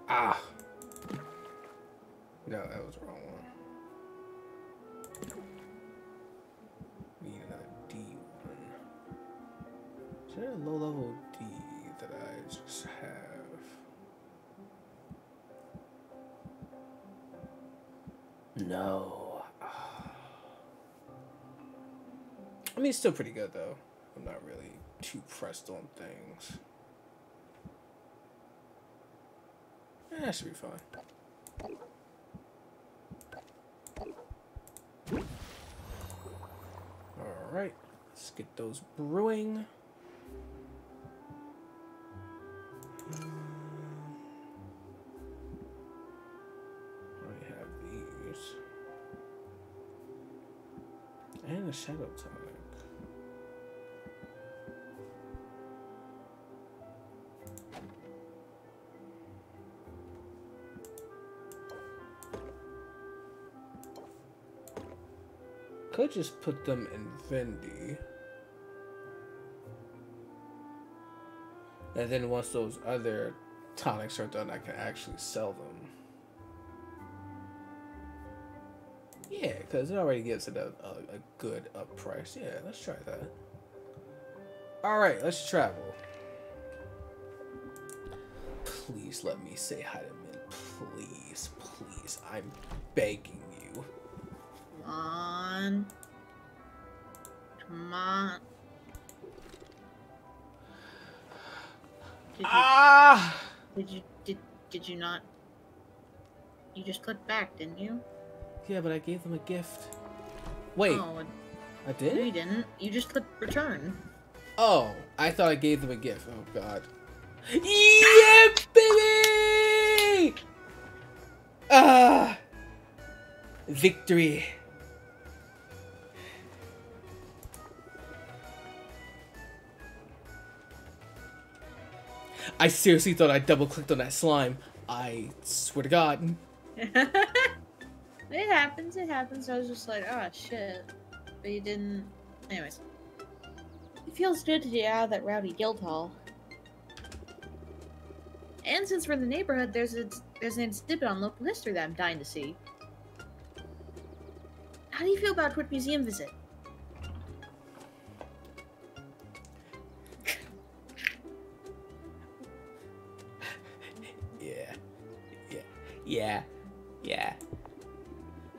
Ah. No, that was the wrong one. Need another D1. Is there a low level D that I just have? No. I mean, it's still pretty good though. I'm not really too pressed on things. That should be fine. Alright, let's get those brewing. I have these. And a shadow tonic. Could just put them in Vendy. And then once those other tonics are done, I can actually sell them. Yeah, because it already gives it a good up price. Yeah, let's try that. Alright, let's travel. Please let me say hi to Min. Please, please. I'm begging you. Come on. Come on. Did you not? You just clicked back, didn't you? Yeah, but I gave them a gift. Wait. Oh, I did? no, you didn't. You just clicked return. Oh, I thought I gave them a gift. Oh, God. Yeah, baby! Ah! Victory. I seriously thought I double-clicked on that slime. I swear to God. It happens, it happens. I was just like, oh, shit. But you didn't... Anyways. It feels good to get out of that rowdy guild hall. And since we're in the neighborhood, there's an exhibit on local history that I'm dying to see. How do you feel about a quick museum visit? Yeah.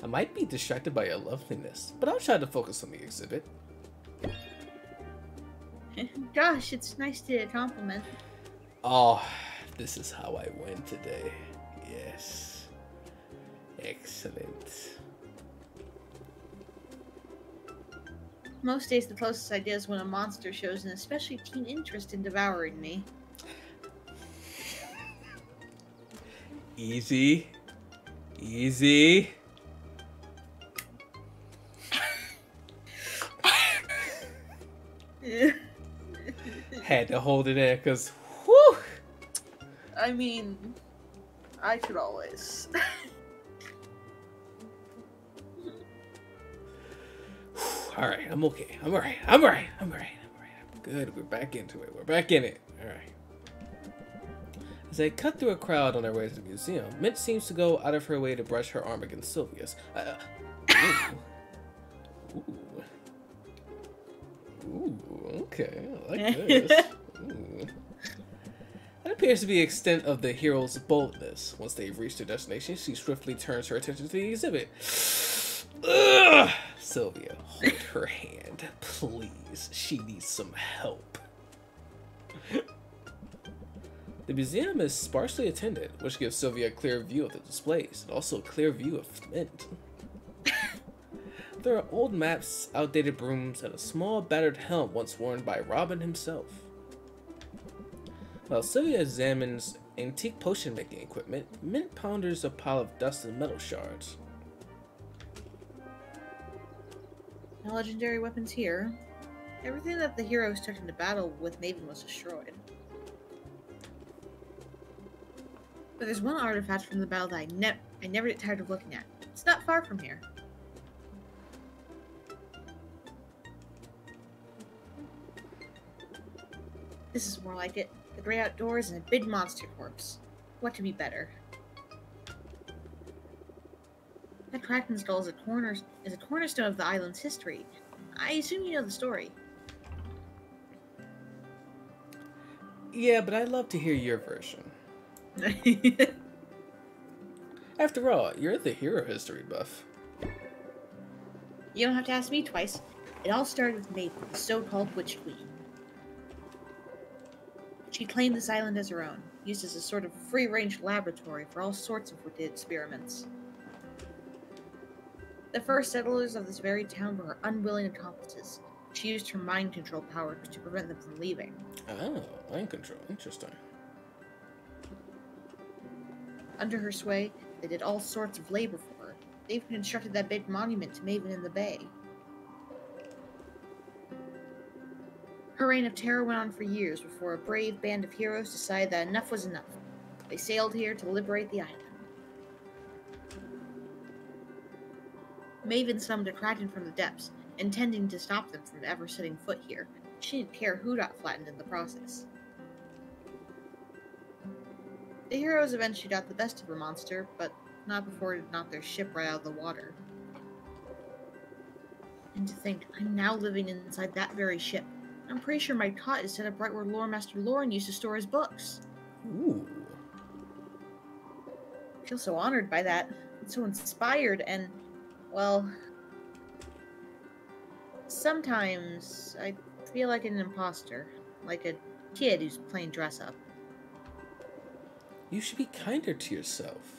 I might be distracted by your loveliness, but I'll try to focus on the exhibit. Gosh, it's nice to compliment. Oh, this is how I win today. Yes. Excellent. Most days, the closest I get is when a monster shows an especially keen interest in devouring me. Easy. Easy. Had to hold it in because, whew. I mean, I could always. Alright, I'm okay. I'm alright. I'm good. We're back into it. We're back in it. Alright. As they cut through a crowd on their way to the museum, Mint seems to go out of her way to brush her arm against Sylvia's. Ooh, okay. I like this. Ooh. That appears to be the extent of the hero's boldness. Once they've reached their destination, she swiftly turns her attention to the exhibit. Ugh! Sylvia, hold her hand, please. She needs some help. The museum is sparsely attended, which gives Sylvia a clear view of the displays, and also a clear view of Mint. There are old maps, outdated brooms, and a small battered helm once worn by Robin himself. While Sylvia examines antique potion-making equipment, Mint ponders a pile of dust and metal shards. No legendary weapons here. Everything that the heroes took into battle with Maven was destroyed. But there's one artifact from the battle that I never get tired of looking at. It's not far from here. This is more like it. The great outdoors and a big monster corpse. What could be better? Kraken's skull is a cornerstone of the island's history. I assume you know the story. Yeah, but I'd love to hear your version. After all, you're the hero history buff. You don't have to ask me twice. It all started with Maeve, the so-called Witch Queen. She claimed this island as her own, used as a sort of free-range laboratory for all sorts of wicked experiments. The first settlers of this very town were her unwilling accomplices. She used her mind control powers to prevent them from leaving. Oh, mind control. Interesting. Under her sway, they did all sorts of labor for her. They even constructed that big monument to Maven in the Bay. Her reign of terror went on for years before a brave band of heroes decided that enough was enough. They sailed here to liberate the island. Maven summoned a Kraken from the depths, intending to stop them from ever setting foot here. She didn't care who got flattened in the process. The heroes eventually got the best of the monster, but not before it knocked their ship right out of the water. And to think, I'm now living inside that very ship. I'm pretty sure my cot is set up right where Lore Master Lauren used to store his books. Ooh. I feel so honored by that. I'm so inspired and, well, sometimes I feel like an imposter. Like a kid who's playing dress up. You should be kinder to yourself.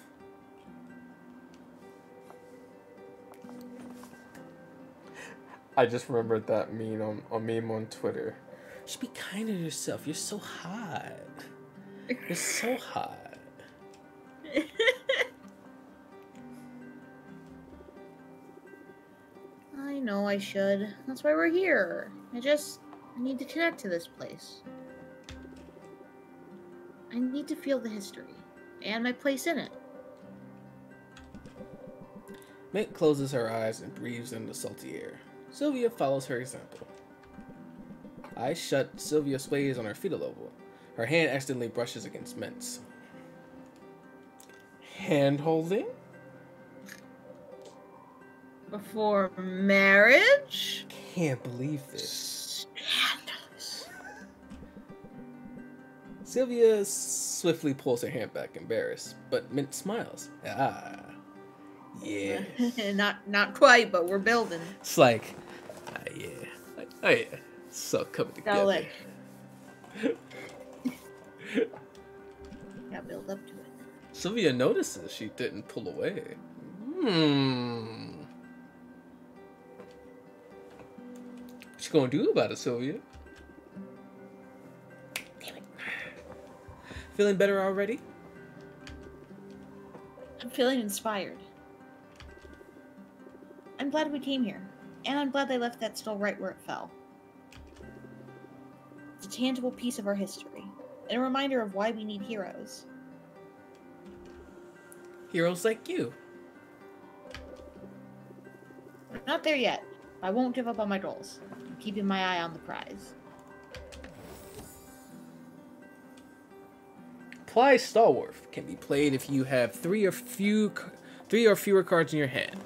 I just remembered that meme on Twitter. You should be kinder to yourself. You're so hot. You're so hot. I know I should. That's why we're here. I need to connect to this place. I need to feel the history, and my place in it. Mint closes her eyes and breathes in the salty air. Sylvia follows her example. Eyes shut, Sylvia sways on her feet a little. Her hand accidentally brushes against Mint's. Hand holding? Before marriage? Can't believe this. Scandalous. Sylvia swiftly pulls her hand back, embarrassed, but Mint smiles. Ah, yeah. Not quite, but we're building. It's like, yeah. Oh, yeah. It's all coming together. Gotta build up to it. Sylvia notices she didn't pull away. What you gonna do about it, Sylvia? Damn it. Feeling better already? I'm feeling inspired. I'm glad we came here. And I'm glad they left that skull right where it fell. It's a tangible piece of our history. And a reminder of why we need heroes. Heroes like you. I'm not there yet. I won't give up on my goals. I'm keeping my eye on the prize. Apply Stalwart can be played if you have three or fewer cards in your hand.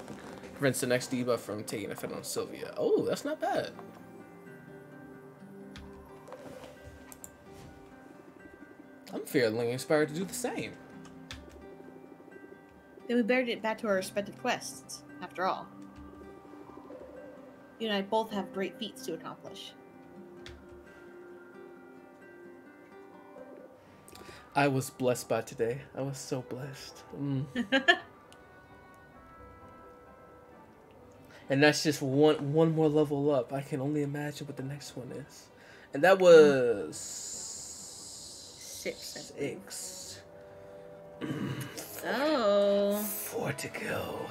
Prevents the next debuff from taking effect on Sylvia. Oh, that's not bad. I'm feeling inspired to do the same. Then we better get back to our respective quests, after all. You and I both have great feats to accomplish. I was blessed by today. I was so blessed. And that's just one more level up. I can only imagine what the next one is. And that was... 6. Oh. 4 to go.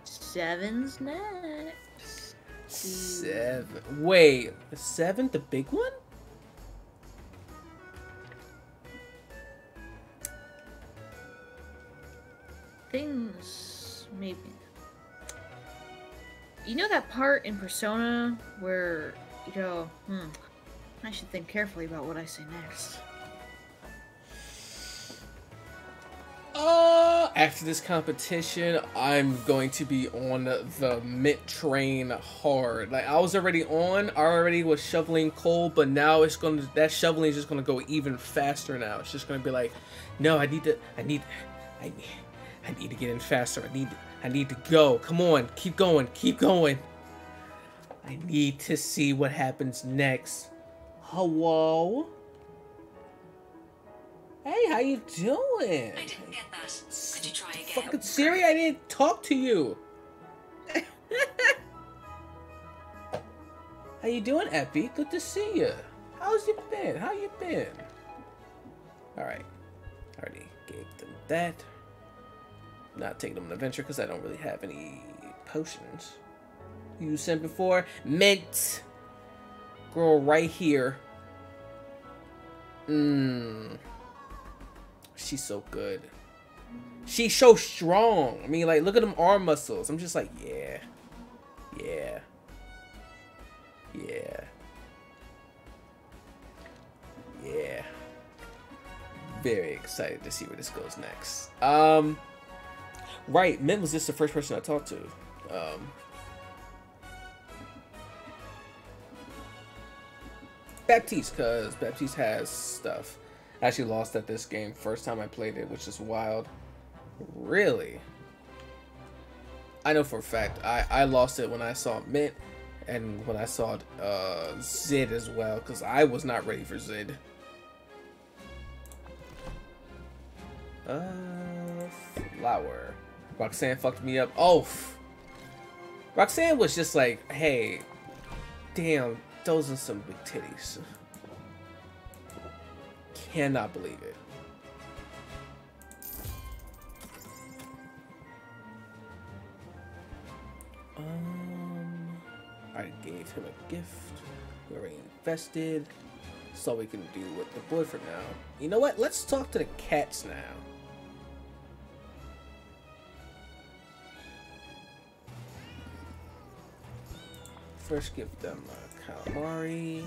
7's next. 7. Wait, 7, the big one? Things, maybe. You know that part in Persona where you go, I should think carefully about what I say next. After this competition, I'm going to be on the mint train hard. Like, I was already on, I already was shoveling coal, but now it's gonna, that shoveling is just gonna go even faster now. It's just gonna be like, no, I need to get in faster. I need to go. Come on, keep going, keep going. I need to see what happens next. Hello? Hey, how you doing? I didn't get that. Could you try again? Fucking Siri, I didn't talk to you. How you doing, Epi? Good to see you. How's you been? How you been? Alright. Already gave them that. Not taking them on an adventure because I don't really have any potions. You sent before? Mint. Girl, right here. She's so good. She's so strong. I mean, like, look at them arm muscles. I'm just like, yeah. Yeah. Yeah. Yeah. Very excited to see where this goes next. Right, Mint was just the first person I talked to. Baptiste, because Baptiste has stuff. I actually lost at this game first time I played it, which is wild. Really? I know for a fact. I lost it when I saw Mint and when I saw Zid as well, because I was not ready for Zid. Flower. Roxanne fucked me up. Oh! Roxanne was just like, hey, damn, those are some big titties. Cannot believe it. I gave him a gift. We already invested. That's all we can do with the boy for now. You know what? Let's talk to the cats now. First, give them a calamari.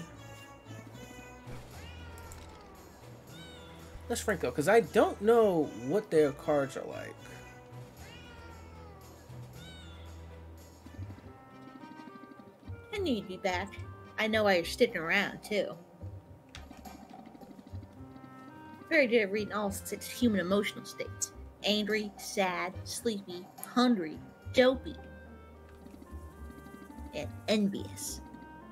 Let's Franco, because I don't know what their cards are like. I knew you'd be back. I know why you're sticking around, too. Very good at reading all 6 human emotional states. Angry, sad, sleepy, hungry, dopey, and envious.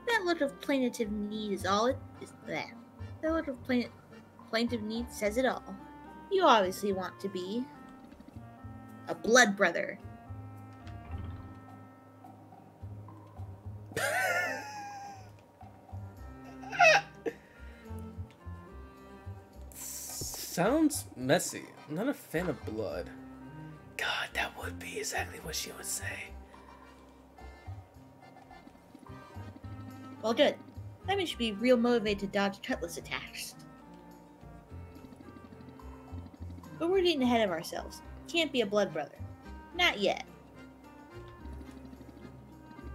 That look of plaintive need is all it is. That look of plaintive need says it all. You obviously want to be a blood brother. Sounds messy. I'm not a fan of blood. God, that would be exactly what she would say. Well, good. That means you should be real motivated to dodge cutlass attacks. But we're getting ahead of ourselves. Can't be a blood brother. Not yet.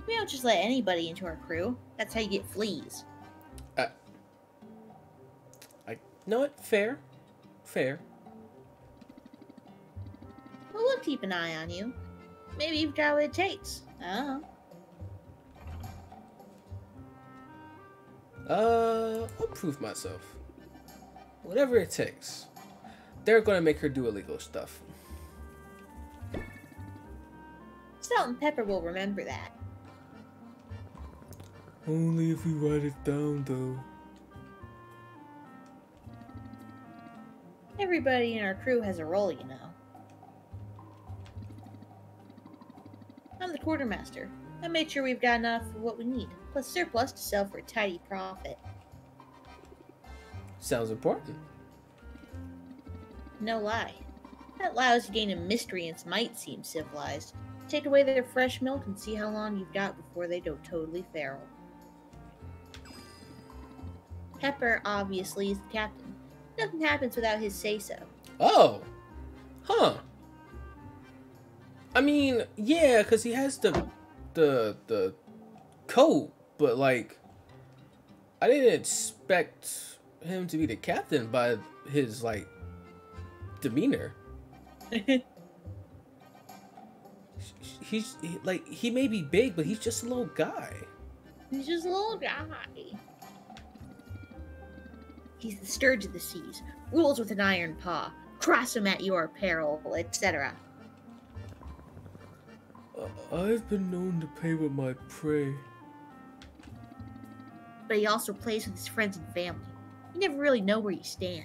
We don't just let anybody into our crew. That's how you get fleas. I know it. Fair. Fair. Well, we'll keep an eye on you. Maybe you've got what it takes. I don't know. I'll prove myself. Whatever it takes. They're gonna make her do illegal stuff. Salt and Pepper will remember that. Only if we write it down, though. Everybody in our crew has a role, you know. I'm the quartermaster. I made sure we've got enough of what we need, plus surplus to sell for a tidy profit. Sounds important. No lie. That lousy game of miscreants might seem civilized. Take away their fresh milk and see how long you've got before they go totally feral. Pepper, obviously, is the captain. Nothing happens without his say-so. Oh. Huh. I mean, yeah, because he has the coat, but, like, I didn't expect him to be the captain by his, like, demeanor. He may be big, but he's just a little guy. He's just a little guy. He's the scourge of the seas, rules with an iron paw, cross him at your peril, etc. I've been known to play with my prey. But he also plays with his friends and family. You never really know where you stand.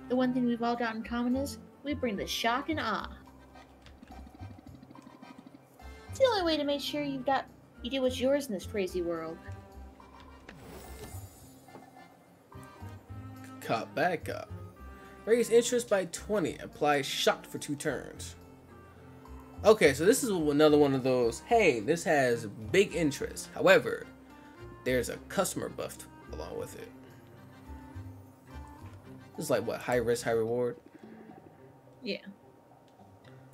The one thing we've all got in common is we bring the shock and awe. It's the only way to make sure you get what's yours in this crazy world. Cop, bad cop. Raise interest by 20. Apply shock for 2 turns. Okay, so this is another one of those, hey, this has big interest. However, there's a customer buff along with it. This is like, what, high risk, high reward? Yeah.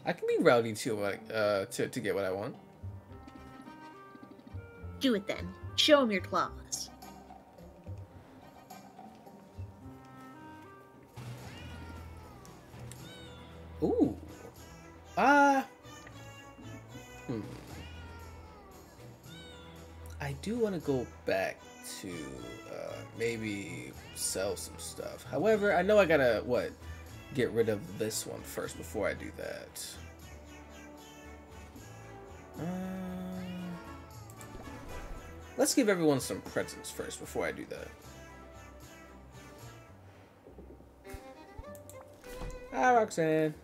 I can be rowdy too, like, to get what I want. Do it then. Show him your claws. Ooh. I do want to go back to maybe sell some stuff. However, I know I gotta get rid of this one first before I do that. Let's give everyone some presents first before I do that. Hi, Roxanne.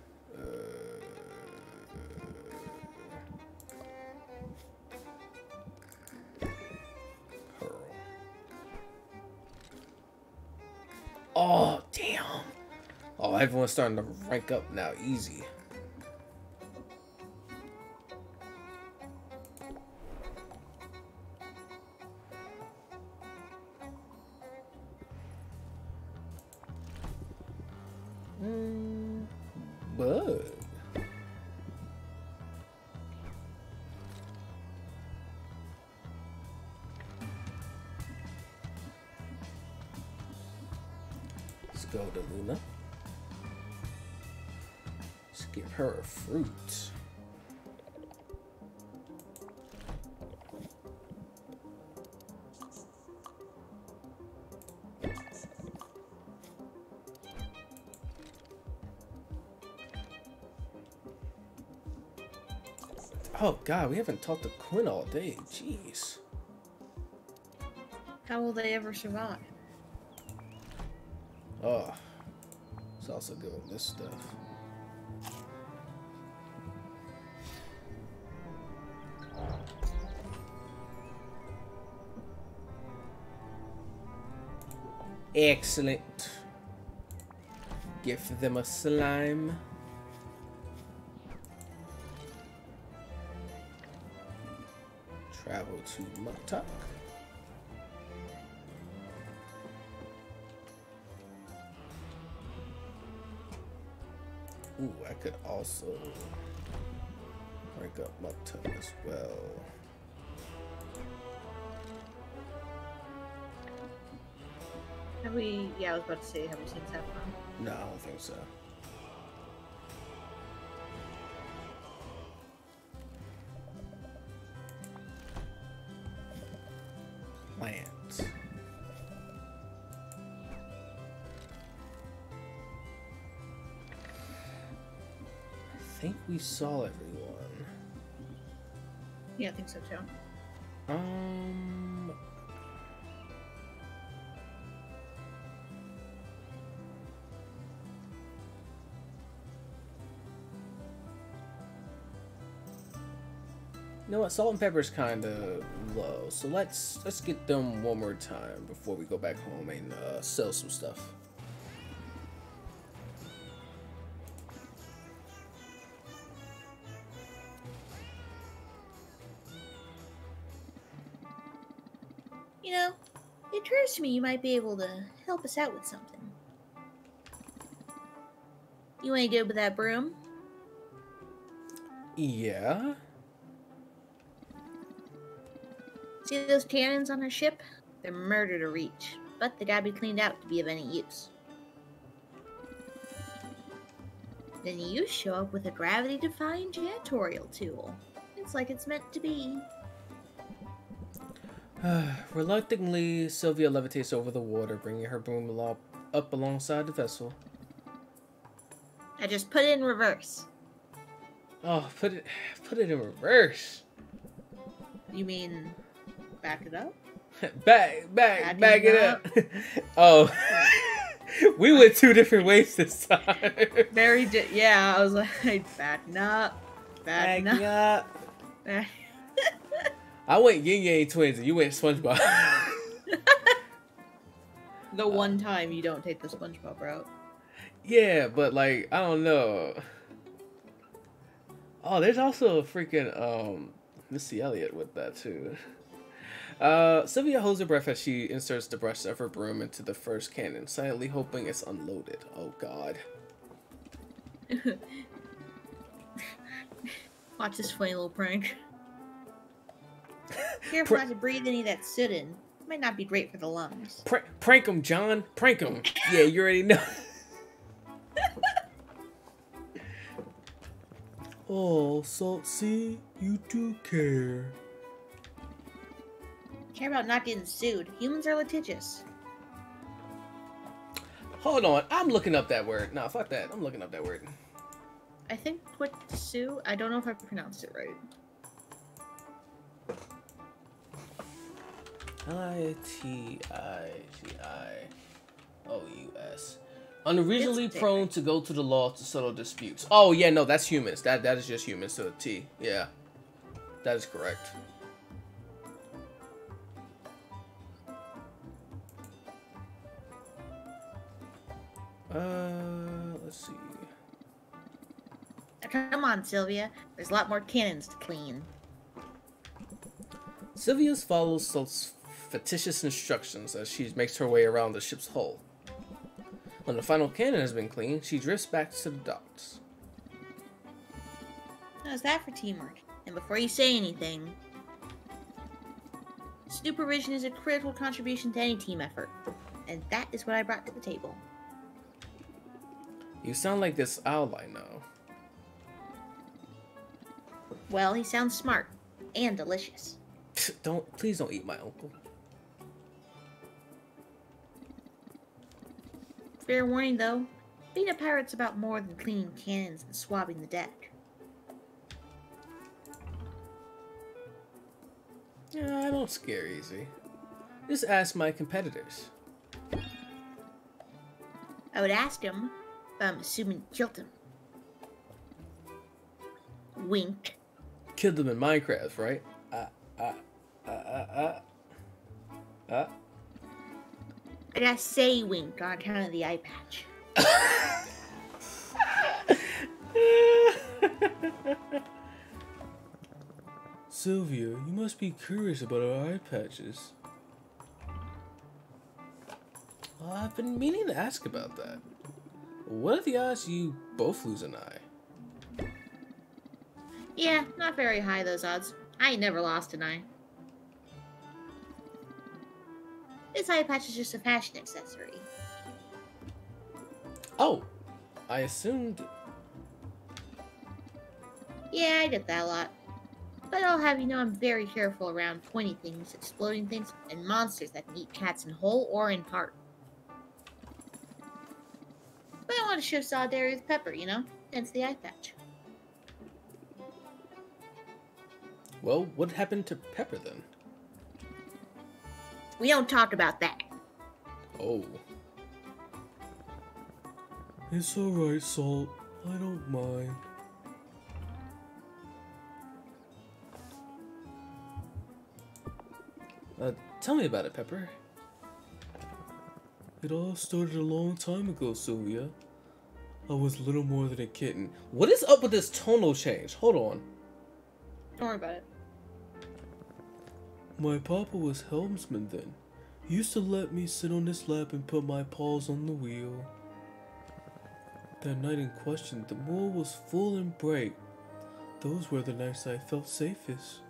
Pearl. Oh, damn. Oh, everyone's starting to rank up now. Easy. Bug. Let's go to Luna. Let's give her a fruit. Oh god, we haven't talked to Quinn all day. Jeez. How will they ever survive? Oh. It's also good with this stuff. Excellent. Give them a slime. Travel to Muktuk. Ooh, I could also rank up Muktuk as well. Have we? Yeah, I was about to say, have we seen Saffron? No, I don't think so. Plants. I think we saw everyone. Yeah, I think so too. You know what? Salt and pepper's kind of low, so let's get them one more time before we go back home and sell some stuff. You know, it occurs to me you might be able to help us out with something. You ain't good with that broom? Yeah. See those cannons on our ship? They're murder to reach, but they gotta be cleaned out to be of any use. Then you show up with a gravity-defying janitorial tool. It's like it's meant to be. Reluctantly, Sylvia levitates over the water, bringing her broom up alongside the vessel. I just put it in reverse. Oh, put it in reverse. You mean back it up? back it up. Oh, we went two different ways this time. Yeah, I was like, backing up. I went Yin Yang Twins and you went SpongeBob. The one time you don't take the SpongeBob route. Yeah, but like, I don't know. Oh, there's also a freaking Missy Elliott with that too. Sylvia holds her breath as she inserts the brush of her broom into the first cannon, silently hoping it's unloaded. Oh god. Watch this funny little prank. Careful not to breathe any of that soot in. It might not be great for the lungs. Prank him, John. Prank him. Yeah, you already know. Oh, Salt Sea, you do care. Care about not getting sued. Humans are litigious. Hold on, I'm looking up that word. Nah, fuck that. I'm looking up that word. I think what sue. I don't know if I pronounced it right. Litigious. Unreasonably prone to go to the law to settle disputes. Oh yeah, no, that's humans. That is just humans to a T. Yeah, that is correct. Let's see. Come on, Sylvia. There's a lot more cannons to clean. Sylvia follows Salt's fictitious instructions as she makes her way around the ship's hull. When the final cannon has been cleaned, she drifts back to the docks. How's that for teamwork? And before you say anything, supervision is a critical contribution to any team effort. And that is what I brought to the table. You sound like this owl I know. Well, he sounds smart. And delicious. Please don't eat my uncle. Fair warning, though. Being a pirate's about more than cleaning cannons and swabbing the deck. Yeah, I don't scare easy. Just ask my competitors. I would ask him, but I'm assuming you killed him. Wink. Killed them in Minecraft, right? I gotta say wink on account of the eye patch. Sylvia, you must be curious about our eye patches. Well, I've been meaning to ask about that. What are the odds you both lose an eye? Yeah, not very high, those odds. I ain't never lost an eye. This eye patch is just a fashion accessory. Oh, I assumed... Yeah, I get that a lot. But I'll have you know I'm very careful around pointy things, exploding things, and monsters that can eat cats in whole or in part. But I want to show solidarity with Pepper, you know? Hence the eye patch. Well, what happened to Pepper then? We don't talk about that. Oh. It's alright, Salt. I don't mind. Tell me about it, Pepper. It all started a long time ago, Sylvia. I was little more than a kitten. What is up with this tonal change? Hold on. Don't worry about it. My papa was helmsman then. He used to let me sit on his lap and put my paws on the wheel. That night in question, the moon was full and bright. Those were the nights I felt safest.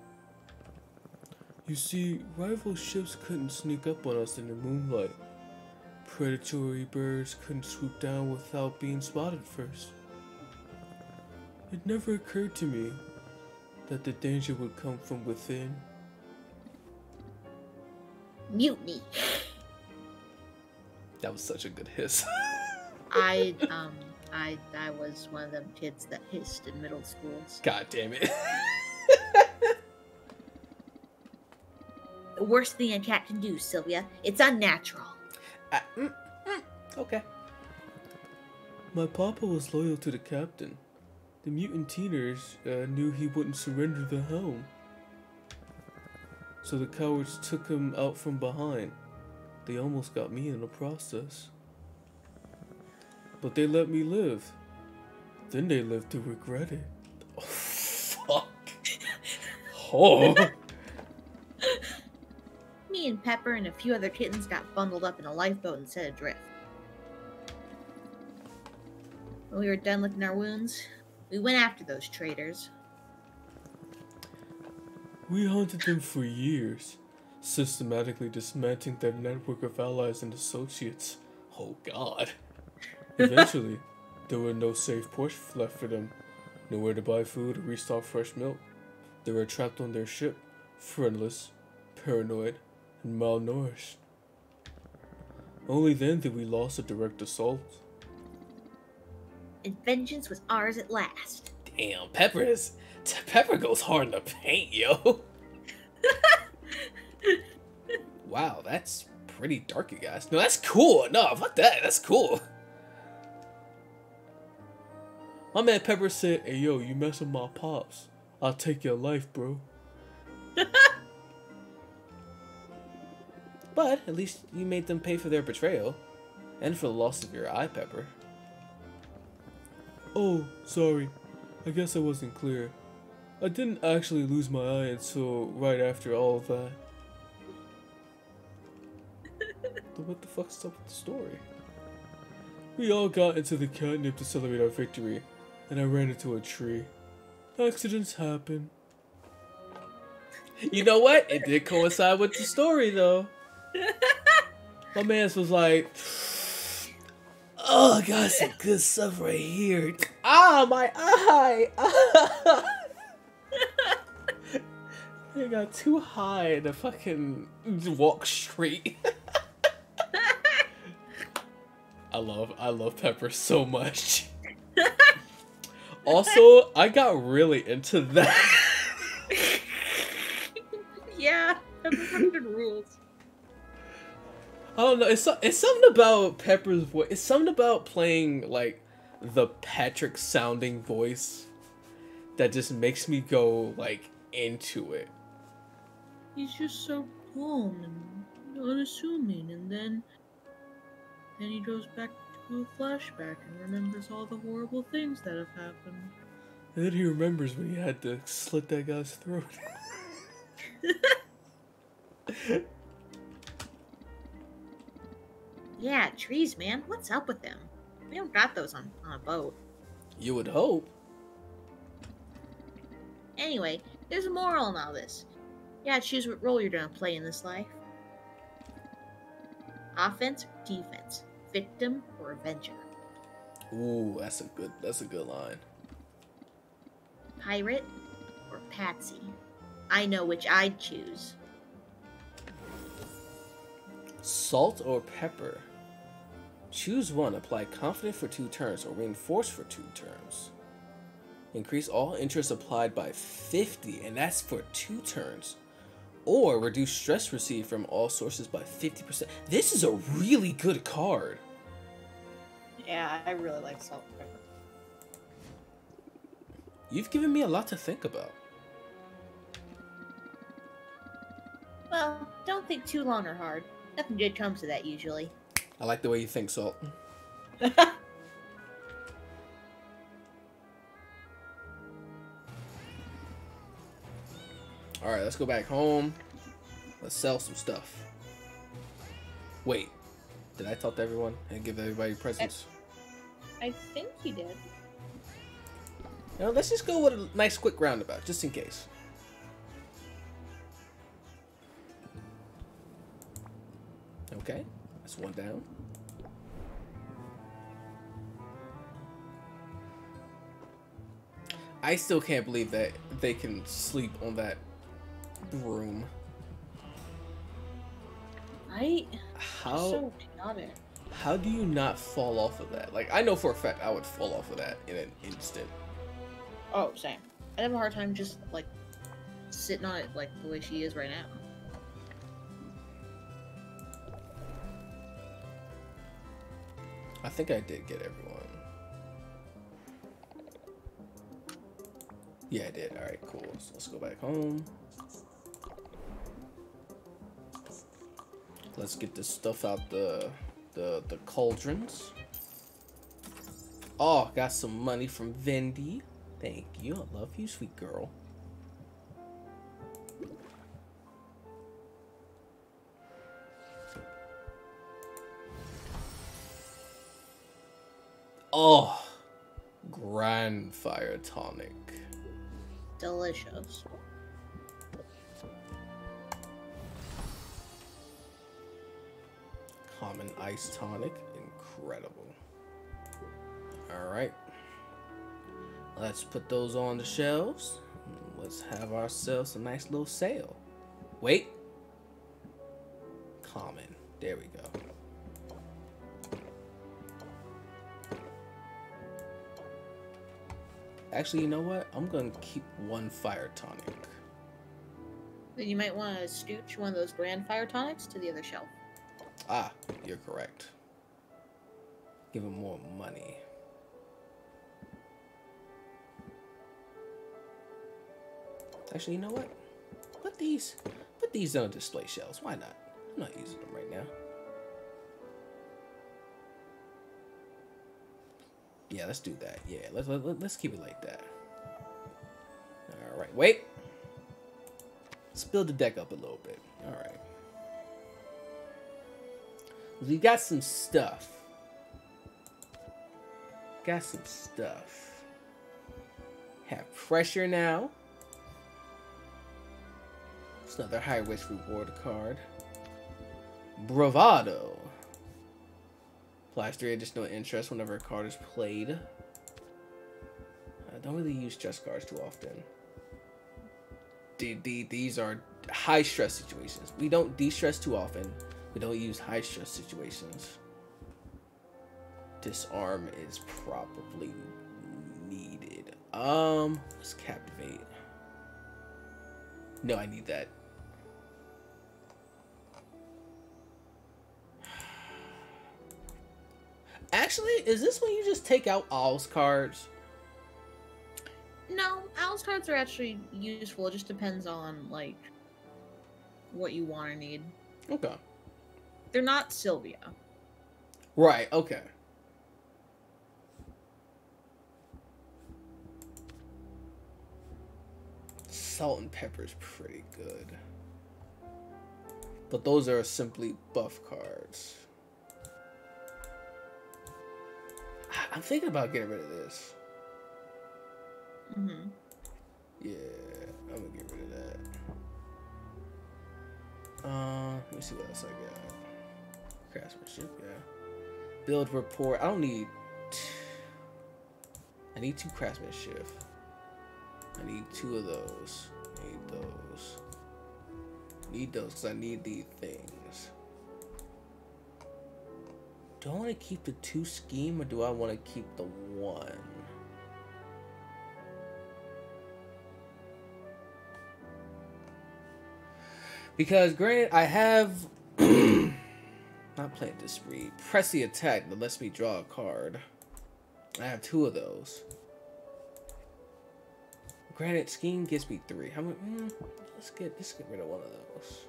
You see, rival ships couldn't sneak up on us in the moonlight. Predatory birds couldn't swoop down without being spotted first. It never occurred to me that the danger would come from within. Mutiny. That was such a good hiss. I was one of them kids that hissed in middle schools. God damn it. The worst thing a cat can do, Sylvia. It's unnatural. Okay. My papa was loyal to the captain. The mutant teeners knew he wouldn't surrender the helm. So the cowards took him out from behind. They almost got me in the process. But they let me live. Then they lived to regret it. Oh, fuck. Oh. Me and Pepper and a few other kittens got bundled up in a lifeboat and set adrift. When we were done licking our wounds, we went after those traitors. We hunted them for years, systematically dismantling their network of allies and associates. Oh god. Eventually, there were no safe ports left for them, nowhere to buy food or restock fresh milk. They were trapped on their ship, friendless, paranoid, and malnourished. Only then did we lose a direct assault. And vengeance was ours at last. Damn, Pepper goes hard in the paint, yo. Wow, that's pretty dark, you guys. No, that's cool. No, fuck that. That's cool. My man Pepper said, "Hey, yo, you mess with my pops, I'll take your life, bro." But at least you made them pay for their betrayal, and for the loss of your eye, Pepper. Oh, sorry. I guess I wasn't clear. I didn't actually lose my eye until right after all of that. But what the fuck's up with the story? We all got into the catnip to celebrate our victory, and I ran into a tree. Accidents happen. You know what? It did coincide with the story, though. My man's was like, "Oh, I got some good stuff right here. Ah, my eye! Ah. I got too high to fucking walk straight." I love Pepper so much. Also, I got really into that. Yeah, Pepper fucking rules. I don't know. It's something about Pepper's voice. It's something about playing like the Patrick sounding voice that just makes me go like into it. He's just so calm and unassuming, and then he goes back to a flashback and remembers all the horrible things that have happened. And then he remembers when he had to slit that guy's throat. Yeah, trees, man. What's up with them? We don't got those on a boat. You would hope. Anyway, there's a moral in all this. You gotta choose what role you're gonna play in this life. Offense or defense? Victim or avenger? Ooh, that's a good line. Pirate or patsy? I know which I'd choose. Salt or pepper? Choose one. Apply confident for 2 turns or reinforce for 2 turns. Increase all interest applied by 50, and that's for 2 turns. Or reduce stress received from all sources by 50%. This is a really good card. Yeah, I really like salt and pepper. You've given me a lot to think about. Well, don't think too long or hard. Nothing good comes of that usually. I like the way you think, Salt. Alright, let's go back home. Let's sell some stuff. Wait, did I talk to everyone and give everybody presents? I think you did. Now, let's just go with a nice quick roundabout, just in case. Okay, that's 1 down. I still can't believe that they can sleep on that broom. Right? How So chaotic. how do you not fall off of that? Like, I know for a fact I would fall off of that in an instant. Oh, same. I have a hard time just like sitting on it like the way she is right now. I think I did get everyone. Yeah, I did. All right, cool. So let's go back home. Let's get this stuff out the cauldrons. Oh, got some money from Vendi. Thank you. I love you, sweet girl. Oh, grand fire tonic. Delicious. Common ice tonic. Incredible. Alright. Let's put those on the shelves. Let's have ourselves a nice little sale. Wait. Common. There we go. Actually, you know what? I'm gonna keep one fire tonic. Then you might want to stooch one of those grand fire tonics to the other shelf. Ah, you're correct. Give him more money. Actually, you know what? Put these on display shelves. Why not? I'm not using them right now. Yeah, let's do that. Yeah, let's keep it like that. All right, wait. Let's build the deck up a little bit. All right. We got some stuff. Got some stuff. Have pressure now. It's another high risk reward card. Bravado. Applies 3 additional interest whenever a card is played. I don't really use stress cards too often. These are high stress situations. We don't de-stress too often. We don't use high stress situations. Disarm is probably needed. Let's captivate. No, I need that. Actually, is this when you just take out Owl's cards? No, Owl's cards are actually useful. It just depends on, like, what you want or need. Okay. They're not Sylvia. Right, okay. Salt and pepper's pretty good. But those are simply buff cards. I'm thinking about getting rid of this. Mm-hmm. Yeah, I'm gonna get rid of that. Let me see what else I got. Craftsmanship, yeah. Build report. I don't need. I need 2 craftsmanship. I need 2 of those. I need those. Need those because I need these things. Do I want to keep the 2 scheme or do I want to keep the 1? Because granted, I have not playing this breed. Press the attack that lets me draw a card. I have 2 of those. Granted, scheme gives me 3. How many? Let's get rid of one of those.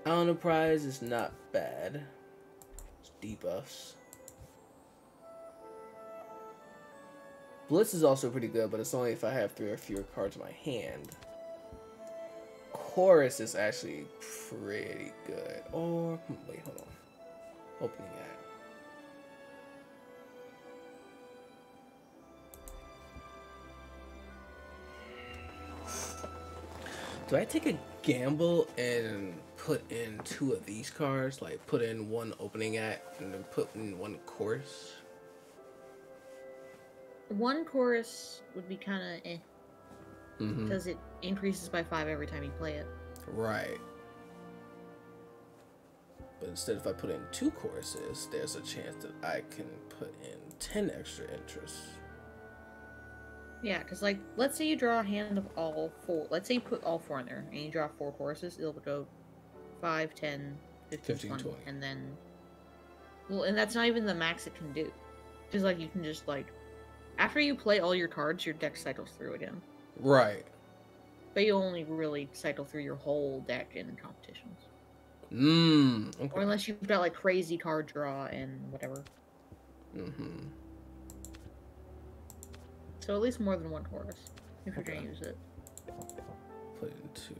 Honor prize is not bad. It's debuffs. Blitz is also pretty good, but it's only if I have 3 or fewer cards in my hand. Chorus is actually pretty good. Or wait, hold on. Opening ad. Do I take a gamble and put in 2 of these cards? Like put in 1 opening act and then put in 1 chorus? 1 chorus would be kind of eh. Mm-hmm. Because it increases by 5 every time you play it. Right. But instead, if I put in 2 choruses, there's a chance that I can put in 10 extra interest. Yeah, because, like, let's say you draw a hand of all 4. Let's say you put all 4 in there, and you draw 4 choruses. It'll go 5, 10, 15, 20. And then... Well, and that's not even the max it can do. Because, like, you can just, like... After you play all your cards, your deck cycles through again. Right. But you only really cycle through your whole deck in competitions. Okay. Or unless you've got, like, crazy card draw and whatever. Mm-hmm. So at least more than 1 chorus, if you're Okay. gonna use it. Put in 2.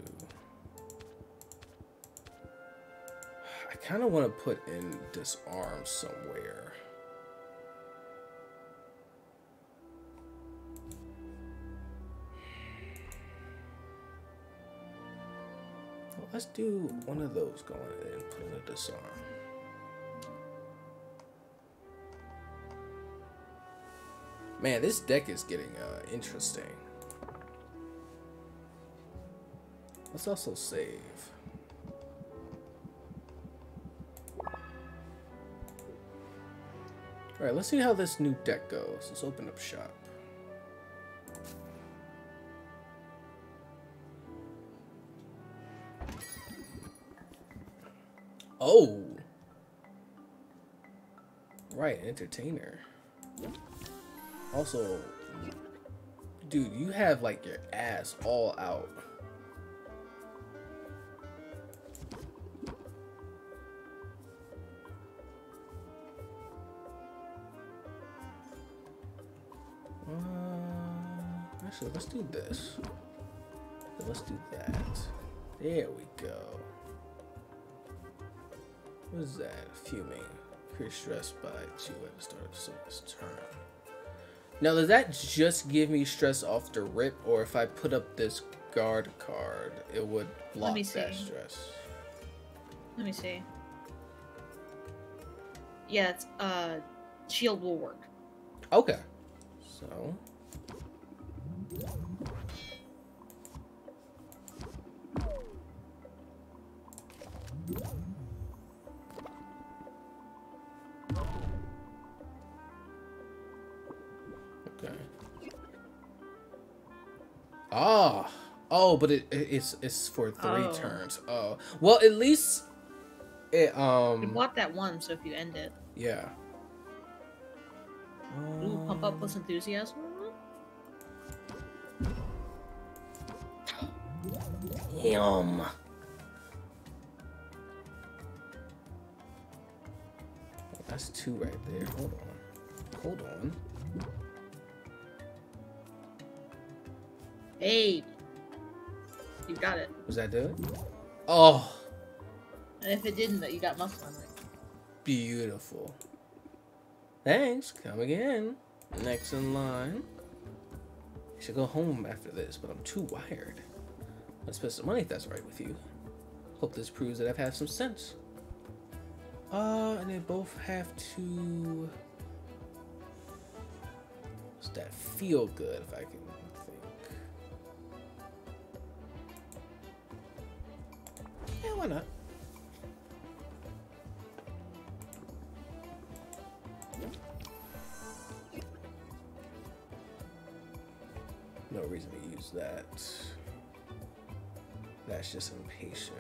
I kind of want to put in Disarm somewhere. Well, let's do one of those going and put in a Disarm. Man, this deck is getting interesting. Let's also save. Alright, let's see how this new deck goes. Let's open up shop. Oh! Right, entertainer. Also, dude, you have like your ass all out. Actually, let's do this. Let's do that. There we go. What is that? Fuming. Increase stress by 2 at the start of this turn. Now, does that just give me stress off the rip, or if I put up this guard card, it would block that stress? Let me see. Yeah, it's, shield will work. Okay. So. Okay. Oh, but it's for 3 turns. Oh, well, at least it You block that one, so if you end it, yeah. ooh, pump up with enthusiasm. Yum. That's 2 right there. Hold on. Hold on. Hey, you got it. Was that do it? Oh, And if it didn't, you got muscle on it. beautiful. Thanks. Come again. Next in line. I should go home after this, but I'm too wired. Let's spend some money if that's right with you. Hope this proves that I've had some sense. And they both have to... What's that? Feel good, if I can think. Yeah, why not? No reason to use that. That's just impatient.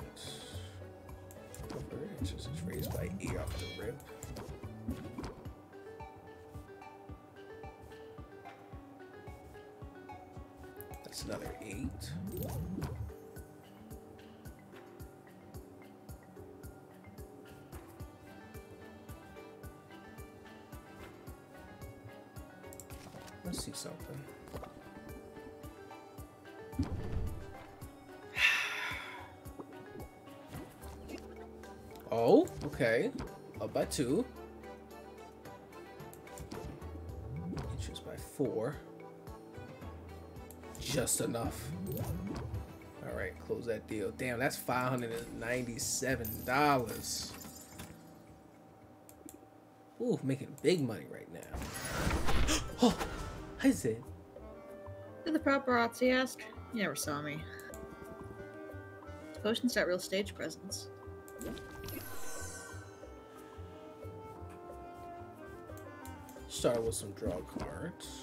It's raised by 8 off the rip. That's another 8. Let's see something. Oh, okay. Up by 2. Interest by 4. Just enough. Alright. right, close that deal. Damn, that's $597. Ooh, making big money right now. Oh, hi Zed. Did the paparazzi ask? You never saw me. This potion's got real stage presence. Start with some draw cards.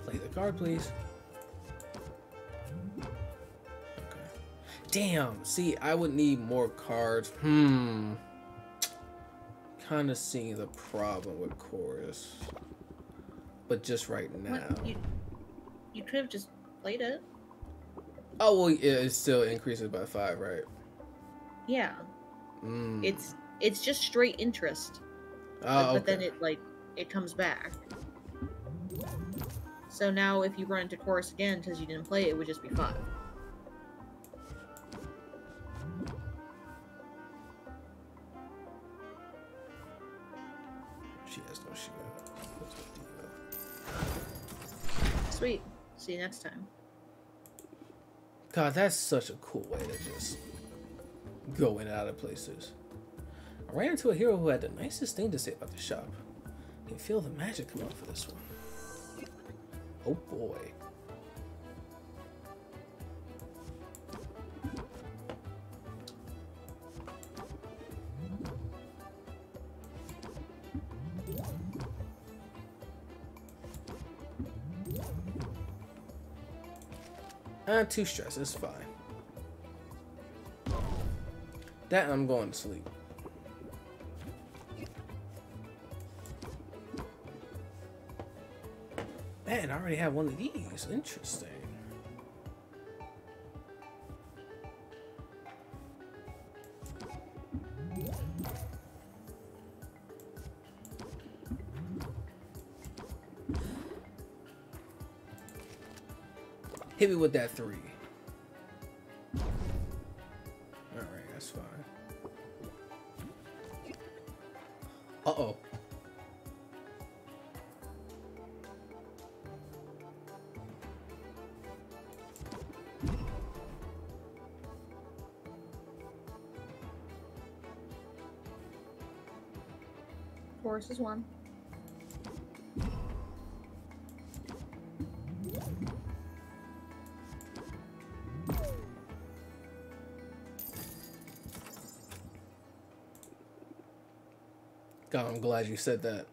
Play the card, please. Okay. Damn. See, I would need more cards. Kind of seeing the problem with chorus, but just right now. What? You could have just played it. Oh well, yeah, it still increases by 5, right? Yeah. It's just straight interest. Oh, But then okay. it comes back. So now if you run into chorus again because you didn't play it, it would just be 5. She has no shield. Sweet. See you next time. God, that's such a cool way to just go in and out of places. I ran into a hero who had the nicest thing to say about the shop. You can feel the magic come out for this one. Oh boy. Not too stressed, it's fine. That and I'm going to sleep. Man, I already have one of these. Interesting. Hit me with that 3. Alright, that's fine. Uh-oh. Chorus is 1. God, I'm glad you said that.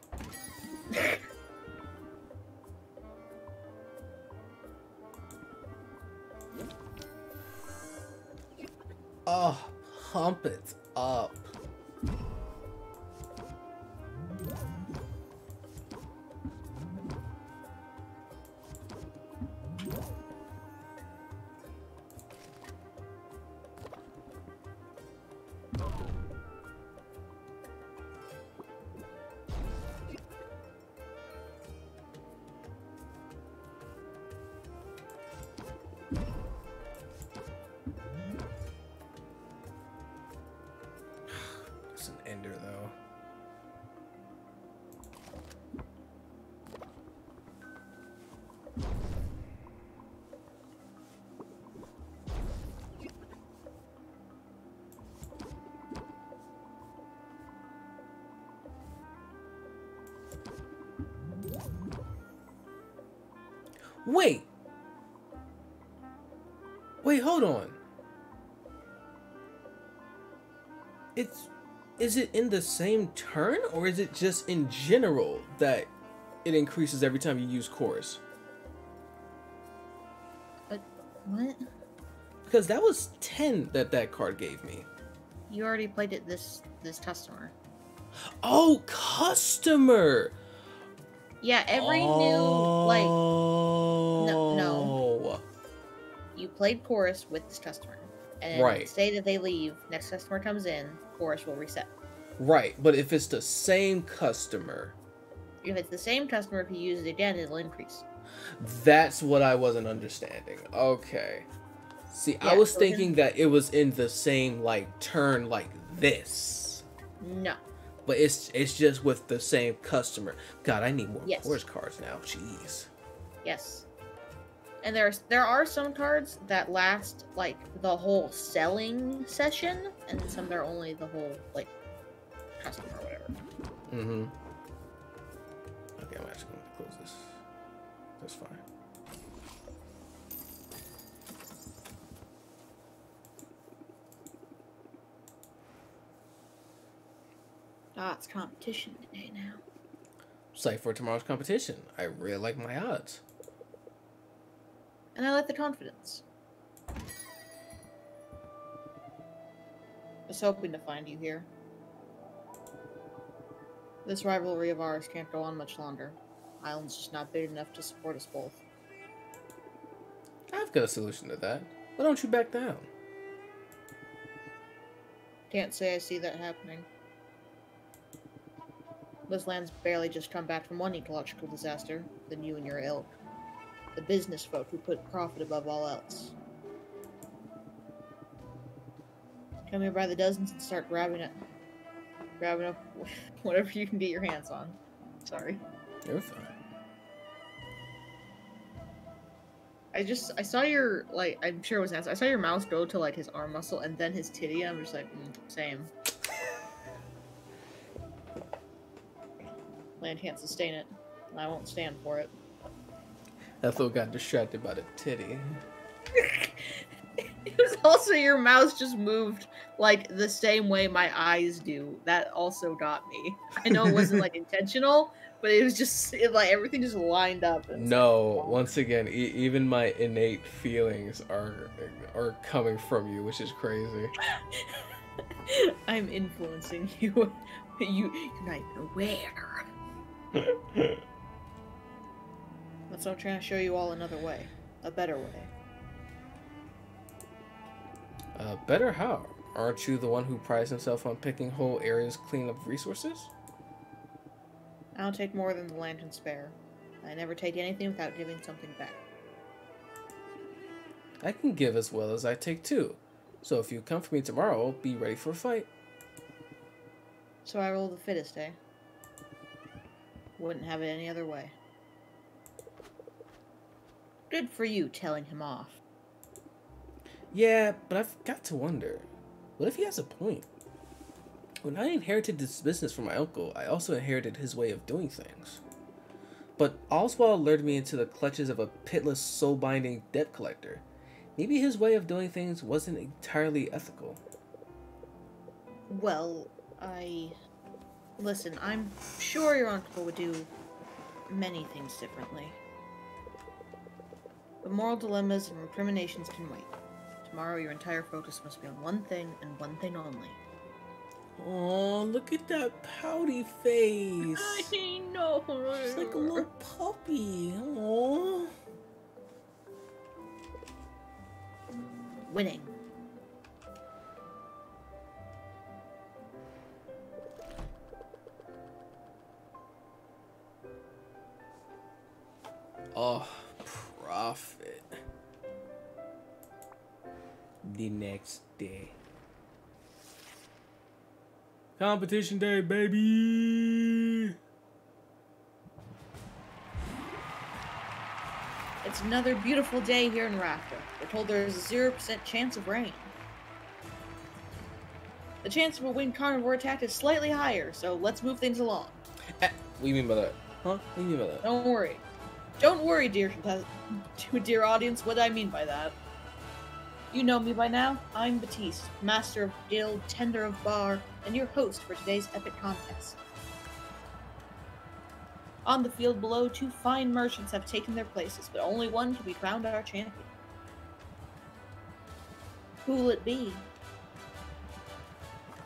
Oh, pump it up. It's an ender though. Wait, hold on. Is it in the same turn, or is it just in general that it increases every time you use chorus? But what? Because that was 10 that card gave me. You already played it this customer. Oh, customer! Yeah, every new no. You played chorus with this customer. And Right. say that they leave, next customer comes in, chorus will reset. Right, but if it's the same customer, If it's the same customer, if you use it again, it'll increase. That's what I wasn't understanding. Okay. See, Yeah, I was so thinking that it was in the same like turn like this. No. But it's just with the same customer. God, I need more Yes. Coors cards now. Jeez. Yes. And there are some cards that last like the whole selling session, and some that are only the whole like customer or whatever. Mm-hmm. Okay, I'm actually going to close this. That's fine. Ah, it's competition day now. Psyched for tomorrow's competition. I really like my odds. And I like the confidence. Was hoping to find you here. This rivalry of ours can't go on much longer. Island's just not big enough to support us both. I've got a solution to that. Why don't you back down? Can't say I see that happening. This land's barely just come back from one ecological disaster, than you and your ilk. The business folk who put profit above all else. Come here by the dozens and start grabbing up whatever you can get your hands on. Sorry. You're fine. I saw your, like, I'm sure it was nasty. I saw your mouse go to, like, his arm muscle and then his titty, and I'm just like, same. Land can't sustain it, and I won't stand for it. Ethel got distracted by the titty. It was also your mouse just moved, like, the same way my eyes do. That also got me. I know it wasn't, like, intentional, but it was just, like, everything just lined up. And No, once again, even my innate feelings are coming from you, which is crazy. I'm influencing you. You're not even aware. That's what I'm trying to show you all another way. A better way. Better how? Aren't you the one who prides himself on picking whole areas clean of resources? I don't take more than the land can spare. I never take anything without giving something back. I can give as well as I take too. So if you come for me tomorrow, be ready for a fight. So I roll the fittest, eh? Wouldn't have it any other way. Good for you telling him off. Yeah, but I've got to wonder, what if he has a point? When I inherited this business from my uncle, I also inherited his way of doing things. But Oswald lured me into the clutches of a pitless, soul-binding debt collector. Maybe his way of doing things wasn't entirely ethical. Well, Listen, I'm sure your uncle would do many things differently. But moral dilemmas and recriminations can wait. Tomorrow, your entire focus must be on one thing and one thing only. Oh, look at that pouty face. I know. It's like a little puppy. Oh. Winning. Oh, profit. The next day. Competition day, baby! It's another beautiful day here in Rafta. We're told there's a 0% chance of rain. The chance of a winged carnivore attack is slightly higher, so let's move things along. What do you mean by that? Huh? What do you mean by that? Don't worry. Don't worry, dear audience, what I mean by that. You know me by now. I'm Batiste, Master of Guild, Tender of Bar, and your host for today's epic contest. On the field below, 2 fine merchants have taken their places, but only one can be crowned our champion. Who will it be?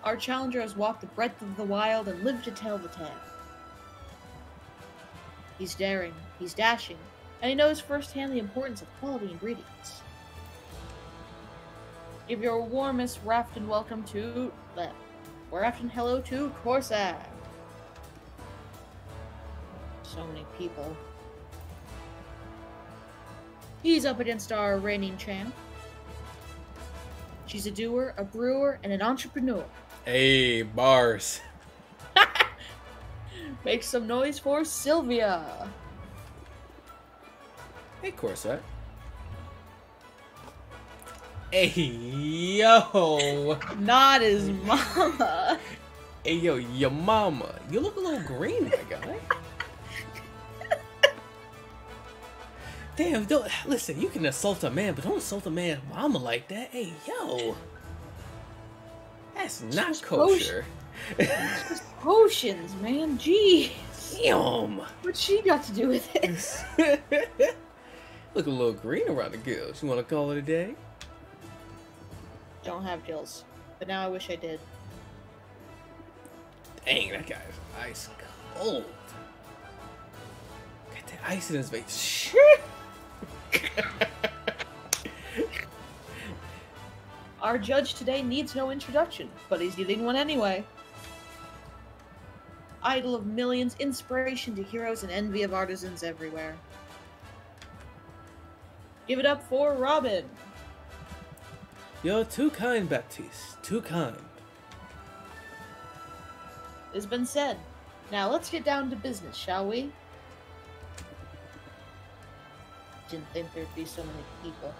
Our challenger has walked the breadth of the wild and lived to tell the tale. He's daring, he's dashing, and he knows firsthand the importance of quality ingredients. Give your warmest Rafton welcome to Rafton hello to Corsair. So many people. He's up against our reigning champ. She's a doer, a brewer, and an entrepreneur. Hey, bars. Make some noise for Sylvia. Hey, Corset. Hey, yo. Not his mama. Hey, yo, your mama. You look a little green, my guy. Damn, don't listen. You can insult a man, but don't insult a man's mama like that. Hey, yo, that's not Just kosher. Just potions, man. Jeez. Damn. What's she got to do with it? Look a little green around the gills. You want to call it a day? Don't have gills, but now I wish I did. Dang, that guy's ice cold. Got that ice in his face. Shit. Our judge today needs no introduction, but he's getting one anyway. Idol of millions, inspiration to heroes, and envy of artisans everywhere. Give it up for Robin. You're too kind, Baptiste. Too kind. It's been said. Now let's get down to business, shall we? Didn't think there'd be so many people.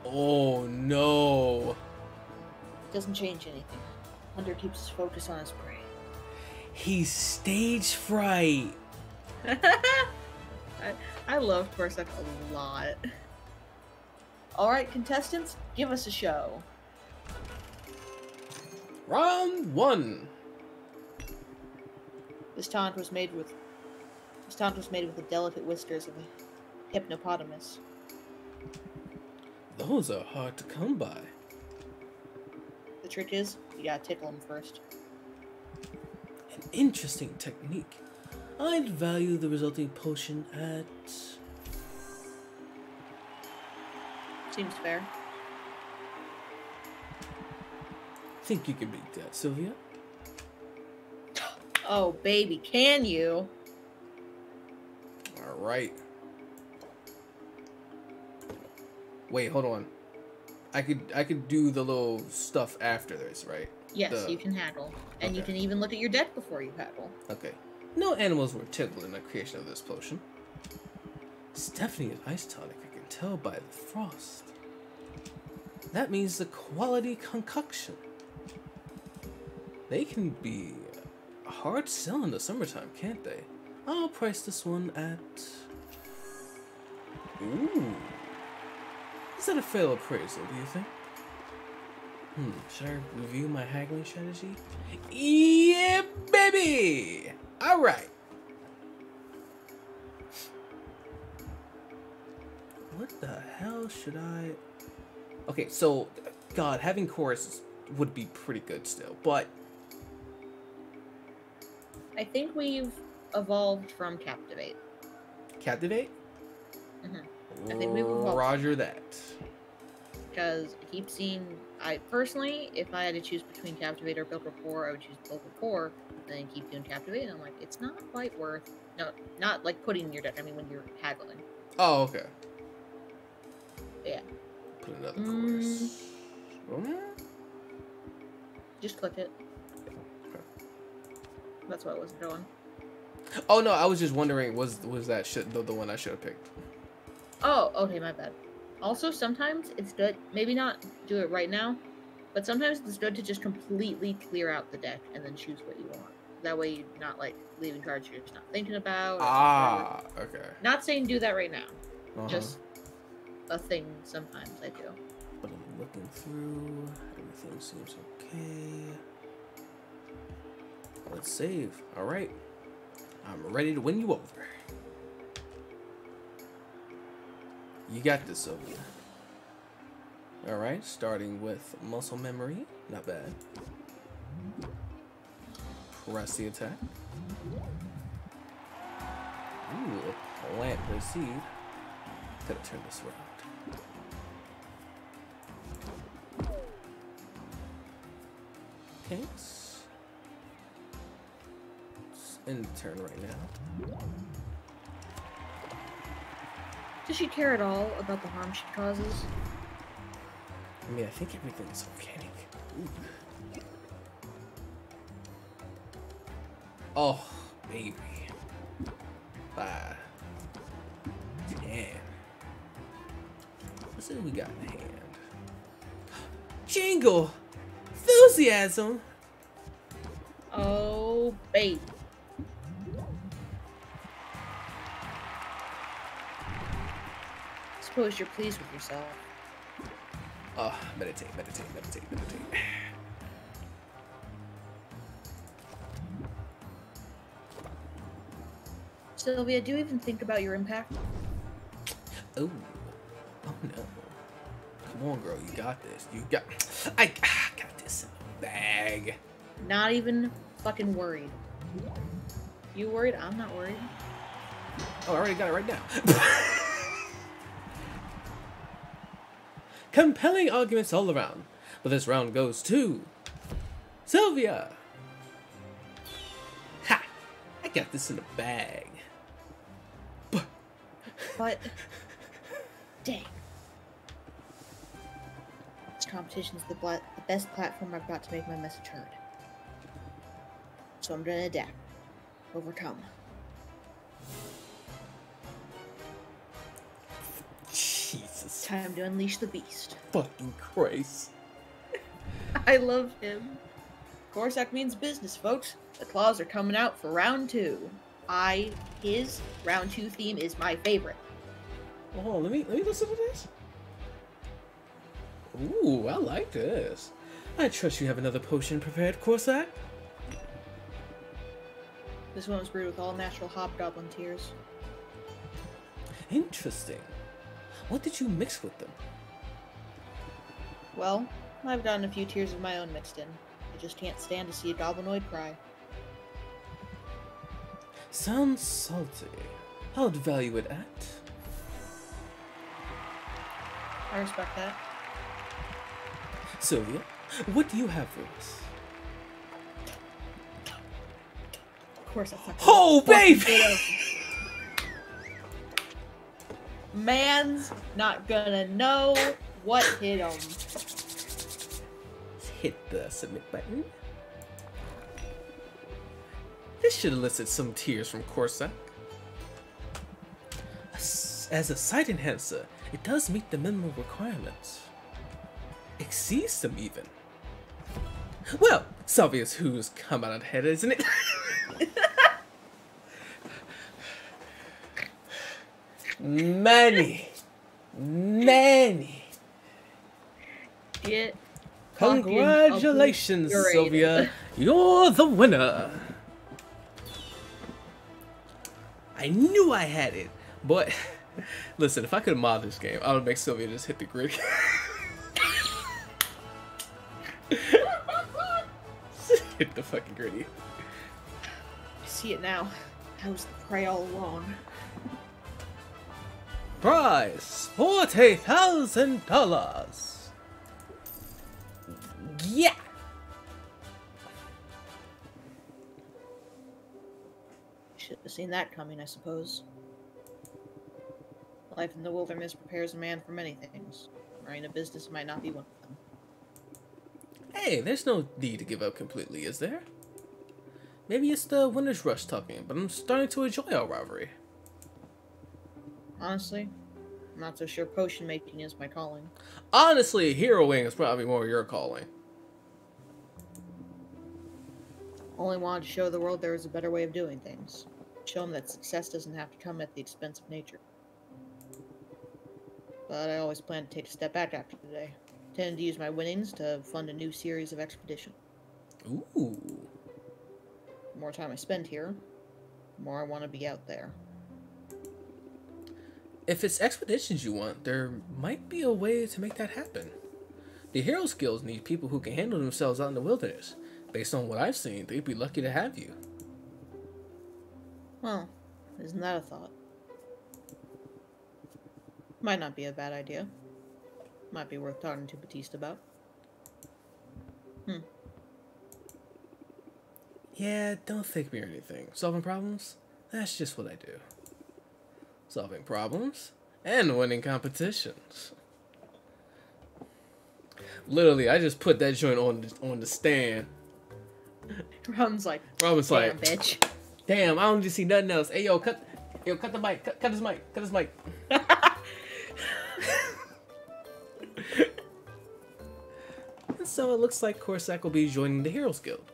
Oh no. Doesn't change anything. Hunter keeps his focus on his prey. He's stage fright. I love Corsac a lot. Alright, contestants, give us a show. Round 1. This taunt was made with the delicate whiskers of a hippopotamus. Those are hard to come by. The trick is, you gotta tickle him first. An interesting technique. I'd value the resulting potion at... Seems fair. Think you can beat that, Sylvia? Oh, baby, can you? Alright. Wait, hold on. I could do the little stuff after this, right? Yes, you can haggle. And you Okay. can even look at your deck before you haggle. Okay. No animals were tickled in the creation of this potion. It's definitely an ice tonic, I can tell by the frost. That means the quality concoction. They can be a hard sell in the summertime, can't they? I'll price this one at... Ooh. Is that a fair appraisal, do you think? Should I review my haggling strategy? Yeah, baby! Alright. What the hell should I... Okay, so, God, having chorus would be pretty good still, but... I think we've evolved from Captivate. Captivate? I think we've evolved. Roger that. Because I keep seeing... personally, if I had to choose between Captivate or Build Rapport, I would choose Build Rapport, then keep doing Captivate, and I'm like, it's not quite worth... No, not like putting in your deck, I mean when you're haggling. Oh, okay. Yeah. Put another chorus. Just click it. That's why I wasn't going. Oh no, I was just wondering, was that the one I should have picked? Oh, okay, my bad. Also, sometimes it's good, maybe not do it right now, but sometimes it's good to just completely clear out the deck and then choose what you want. That way you're not, like, leaving cards you're just not thinking about. Ah, okay. Not saying do that right now. Just a thing sometimes I do. But I'm looking through, everything seems okay. Let's save. Alright. I'm ready to win you over. You got this, Sylvia. Alright, starting with muscle memory. Not bad. Press the attack. Ooh, plant the seed. Gotta turn this around. Okay. end the turn right now. Does she care at all about the harm she causes? I mean, I think everything is organic. Ooh. Oh, baby. 5, 10. Let's see what we got in hand. Jingle! Enthusiasm! Oh, baby. Suppose you're pleased with yourself. Oh, meditate. Sylvia, do you even think about your impact? Oh no. Come on, girl, you got this. I got this in the bag. Not even fucking worried. You worried? I'm not worried. Oh, I already got it right now. Compelling arguments all around, but this round goes to Sylvia. Ha! I got this in the bag. But dang, this competition's the best platform I've got to make my message heard. So I'm gonna adapt, overcome. Jesus Time to unleash the beast. fucking Christ. I love him. Corsac means business, folks. The claws are coming out for round 2. His round 2 theme is my favorite. Oh, let me listen to this. Ooh, I like this. I trust you have another potion prepared, Corsac. This one was brewed with all natural hobgoblin tears. Interesting. What did you mix with them? Well, I've gotten a few tears of my own mixed in. I just can't stand to see a goblinoid cry. Sounds salty. How would value it at? I respect that. Sylvia, what do you have for us? Of course, that's not Oh, baby! Man's not gonna know what hit him. Hit the submit button. This should elicit some tears from Corsac. As a sight enhancer, it does meet the minimum requirements. Exceeds them even. Well, it's obvious who's come out ahead, isn't it? Many. Get Congratulations, obliterated. Sylvia. You're the winner. I knew I had it, but listen, if I could mod this game, I would make Sylvia just hit the grid. Hit the fucking gritty. I see it now. I was the prey all along. Prize $40,000. Yeah. Should have seen that coming, I suppose. Life in the wilderness prepares a man for many things. Running a business might not be one of them. Hey, there's no need to give up completely, is there? Maybe it's the winner's rush talking, but I'm starting to enjoy our rivalry. Honestly, I'm not so sure potion making is my calling. Honestly, heroing is probably more your calling. Only wanted to show the world there is a better way of doing things. Show them that success doesn't have to come at the expense of nature. But I always plan to take a step back after today. Intend to use my winnings to fund a new series of expedition. Ooh. The more time I spend here, the more I want to be out there. If it's expeditions you want, there might be a way to make that happen. The hero skills need people who can handle themselves out in the wilderness. Based on what I've seen, they'd be lucky to have you. Well, isn't that a thought? Might not be a bad idea. Might be worth talking to Batiste about. Yeah, don't thank me or anything. Solving problems? That's just what I do. Solving problems and winning competitions. Literally, I just put that joint on the stand. Robin's like, Robin's damn, like, bitch. damn, I don't just see nothing else. Hey, yo, cut the mic, cut his mic, cut his mic. And so it looks like Corsac will be joining the Heroes Guild.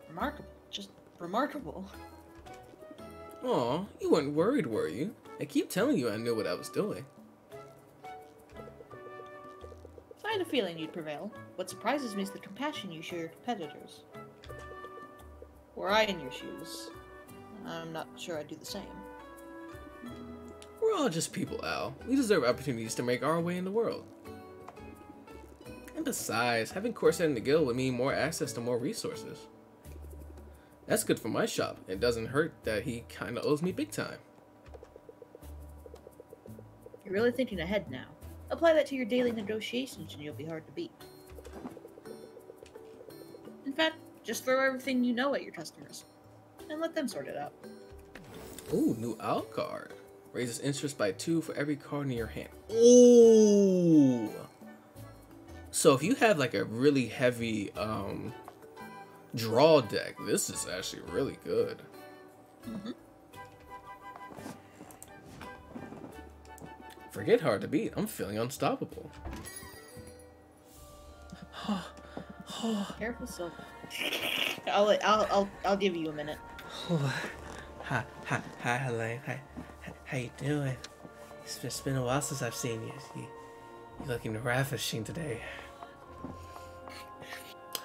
Remarkable. Just remarkable. Aw, you weren't worried, were you? I keep telling you I knew what I was doing. I had a feeling you'd prevail. What surprises me is the compassion you show your competitors. Were I in your shoes, I'm not sure I'd do the same. We're all just people, Al. We deserve opportunities to make our way in the world. And besides, having Corsac in the guild would mean more access to more resources. That's good for my shop. It doesn't hurt that he kinda owes me big time. You're really thinking ahead now. Apply that to your daily negotiations and you'll be hard to beat. In fact, just throw everything you know at your customers. And let them sort it out. Ooh, new Al card. Raises interest by 2 for every card in your hand. Ooh! So if you have like a really heavy draw deck, this is actually really good. Mm-hmm. Forget hard to beat. I'm feeling unstoppable. Careful, Silver. I'll give you a minute. Hi, Helene. Hi, how you doing? It's been a while since I've seen you. You're looking ravishing today.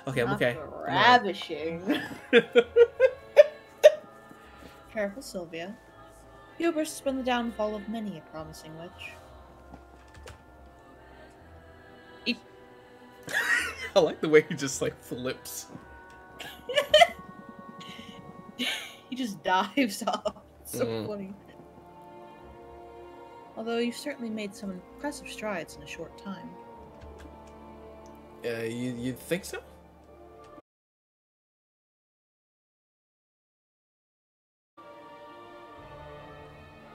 Okay, I'm okay. Ravishing. Careful, Sylvia. Hubris has been the downfall of many a promising witch. I like the way he just like flips. He just dives off. It's so funny. Although you've certainly made some impressive strides in a short time. You think so?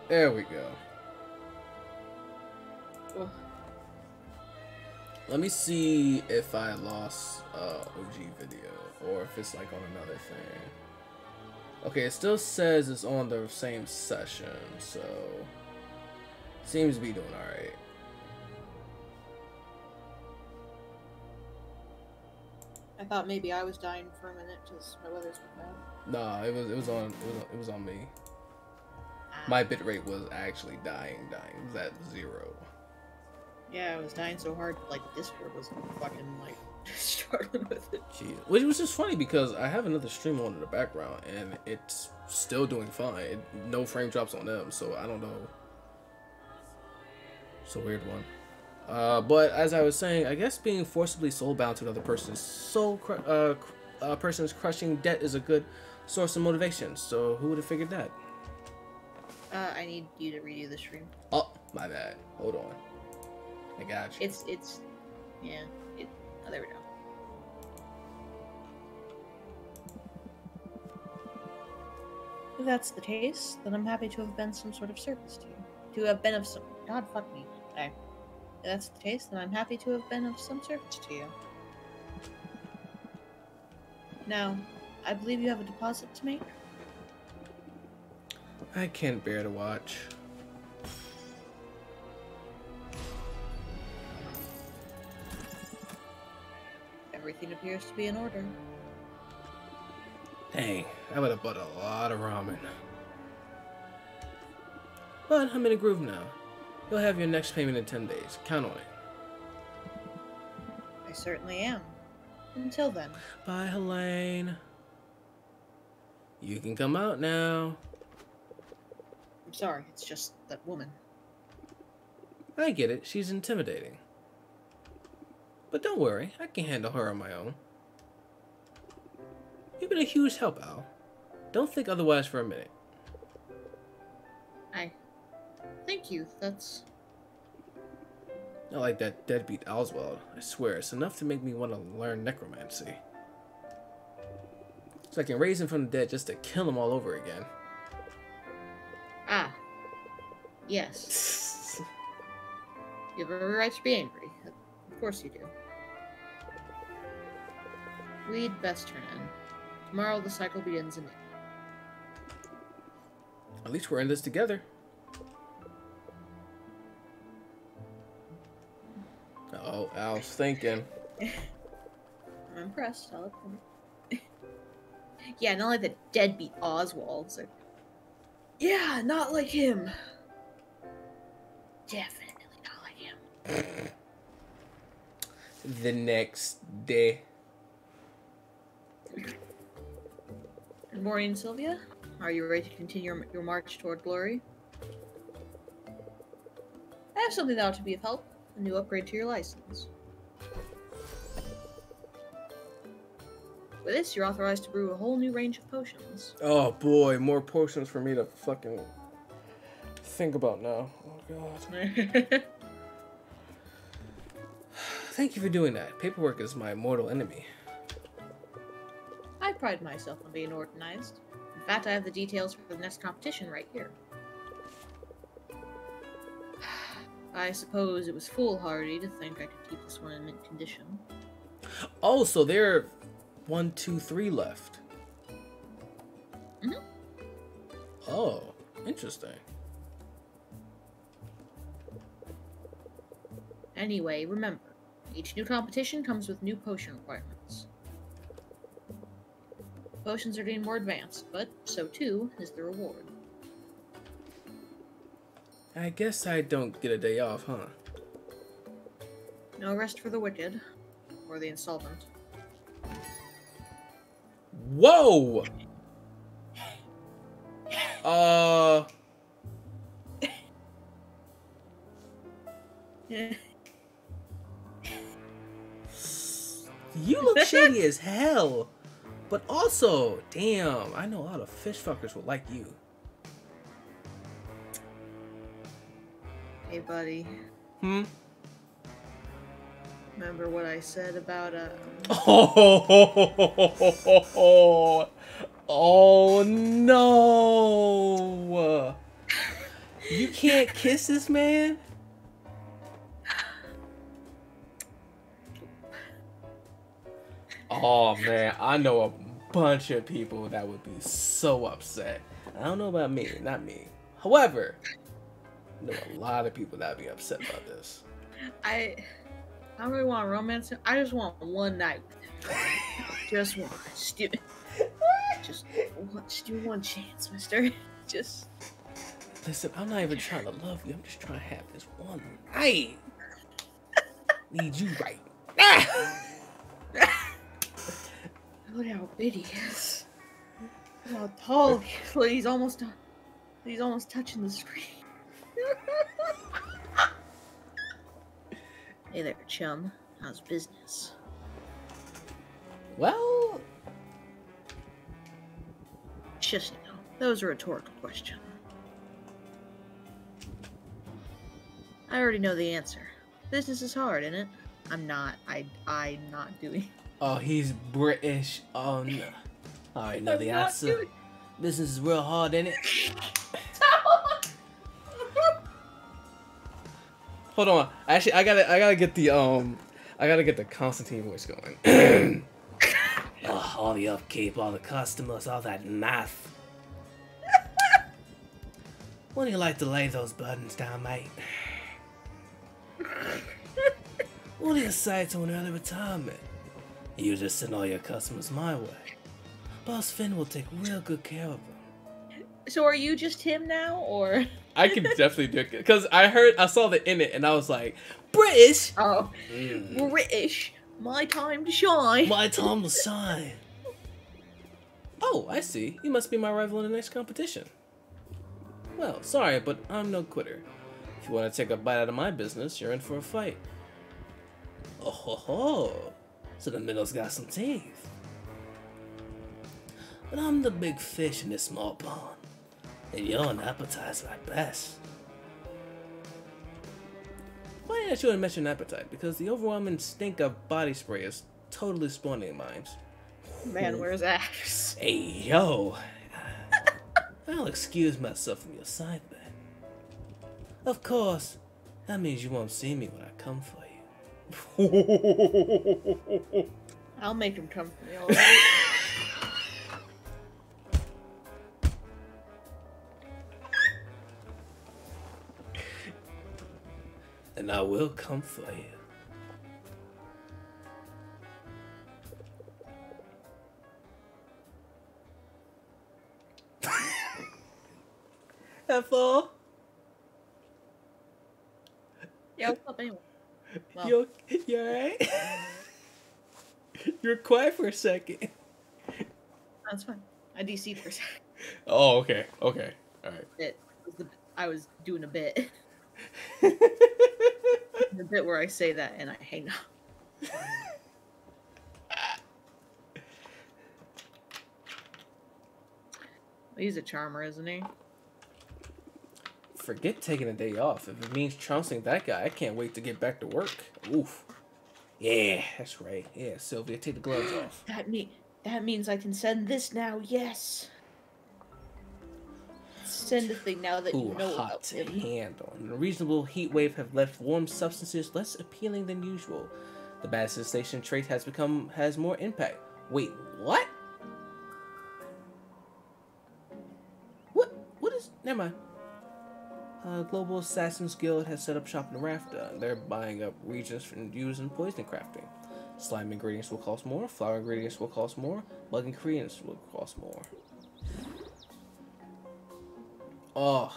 There we go. Ugh. Let me see if I lost OG video or if it's like on another thing. Okay, it still says it's on the same session, so seems to be doing alright. I thought maybe I was dying for a minute because my weather's been bad. Nah, it was on me. My bitrate was actually dying. It was at 0. Yeah, I was dying so hard, like Discord was fucking like struggling with it. Jeez. Which was just funny because I have another stream on in the background and it's still doing fine. No frame drops on them, so I don't know. It's a weird one. But as I was saying, I guess being forcibly soulbound to another person's crushing debt is a good source of motivation. So who would have figured that? I need you to redo the stream. Oh, my bad. Hold on. I got you. Yeah. Oh, there we go. If that's the case, then I'm happy to have been some sort of service to you. To have been of some... God, fuck me. Okay. If that's the case, then I'm happy to have been of some service to you. Now, I believe you have a deposit to make? I can't bear to watch. Everything appears to be in order. Dang, I would have bought a lot of ramen. But I'm in a groove now. You'll have your next payment in 10 days. Count on it. I certainly am. Until then. Bye, Helene. You can come out now. I'm sorry, it's just that woman. I get it, she's intimidating. But don't worry, I can handle her on my own. You've been a huge help, Al. Don't think otherwise for a minute. Thank you, that's... Not like that deadbeat Oswald. I swear, it's enough to make me want to learn necromancy. So I can raise him from the dead just to kill him all over again. Ah. Yes. You have every right to be angry. Of course you do. We'd best turn in. Tomorrow the cycle begins anew. At least we're in this together. Oh, I was thinking. I'm impressed, I'll admit. Yeah, not like the deadbeat Oswald. It's like, yeah, not like him. Definitely not like him. The next day. Good morning, Sylvia. Are you ready to continue your march toward glory? I have something that ought to be of help. A new upgrade to your license. With this, you're authorized to brew a whole new range of potions. Oh boy, more potions for me to fucking think about now. Oh god. Thank you for doing that. Paperwork is my mortal enemy. I pride myself on being organized. In fact, I have the details for the next competition right here. I suppose it was foolhardy to think I could keep this one in mint condition. Oh, so there are 1, 2, 3 left. Mm-hmm. Oh, interesting. Anyway, remember, each new competition comes with new potion requirements. Potions are getting more advanced, but so too is the reward. I guess I don't get a day off, huh? No rest for the wicked, or the insolvent. Whoa! You look shady as hell. But also, damn, I know a lot of fish fuckers would like you. Hey, buddy. Hmm? Remember what I said about, Oh no! You can't kiss this man? Oh man, I know a bunch of people that would be so upset. I don't know about me, not me. However, I know a lot of people that would be upset about this. I don't really want to romance him. I just want one night with him. Just one. Just do one chance, mister. Just... Listen, I'm not even trying to love you. I'm just trying to have this one night. Need you right. Look how big he is. Look how tall he is. Look, he's almost touching the screen. Hey there, chum. How's business? Well, Just, you know, that was a rhetorical question. I already know the answer. Business is hard, isn't it? I'm not doing... oh, he's British. Oh no. I already know the answer. Business is real hard, ain't it? Hold on. Actually, I gotta get the Constantine voice going. Oh, all the upkeep, all the customers, all that math. Wouldn't you like to lay those burdens down, mate? What do you say to an early retirement? You just send all your customers my way. Boss Finn will take real good care of them. So are you just him now, or? I can definitely do it because I saw the in it and I was like, British. Oh, British. My time to shine. My time to shine. Oh, I see. You must be my rival in the next competition. Well, sorry, but I'm no quitter. If you want to take a bite out of my business, you're in for a fight. Oh ho ho. So the middle's got some teeth. But I'm the big fish in this small pond. And you're an appetizer at best. Why didn't you mention appetite? Because the overwhelming stink of body spray is totally spawning in minds. Man, where's Axe? Hey, yo. I'll excuse myself from your side, man. Of course, that means you won't see me when I come for you. I'll make him come for me, alright? And I will come for you. That's all. Yeah, what's up anyway? Well, You alright? You're quiet for a second. that's fine. I DC'd for a second. Oh, okay. Okay. All right. I was doing a bit. The bit where I say that and I hang up. He's a charmer, isn't he? Forget taking a day off. If it means trouncing that guy, I can't wait to get back to work. Oof. Yeah, that's right. Yeah, Sylvia, take the gloves off. That means I can send this now. Yes. Send the thing now that Ooh, you know hot about to him. handle. A reasonable heat wave have left warm substances less appealing than usual. The bad sensation trait has more impact. Wait, what? What is? Never mind. Global Assassins Guild has set up shop in Rafta. They're buying up regions for use in poison crafting. Slime ingredients will cost more. Flower ingredients will cost more. Bug ingredients will cost more. Oh,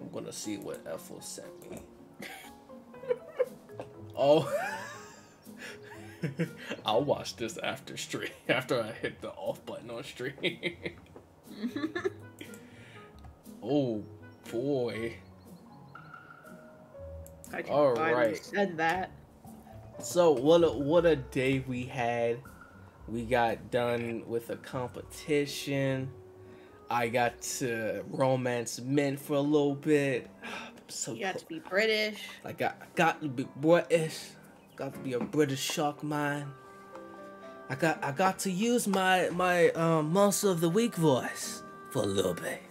I'm gonna see what Ethel sent me. Oh, I'll watch this after stream. After I hit the off button on stream. Oh boy. I can All finally right. send that. so what a day we had. We got done with a competition. I got to romance men for a little bit. So You got to be British. I got to be British. Got to be a British shark mind. I got to use my monster of the week voice for a little bit.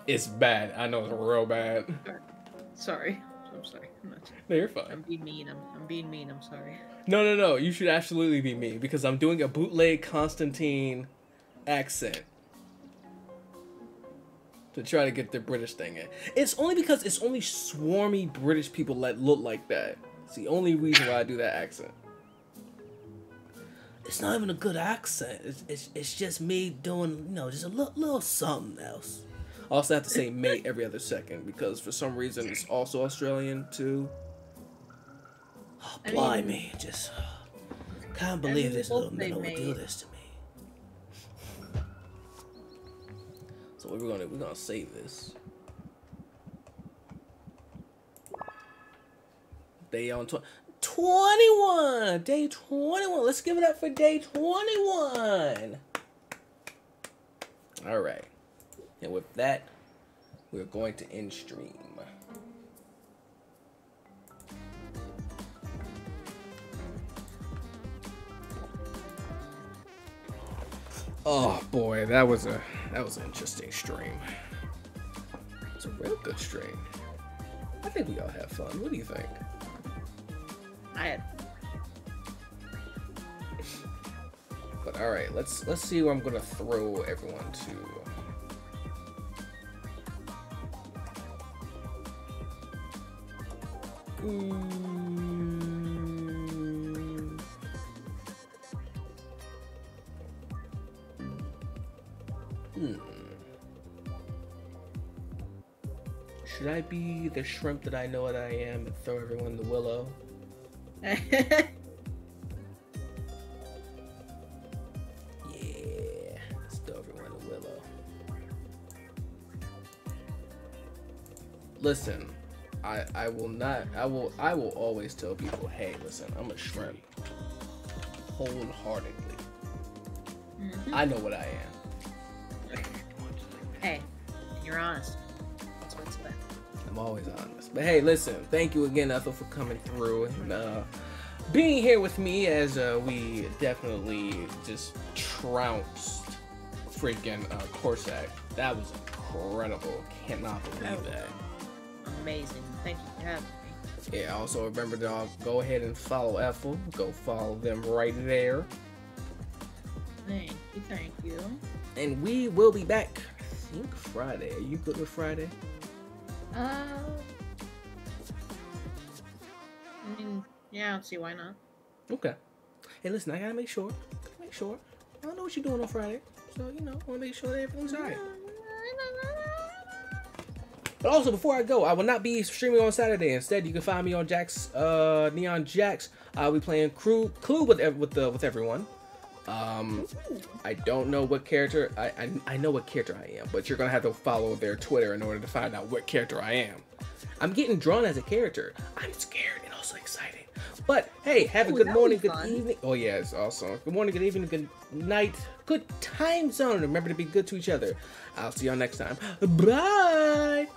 It's bad. I know it's real bad. Sorry. I'm sorry. No, you're I'm fine. being mean. I'm being mean. I'm sorry. No. You should absolutely be me because I'm doing a bootleg Constantine accent to try to get the British thing in. It's only because it's only swarmy British people that look like that. It's the only reason why I do that accent. It's not even a good accent. It's just me doing, just a little something else. I also have to say mate every other second because for some reason it's also Australian too. Oh, I mean- blimey, just can't believe this little both say minnow would do mate. this to me. So we're gonna save this. Day on 21! Day 21! Let's give it up for day 21! Alright. And with that, we're going to end stream. Oh boy, that was an interesting stream. It's a real good stream. I think we all have fun. What do you think? I had. But all right, let's see where I'm gonna throw everyone to. Should I be the shrimp that I know that I am and throw everyone to Willow? Yeah, let's throw everyone to Willow. Listen, I will always tell people, hey, listen, I'm a shrimp. Wholeheartedly. I know what I am. Hey, you're honest. That's what's about. I'm always honest. But hey, listen, thank you again, Ethel, for coming through and being here with me as we definitely just trounced freaking Corsac. That was incredible. Cannot believe that. Amazing. Thank you for having me. Yeah, also remember to go ahead and follow Ethel. Go follow them right there. Thank you. And we will be back, I think, Friday. Are you good with Friday? I mean, yeah, I don't see why not. Okay. Hey, listen, I gotta make sure. I don't know what you're doing on Friday. So, you know, I wanna make sure that everything's alright. But also, before I go, I will not be streaming on Saturday. Instead, you can find me on Jack's, Neon Jax. I'll be playing Clue with everyone. I don't know what character, I know what character I am, but you're gonna have to follow their Twitter in order to find out what character I am. I'm getting drawn as a character. I'm scared and also excited. But hey, have a good morning, good evening. Oh yeah, it's awesome. Good morning, good evening, good night, good time zone. Remember to be good to each other. I'll see y'all next time. Bye.